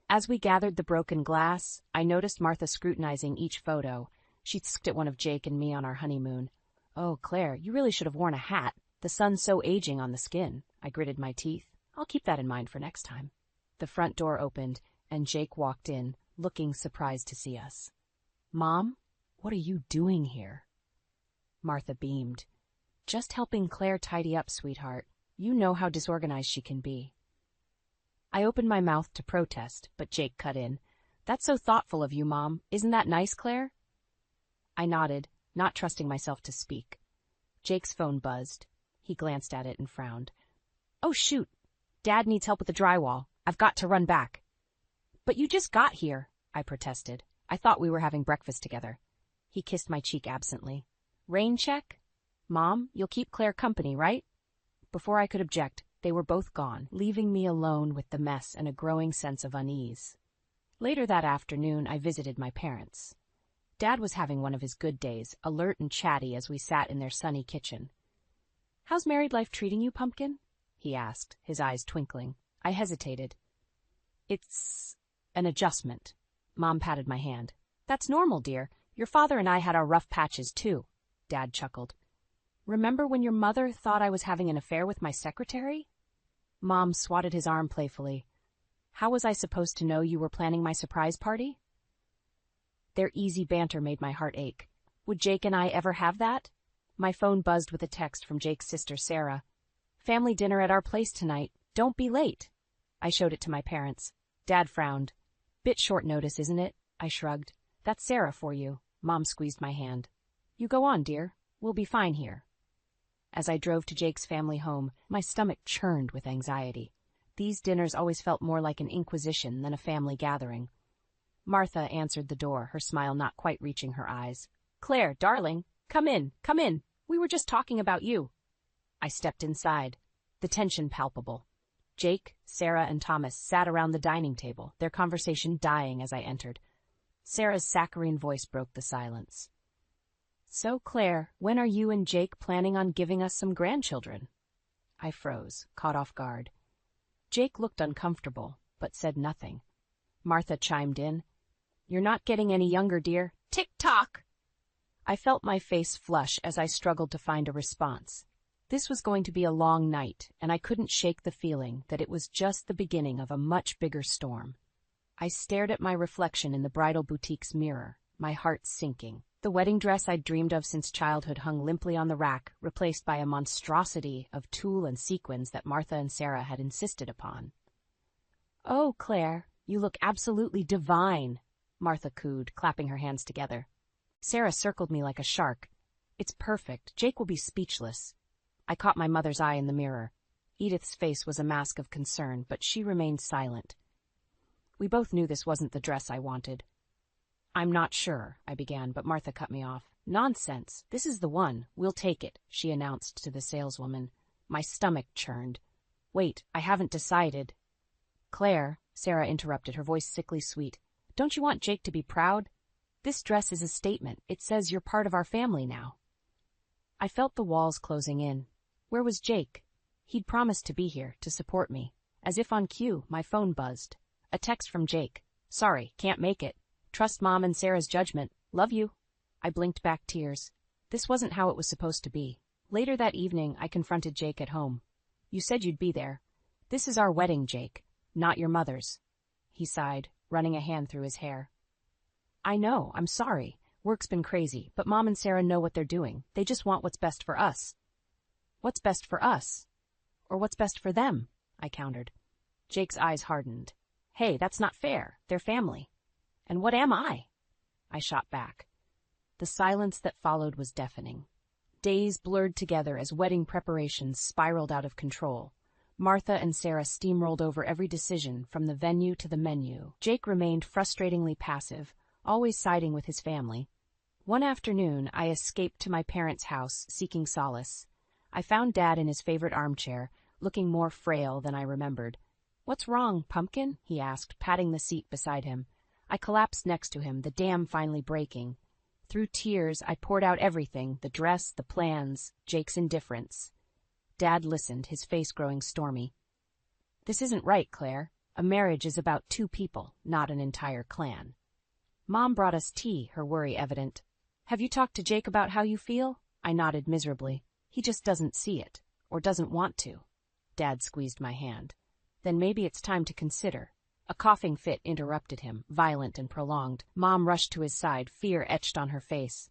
As we gathered the broken glass, I noticed Martha scrutinizing each photo. She'd looked at one of Jake and me on our honeymoon. "Oh, Claire, you really should have worn a hat. The sun's so aging on the skin." I gritted my teeth. "I'll keep that in mind for next time." The front door opened, and Jake walked in, looking surprised to see us. "Mom, what are you doing here?" Martha beamed. "Just helping Claire tidy up, sweetheart. You know how disorganized she can be." I opened my mouth to protest, but Jake cut in. "That's so thoughtful of you, Mom. Isn't that nice, Claire?" I nodded, not trusting myself to speak. Jake's phone buzzed. He glanced at it and frowned. "Oh, shoot. Dad needs help with the drywall. I've got to run back." "But you just got here," I protested. "I thought we were having breakfast together." He kissed my cheek absently. "Rain check? Mom, you'll keep Claire company, right?" Before I could object, they were both gone, leaving me alone with the mess and a growing sense of unease. Later that afternoon, I visited my parents. Dad was having one of his good days, alert and chatty as we sat in their sunny kitchen. "How's married life treating you, Pumpkin?" he asked, his eyes twinkling. I hesitated. It's An adjustment. Mom patted my hand. That's normal, dear. Your father and I had our rough patches, too. Dad chuckled. Remember when your mother thought I was having an affair with my secretary? Mom swatted his arm playfully. How was I supposed to know you were planning my surprise party? Their easy banter made my heart ache. Would Jake and I ever have that? My phone buzzed with a text from Jake's sister, Sarah. Family dinner at our place tonight. Don't be late. I showed it to my parents. Dad frowned. Bit short notice, isn't it? I shrugged. That's Sarah for you. Mom squeezed my hand. You go on, dear. We'll be fine here. As I drove to Jake's family home, my stomach churned with anxiety. These dinners always felt more like an inquisition than a family gathering. Martha answered the door, her smile not quite reaching her eyes. Claire, darling, come in, come in. We were just talking about you. I stepped inside, the tension palpable. Jake, Sarah, and Thomas sat around the dining table, their conversation dying as I entered. Sarah's saccharine voice broke the silence. So, Claire, when are you and Jake planning on giving us some grandchildren? I froze, caught off guard. Jake looked uncomfortable, but said nothing. Martha chimed in. You're not getting any younger, dear. Tick-tock! I felt my face flush as I struggled to find a response. This was going to be a long night, and I couldn't shake the feeling that it was just the beginning of a much bigger storm. I stared at my reflection in the bridal boutique's mirror, my heart sinking. The wedding dress I'd dreamed of since childhood hung limply on the rack, replaced by a monstrosity of tulle and sequins that Martha and Sarah had insisted upon. Oh, Claire, you look absolutely divine, Martha cooed, clapping her hands together. Sarah circled me like a shark. It's perfect. Jake will be speechless. I caught my mother's eye in the mirror. Edith's face was a mask of concern, but she remained silent. We both knew this wasn't the dress I wanted. I'm not sure, I began, but Martha cut me off. Nonsense. This is the one. We'll take it, she announced to the saleswoman. My stomach churned. Wait, I haven't decided. Claire, Sarah interrupted, her voice sickly sweet. Don't you want Jake to be proud? This dress is a statement. It says you're part of our family now. I felt the walls closing in. Where was Jake? He'd promised to be here, to support me. As if on cue, my phone buzzed. A text from Jake. Sorry, can't make it. Trust Mom and Sarah's judgment. Love you. I blinked back tears. This wasn't how it was supposed to be. Later that evening, I confronted Jake at home. You said you'd be there. This is our wedding, Jake, not your mother's. He sighed, running a hand through his hair. I know, I'm sorry. Work's been crazy, but Mom and Sarah know what they're doing. They just want what's best for us. What's best for us? Or what's best for them? I countered. Jake's eyes hardened. Hey, that's not fair. They're family. And what am I? I shot back. The silence that followed was deafening. Days blurred together as wedding preparations spiraled out of control. Martha and Sarah steamrolled over every decision, from the venue to the menu. Jake remained frustratingly passive, always siding with his family. One afternoon, I escaped to my parents' house, seeking solace. I found Dad in his favorite armchair, looking more frail than I remembered. What's wrong, Pumpkin? He asked, patting the seat beside him. I collapsed next to him, the dam finally breaking. Through tears, I poured out everything, the dress, the plans, Jake's indifference. Dad listened, his face growing stormy. This isn't right, Claire. A marriage is about two people, not an entire clan. Mom brought us tea, her worry evident. Have you talked to Jake about how you feel? I nodded miserably. He just doesn't see it, or doesn't want to. Dad squeezed my hand. Then maybe it's time to consider. A coughing fit interrupted him, violent and prolonged. Mom rushed to his side, fear etched on her face.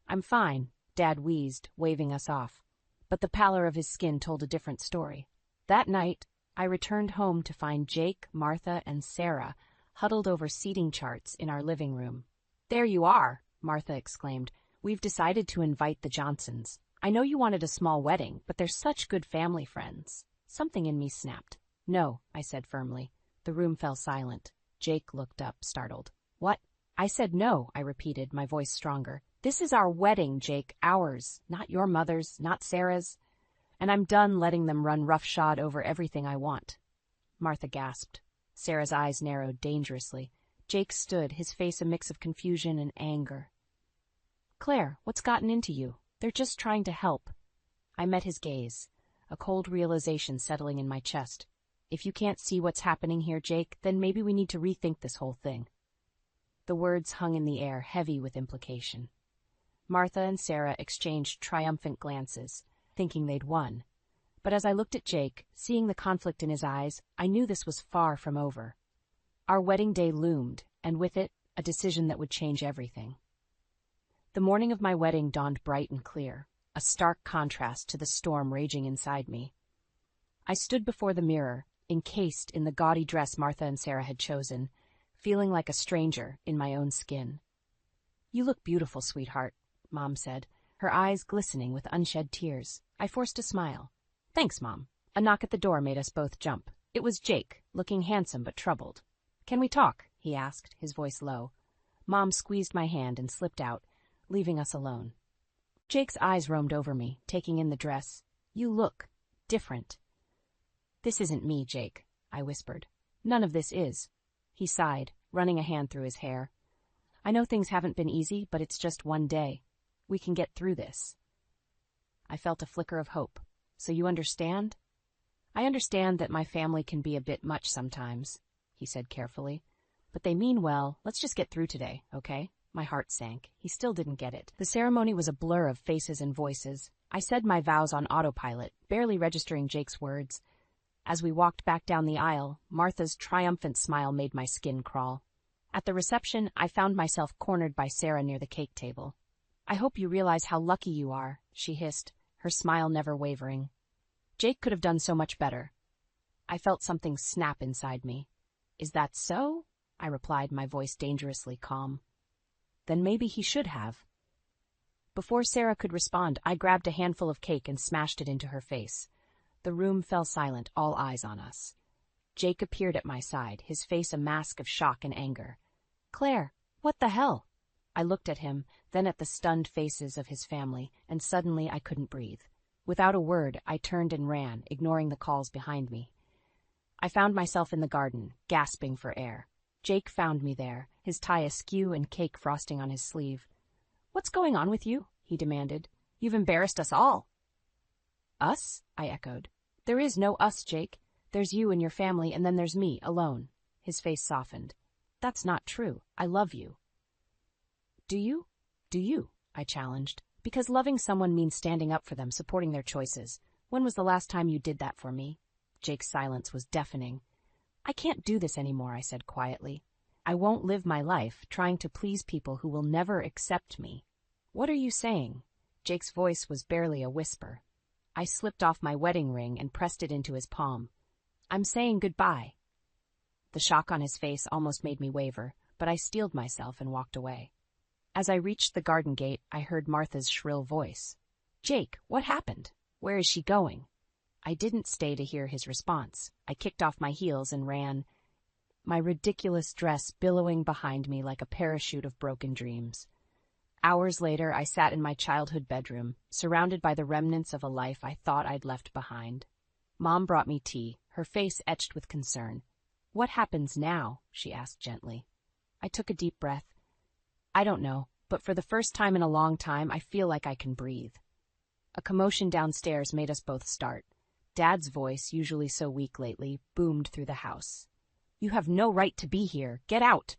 I'm fine, Dad wheezed, waving us off. But the pallor of his skin told a different story. That night, I returned home to find Jake, Martha, and Sarah huddled over seating charts in our living room. There you are, Martha exclaimed. We've decided to invite the Johnsons. I know you wanted a small wedding, but they're such good family friends. Something in me snapped. No, I said firmly. The room fell silent. Jake looked up, startled. What? I said no, I repeated, my voice stronger. This is our wedding, Jake, ours, not your mother's, not Sarah's. And I'm done letting them run roughshod over everything I want. Martha gasped. Sarah's eyes narrowed dangerously. Jake stood, his face a mix of confusion and anger. Claire, what's gotten into you? They're just trying to help. I met his gaze, a cold realization settling in my chest. If you can't see what's happening here, Jake, then maybe we need to rethink this whole thing. The words hung in the air, heavy with implication. Martha and Sarah exchanged triumphant glances, thinking they'd won. But as I looked at Jake, seeing the conflict in his eyes, I knew this was far from over. Our wedding day loomed, and with it, a decision that would change everything. The morning of my wedding dawned bright and clear, a stark contrast to the storm raging inside me. I stood before the mirror, encased in the gaudy dress Martha and Sarah had chosen, feeling like a stranger in my own skin. "You look beautiful, sweetheart," Mom said, her eyes glistening with unshed tears. I forced a smile. "Thanks, Mom." A knock at the door made us both jump. It was Jake, looking handsome but troubled. "Can we talk?" he asked, his voice low. Mom squeezed my hand and slipped out, leaving us alone. Jake's eyes roamed over me, taking in the dress. "You look different." "This isn't me, Jake," I whispered. "None of this is." He sighed, running a hand through his hair. "I know things haven't been easy, but it's just one day. We can get through this." I felt a flicker of hope. "So you understand?" "I understand that my family can be a bit much sometimes," he said carefully. "But they mean well. Let's just get through today, okay?" My heart sank. He still didn't get it. The ceremony was a blur of faces and voices. I said my vows on autopilot, barely registering Jake's words. As we walked back down the aisle, Martha's triumphant smile made my skin crawl. At the reception, I found myself cornered by Sarah near the cake table. "I hope you realize how lucky you are," she hissed, her smile never wavering. "Jake could have done so much better." I felt something snap inside me. "Is that so?" I replied, my voice dangerously calm. "Then maybe he should have." Before Sarah could respond, I grabbed a handful of cake and smashed it into her face. The room fell silent, all eyes on us. Jake appeared at my side, his face a mask of shock and anger. "Claire, what the hell?" I looked at him, then at the stunned faces of his family, and suddenly I couldn't breathe. Without a word, I turned and ran, ignoring the calls behind me. I found myself in the garden, gasping for air. Jake found me there, his tie askew and cake frosting on his sleeve. "What's going on with you?" he demanded. "You've embarrassed us all." "Us?" I echoed. "There is no us, Jake. There's you and your family, and then there's me, alone." His face softened. "That's not true. I love you." "Do you? Do you?" I challenged. "Because loving someone means standing up for them, supporting their choices. When was the last time you did that for me?" Jake's silence was deafening. "I can't do this anymore," I said quietly. "I won't live my life trying to please people who will never accept me." "What are you saying?" Jake's voice was barely a whisper. I slipped off my wedding ring and pressed it into his palm. "I'm saying goodbye." The shock on his face almost made me waver, but I steeled myself and walked away. As I reached the garden gate, I heard Martha's shrill voice. "Jake, what happened? Where is she going?" I didn't stay to hear his response. I kicked off my heels and ran, my ridiculous dress billowing behind me like a parachute of broken dreams. Hours later, I sat in my childhood bedroom, surrounded by the remnants of a life I thought I'd left behind. Mom brought me tea, her face etched with concern. "What happens now?" she asked gently. I took a deep breath. "I don't know, but for the first time in a long time, I feel like I can breathe." A commotion downstairs made us both start. Dad's voice, usually so weak lately, boomed through the house. "You have no right to be here. Get out!"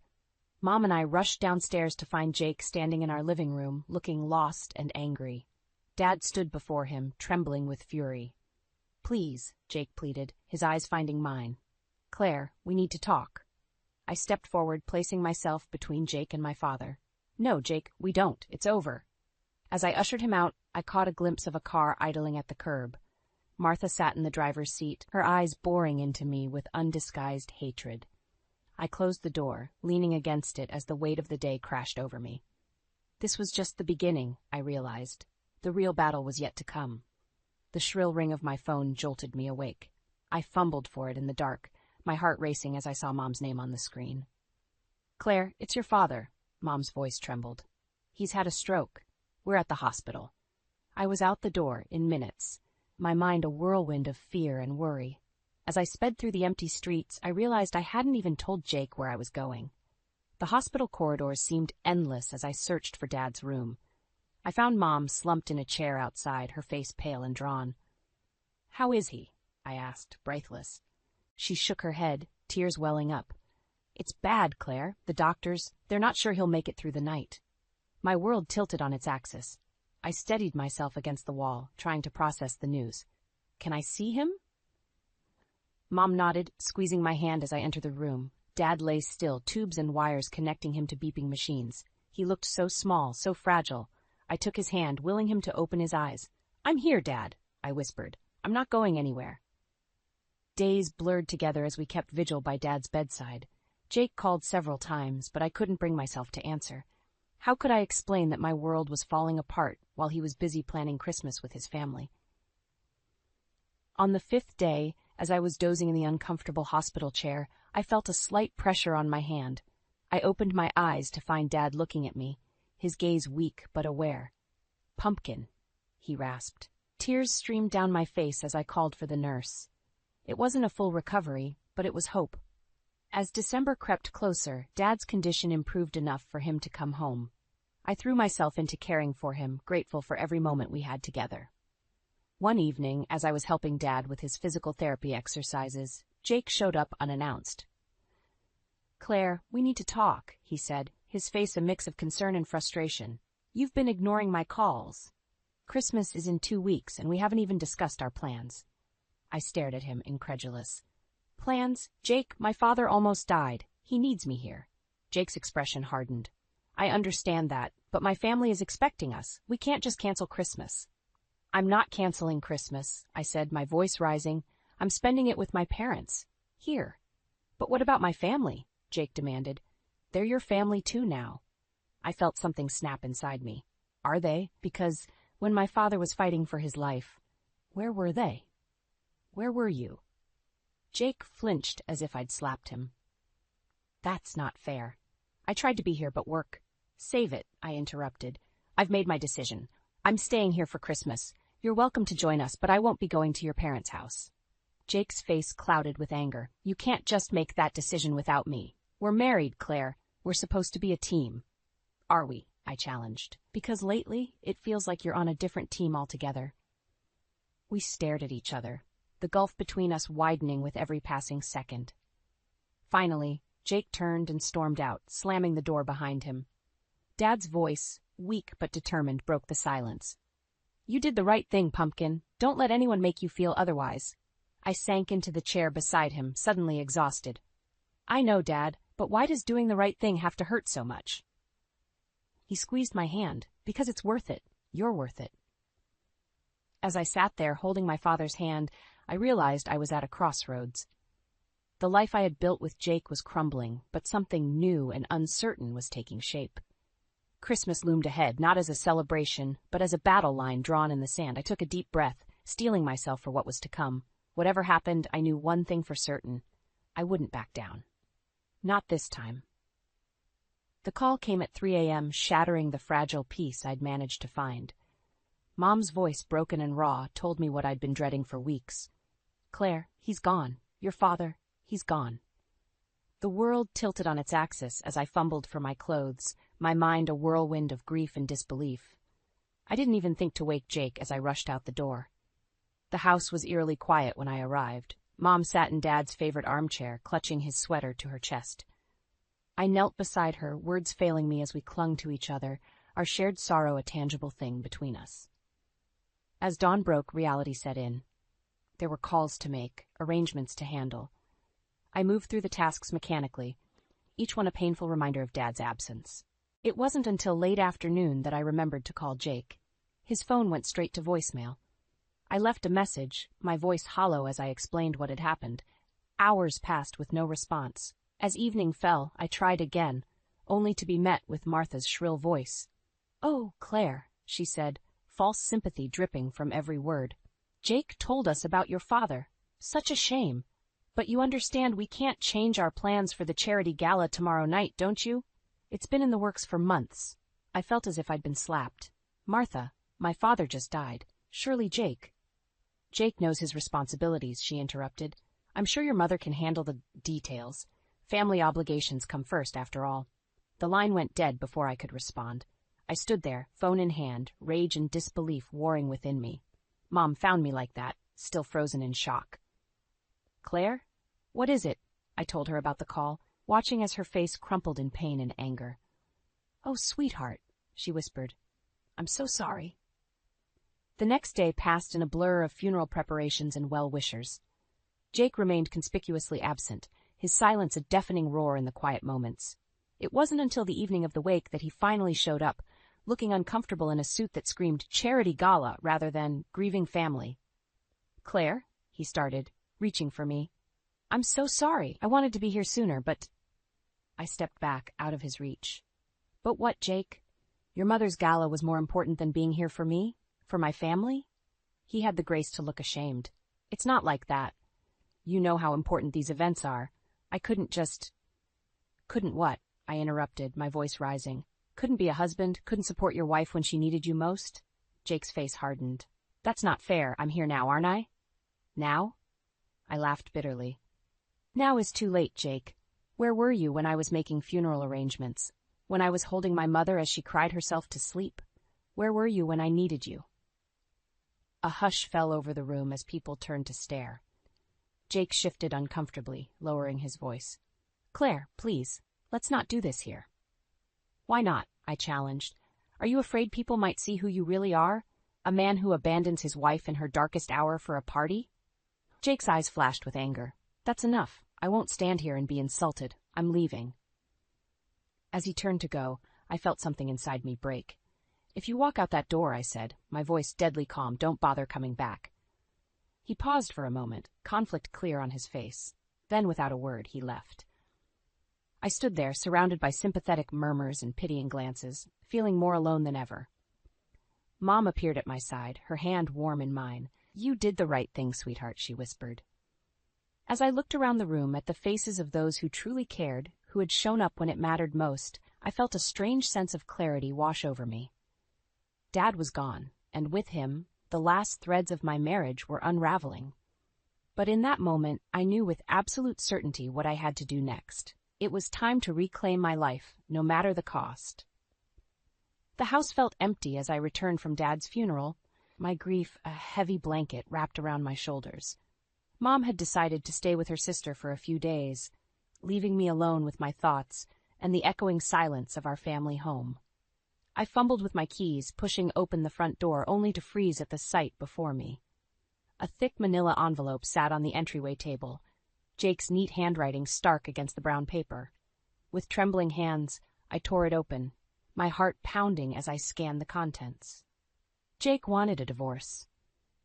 Mom and I rushed downstairs to find Jake standing in our living room, looking lost and angry. Dad stood before him, trembling with fury. "Please," Jake pleaded, his eyes finding mine. "Claire, we need to talk." I stepped forward, placing myself between Jake and my father. "No, Jake, we don't. It's over." As I ushered him out, I caught a glimpse of a car idling at the curb. Martha sat in the driver's seat, her eyes boring into me with undisguised hatred. I closed the door, leaning against it as the weight of the day crashed over me. This was just the beginning, I realized. The real battle was yet to come. The shrill ring of my phone jolted me awake. I fumbled for it in the dark, my heart racing as I saw Mom's name on the screen. "Claire, it's your father." Mom's voice trembled. "He's had a stroke. We're at the hospital." I was out the door in minutes, my mind a whirlwind of fear and worry. As I sped through the empty streets, I realized I hadn't even told Jake where I was going. The hospital corridors seemed endless as I searched for Dad's room. I found Mom slumped in a chair outside, her face pale and drawn. "How is he?" I asked, breathless. She shook her head, tears welling up. It's bad, Claire. The doctors, they're not sure he'll make it through the night. My world tilted on its axis. I steadied myself against the wall, trying to process the news. Can I see him? Mom nodded, squeezing my hand as I entered the room. Dad lay still, tubes and wires connecting him to beeping machines. He looked so small, so fragile. I took his hand, willing him to open his eyes. I'm here, Dad, I whispered. I'm not going anywhere. Days blurred together as we kept vigil by Dad's bedside. Jake called several times, but I couldn't bring myself to answer. How could I explain that my world was falling apart while he was busy planning Christmas with his family? On the 5th day, as I was dozing in the uncomfortable hospital chair, I felt a slight pressure on my hand. I opened my eyes to find Dad looking at me, his gaze weak but aware. Pumpkin, he rasped. Tears streamed down my face as I called for the nurse. It wasn't a full recovery, but it was hope. As December crept closer, Dad's condition improved enough for him to come home. I threw myself into caring for him, grateful for every moment we had together. One evening, as I was helping Dad with his physical therapy exercises, Jake showed up unannounced. Claire, we need to talk, he said, his face a mix of concern and frustration. You've been ignoring my calls. Christmas is in 2 weeks, and we haven't even discussed our plans. I stared at him, incredulous. Plans? Jake, my father almost died. He needs me here. Jake's expression hardened. I understand that, but my family is expecting us. We can't just cancel Christmas. I'm not canceling Christmas, I said, my voice rising. I'm spending it with my parents. Here. But what about my family? Jake demanded. They're your family too now. I felt something snap inside me. Are they? Because when my father was fighting for his life, where were they? Where were you? Jake flinched as if I'd slapped him. That's not fair. I tried to be here, but work. Save it, I interrupted. I've made my decision. I'm staying here for Christmas. You're welcome to join us, but I won't be going to your parents' house. Jake's face clouded with anger. You can't just make that decision without me. We're married, Claire. We're supposed to be a team. Are we? I challenged. Because lately, it feels like you're on a different team altogether. We stared at each other, the gulf between us widening with every passing second. Finally, Jake turned and stormed out, slamming the door behind him. Dad's voice, weak but determined, broke the silence. You did the right thing, Pumpkin. Don't let anyone make you feel otherwise. I sank into the chair beside him, suddenly exhausted. I know, Dad, but why does doing the right thing have to hurt so much? He squeezed my hand. Because it's worth it. You're worth it. As I sat there holding my father's hand, I realized I was at a crossroads. The life I had built with Jake was crumbling, but something new and uncertain was taking shape. Christmas loomed ahead, not as a celebration, but as a battle line drawn in the sand. I took a deep breath, steeling myself for what was to come. Whatever happened, I knew one thing for certain. I wouldn't back down. Not this time. The call came at 3 a.m., shattering the fragile peace I'd managed to find. Mom's voice, broken and raw, told me what I'd been dreading for weeks. Claire, he's gone. Your father, he's gone. The world tilted on its axis as I fumbled for my clothes, my mind a whirlwind of grief and disbelief. I didn't even think to wake Jake as I rushed out the door. The house was eerily quiet when I arrived. Mom sat in Dad's favorite armchair, clutching his sweater to her chest. I knelt beside her, words failing me as we clung to each other, our shared sorrow a tangible thing between us. As dawn broke, reality set in. There were calls to make, arrangements to handle. I moved through the tasks mechanically, each one a painful reminder of Dad's absence. It wasn't until late afternoon that I remembered to call Jake. His phone went straight to voicemail. I left a message, my voice hollow as I explained what had happened. Hours passed with no response. As evening fell, I tried again, only to be met with Martha's shrill voice. Oh, Claire, she said, false sympathy dripping from every word. Jake told us about your father. Such a shame. But you understand we can't change our plans for the charity gala tomorrow night, don't you? It's been in the works for months. I felt as if I'd been slapped. Martha, my father just died. Surely Jake. Jake knows his responsibilities, she interrupted. I'm sure your mother can handle the details. Family obligations come first, after all. The line went dead before I could respond. I stood there, phone in hand, rage and disbelief warring within me. Mom found me like that, still frozen in shock. Claire? What is it? I told her about the call, watching as her face crumpled in pain and anger. Oh, sweetheart, she whispered. I'm so sorry. The next day passed in a blur of funeral preparations and well-wishers. Jake remained conspicuously absent, his silence a deafening roar in the quiet moments. It wasn't until the evening of the wake that he finally showed up, looking uncomfortable in a suit that screamed charity gala rather than grieving family. Claire, he started, reaching for me. I'm so sorry. I wanted to be here sooner, but... I stepped back, out of his reach. But what, Jake? Your mother's gala was more important than being here for me? For my family? He had the grace to look ashamed. It's not like that. You know how important these events are. I couldn't just... Couldn't what? I interrupted, my voice rising. Couldn't be a husband? Couldn't support your wife when she needed you most? Jake's face hardened. That's not fair. I'm here now, aren't I? Now? I laughed bitterly. Now is too late, Jake. Where were you when I was making funeral arrangements? When I was holding my mother as she cried herself to sleep? Where were you when I needed you? A hush fell over the room as people turned to stare. Jake shifted uncomfortably, lowering his voice. Claire, please, let's not do this here. Why not? I challenged. Are you afraid people might see who you really are? A man who abandons his wife in her darkest hour for a party? Jake's eyes flashed with anger. That's enough. I won't stand here and be insulted. I'm leaving. As he turned to go, I felt something inside me break. If you walk out that door, I said, my voice deadly calm, don't bother coming back. He paused for a moment, conflict clear on his face. Then, without a word, he left. I stood there, surrounded by sympathetic murmurs and pitying glances, feeling more alone than ever. Mom appeared at my side, her hand warm in mine. You did the right thing, sweetheart, she whispered. As I looked around the room at the faces of those who truly cared, who had shown up when it mattered most, I felt a strange sense of clarity wash over me. Dad was gone, and with him, the last threads of my marriage were unraveling. But in that moment, I knew with absolute certainty what I had to do next. It was time to reclaim my life, no matter the cost. The house felt empty as I returned from Dad's funeral, my grief a heavy blanket wrapped around my shoulders. Mom had decided to stay with her sister for a few days, leaving me alone with my thoughts and the echoing silence of our family home. I fumbled with my keys, pushing open the front door only to freeze at the sight before me. A thick manila envelope sat on the entryway table, Jake's neat handwriting stark against the brown paper. With trembling hands, I tore it open, my heart pounding as I scanned the contents. Jake wanted a divorce.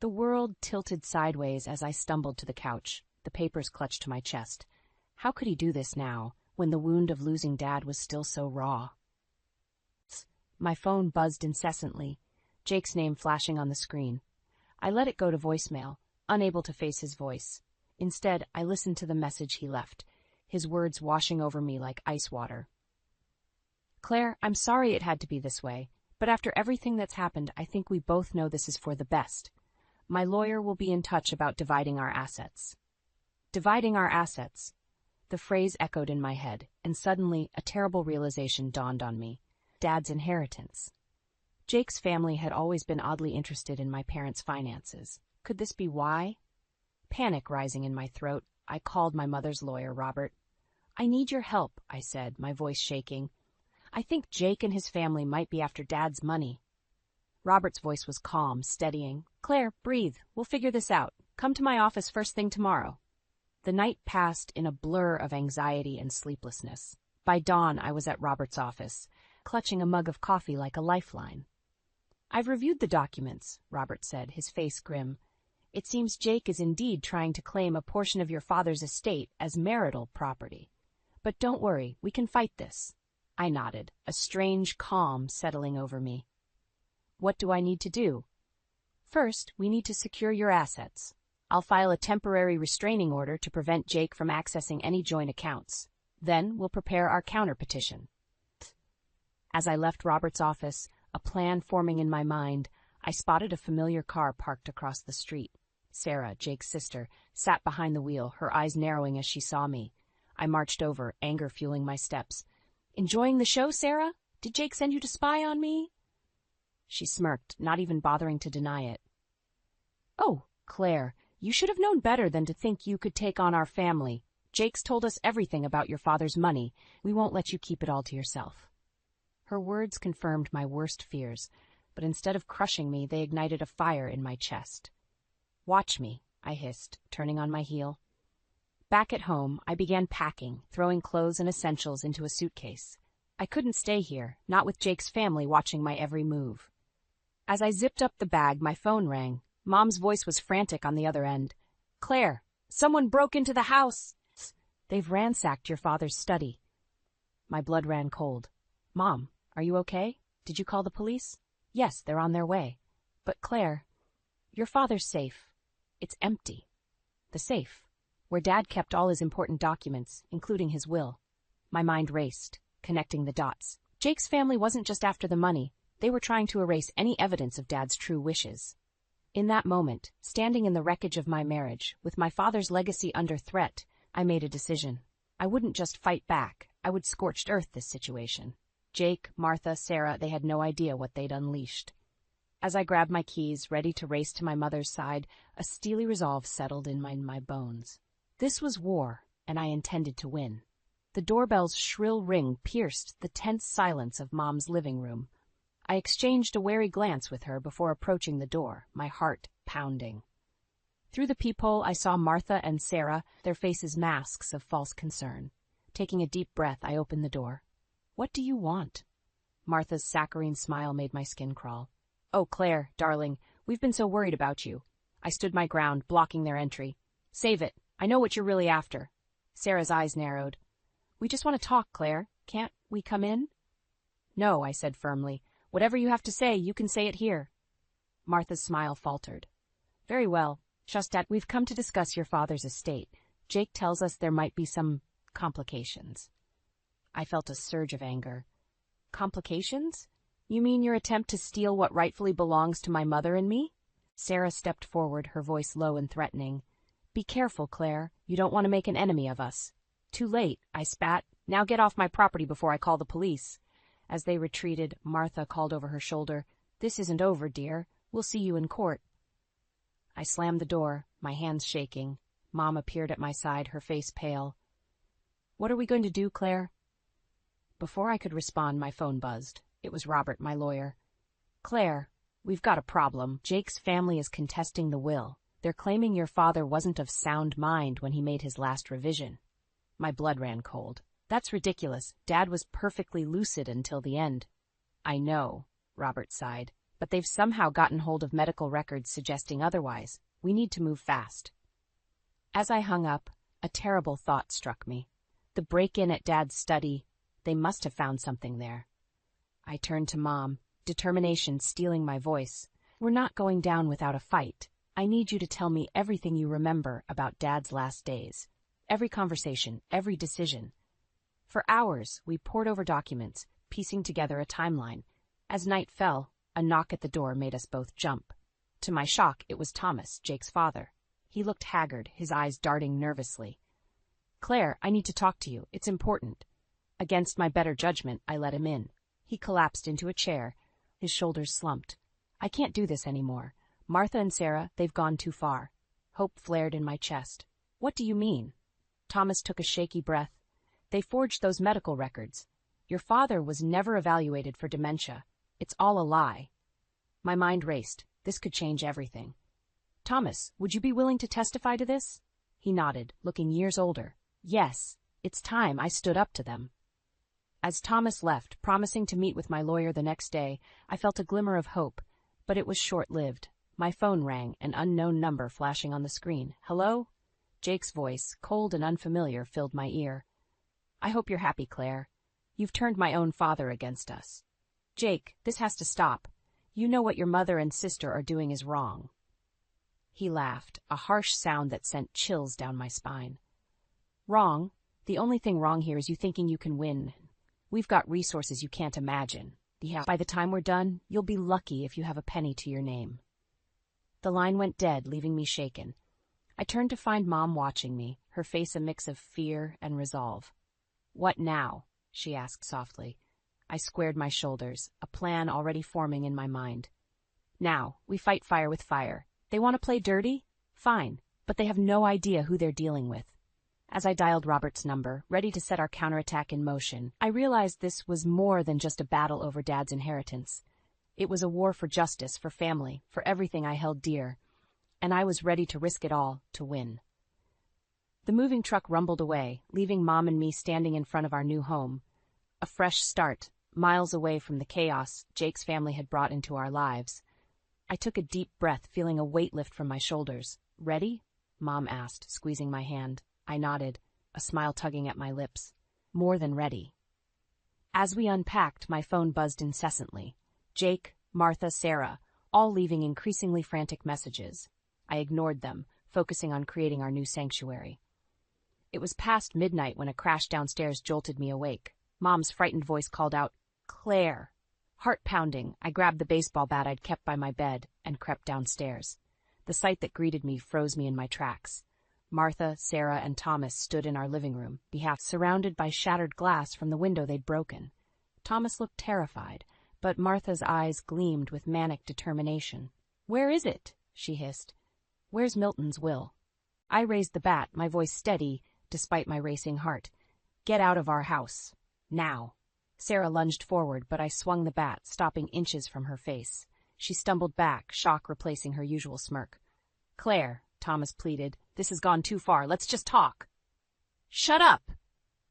The world tilted sideways as I stumbled to the couch, the papers clutched to my chest. How could he do this now, when the wound of losing Dad was still so raw? My phone buzzed incessantly, Jake's name flashing on the screen. I let it go to voicemail, unable to face his voice. Instead, I listened to the message he left, his words washing over me like ice water. Claire, I'm sorry it had to be this way, but after everything that's happened, I think we both know this is for the best. My lawyer will be in touch about dividing our assets. Dividing our assets. The phrase echoed in my head, and suddenly a terrible realization dawned on me. Dad's inheritance. Jake's family had always been oddly interested in my parents' finances. Could this be why? Panic rising in my throat, I called my mother's lawyer, Robert. I need your help, I said, my voice shaking. I think Jake and his family might be after Dad's money. Robert's voice was calm, steadying. Claire, breathe. We'll figure this out. Come to my office first thing tomorrow. The night passed in a blur of anxiety and sleeplessness. By dawn, I was at Robert's office, clutching a mug of coffee like a lifeline. I've reviewed the documents, Robert said, his face grim. It seems Jake is indeed trying to claim a portion of your father's estate as marital property. But don't worry, we can fight this. I nodded, a strange calm settling over me. What do I need to do? First, we need to secure your assets. I'll file a temporary restraining order to prevent Jake from accessing any joint accounts. Then we'll prepare our counter-petition. As I left Robert's office, a plan forming in my mind, I spotted a familiar car parked across the street. Sarah, Jake's sister, sat behind the wheel, her eyes narrowing as she saw me. I marched over, anger fueling my steps. Enjoying the show, Sarah? Did Jake send you to spy on me? She smirked, not even bothering to deny it. Oh, Claire, you should have known better than to think you could take on our family. Jake's told us everything about your father's money. We won't let you keep it all to yourself." Her words confirmed my worst fears, but instead of crushing me, they ignited a fire in my chest. "Watch me," I hissed, turning on my heel. Back at home, I began packing, throwing clothes and essentials into a suitcase. I couldn't stay here, not with Jake's family watching my every move. As I zipped up the bag, my phone rang. Mom's voice was frantic on the other end. "Claire, someone broke into the house. They've ransacked your father's study." My blood ran cold. "Mom, are you okay? Did you call the police?" "Yes, they're on their way." "But Claire, your father's safe. It's empty." The safe, where Dad kept all his important documents, including his will. My mind raced, connecting the dots. Jake's family wasn't just after the money. They were trying to erase any evidence of Dad's true wishes. In that moment, standing in the wreckage of my marriage, with my father's legacy under threat, I made a decision. I wouldn't just fight back. I would scorched earth this situation. Jake, Martha, Sarah, they had no idea what they'd unleashed. As I grabbed my keys, ready to race to my mother's side, a steely resolve settled in my bones. This was war, and I intended to win. The doorbell's shrill ring pierced the tense silence of Mom's living room. I exchanged a wary glance with her before approaching the door, my heart pounding. Through the peephole, I saw Martha and Sarah, their faces masks of false concern. Taking a deep breath, I opened the door. "What do you want?" Martha's saccharine smile made my skin crawl. "Oh, Claire, darling, we've been so worried about you." I stood my ground, blocking their entry. "Save it. I know what you're really after." Sarah's eyes narrowed. "We just want to talk, Claire. Can't we come in?" "No," I said firmly. "Whatever you have to say, you can say it here." Martha's smile faltered. "Very well. Shustat, we've come to discuss your father's estate. Jake tells us there might be some complications." I felt a surge of anger. "Complications? You mean your attempt to steal what rightfully belongs to my mother and me?" Sarah stepped forward, her voice low and threatening. "Be careful, Claire. You don't want to make an enemy of us." "Too late," I spat. "Now get off my property before I call the police." As they retreated, Martha called over her shoulder, "This isn't over, dear. We'll see you in court." I slammed the door, my hands shaking. Mom appeared at my side, her face pale. "What are we going to do, Claire?" Before I could respond, my phone buzzed. It was Robert, my lawyer. "Claire, we've got a problem. Jake's family is contesting the will. They're claiming your father wasn't of sound mind when he made his last revision." My blood ran cold. "That's ridiculous. Dad was perfectly lucid until the end." "I know," Robert sighed, "but they've somehow gotten hold of medical records suggesting otherwise. We need to move fast." As I hung up, a terrible thought struck me. The break-in at Dad's study, they must have found something there. I turned to Mom, determination stealing my voice. "We're not going down without a fight. I need you to tell me everything you remember about Dad's last days. Every conversation, every decision." For hours, we pored over documents, piecing together a timeline. As night fell, a knock at the door made us both jump. To my shock, it was Thomas, Jake's father. He looked haggard, his eyes darting nervously. "Claire, I need to talk to you. It's important." Against my better judgment, I let him in. He collapsed into a chair. His shoulders slumped. "I can't do this anymore. Martha and Sarah, they've gone too far." Hope flared in my chest. "What do you mean?" Thomas took a shaky breath. "They forged those medical records. Your father was never evaluated for dementia. It's all a lie." My mind raced. This could change everything. "Thomas, would you be willing to testify to this?" He nodded, looking years older. "Yes, it's time I stood up to them." As Thomas left, promising to meet with my lawyer the next day, I felt a glimmer of hope, but it was short-lived. My phone rang, an unknown number flashing on the screen. "Hello?" Jake's voice, cold and unfamiliar, filled my ear. "I hope you're happy, Claire. You've turned my own father against us." "Jake, this has to stop. You know what your mother and sister are doing is wrong." He laughed, a harsh sound that sent chills down my spine. "Wrong? The only thing wrong here is you thinking you can win. We've got resources you can't imagine. By the time we're done, you'll be lucky if you have a penny to your name." The line went dead, leaving me shaken. I turned to find Mom watching me, her face a mix of fear and resolve. "What now?" she asked softly. I squared my shoulders, a plan already forming in my mind. "Now, we fight fire with fire. They want to play dirty? Fine, but they have no idea who they're dealing with." As I dialed Robert's number, ready to set our counterattack in motion, I realized this was more than just a battle over Dad's inheritance. It was a war for justice, for family, for everything I held dear, and I was ready to risk it all to win. The moving truck rumbled away, leaving Mom and me standing in front of our new home. A fresh start, miles away from the chaos Jake's family had brought into our lives. I took a deep breath, feeling a weight lift from my shoulders. "Ready?" Mom asked, squeezing my hand. I nodded, a smile tugging at my lips. More than ready. As we unpacked, my phone buzzed incessantly. Jake, Martha, Sarah, all leaving increasingly frantic messages. I ignored them, focusing on creating our new sanctuary. It was past midnight when a crash downstairs jolted me awake. Mom's frightened voice called out, "Claire!" Heart pounding, I grabbed the baseball bat I'd kept by my bed and crept downstairs. The sight that greeted me froze me in my tracks. Martha, Sarah, and Thomas stood in our living room, surrounded by shattered glass from the window they'd broken. Thomas looked terrified, but Martha's eyes gleamed with manic determination. "Where is it?" she hissed. "Where's Milton's will?" I raised the bat, my voice steady, despite my racing heart. "Get out of our house. Now." Sarah lunged forward, but I swung the bat, stopping inches from her face. She stumbled back, shock replacing her usual smirk. "Claire," Thomas pleaded, "this has gone too far. Let's just talk." "Shut up!"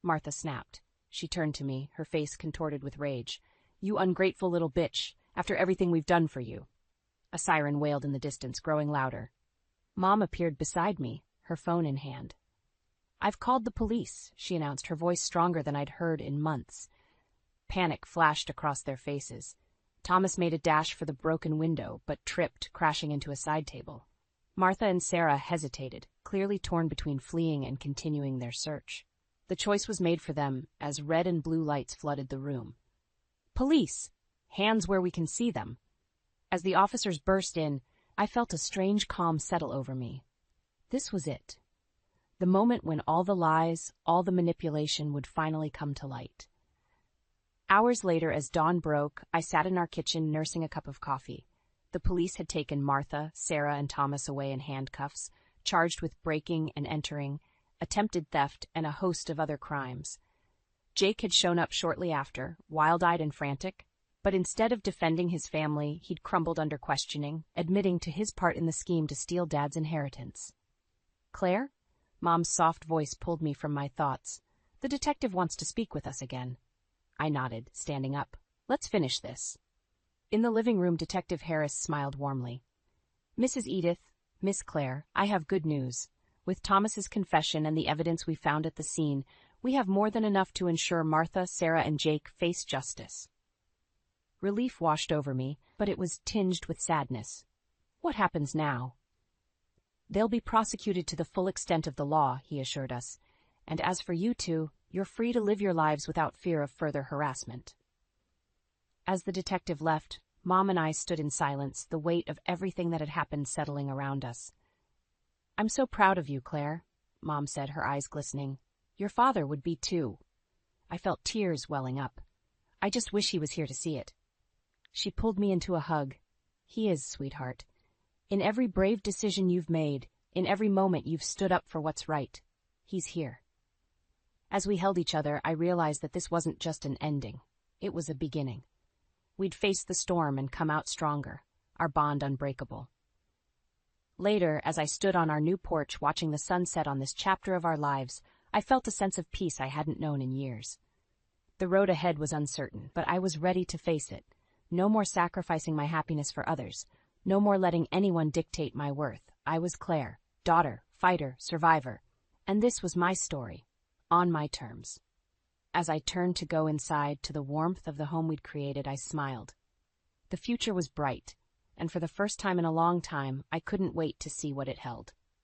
Martha snapped. She turned to me, her face contorted with rage. "You ungrateful little bitch, after everything we've done for you." A siren wailed in the distance, growing louder. Mom appeared beside me, her phone in hand. "I've called the police," she announced, her voice stronger than I'd heard in months. Panic flashed across their faces. Thomas made a dash for the broken window, but tripped, crashing into a side table. Martha and Sarah hesitated, clearly torn between fleeing and continuing their search. The choice was made for them as red and blue lights flooded the room. "Police! Hands where we can see them!" As the officers burst in, I felt a strange calm settle over me. This was it. The moment when all the lies, all the manipulation would finally come to light. Hours later, as dawn broke, I sat in our kitchen nursing a cup of coffee. The police had taken Martha, Sarah, and Thomas away in handcuffs, charged with breaking and entering, attempted theft, and a host of other crimes. Jake had shown up shortly after, wild-eyed and frantic, but instead of defending his family, he'd crumbled under questioning, admitting to his part in the scheme to steal Dad's inheritance. "Claire?" Mom's soft voice pulled me from my thoughts. "The detective wants to speak with us again." I nodded, standing up. "Let's finish this." In the living room, Detective Harris smiled warmly. "Mrs. Edith, Miss Claire, I have good news. With Thomas's confession and the evidence we found at the scene, we have more than enough to ensure Martha, Sarah, and Jake face justice." Relief washed over me, but it was tinged with sadness. What happens now? "They'll be prosecuted to the full extent of the law," he assured us. "And as for you two, you're free to live your lives without fear of further harassment." As the detective left, Mom and I stood in silence, the weight of everything that had happened settling around us. "I'm so proud of you, Claire," Mom said, her eyes glistening. "Your father would be too." I felt tears welling up. "I just wish he was here to see it." She pulled me into a hug. "He is, sweetheart. In every brave decision you've made, in every moment you've stood up for what's right, he's here." As we held each other, I realized that this wasn't just an ending. It was a beginning. We'd face the storm and come out stronger, our bond unbreakable. Later, as I stood on our new porch watching the sun set on this chapter of our lives, I felt a sense of peace I hadn't known in years. The road ahead was uncertain, but I was ready to face it. No more sacrificing my happiness for others. No more letting anyone dictate my worth. I was Claire, daughter, fighter, survivor. And this was my story, on my terms. As I turned to go inside to the warmth of the home we'd created, I smiled. The future was bright, and for the first time in a long time, I couldn't wait to see what it held.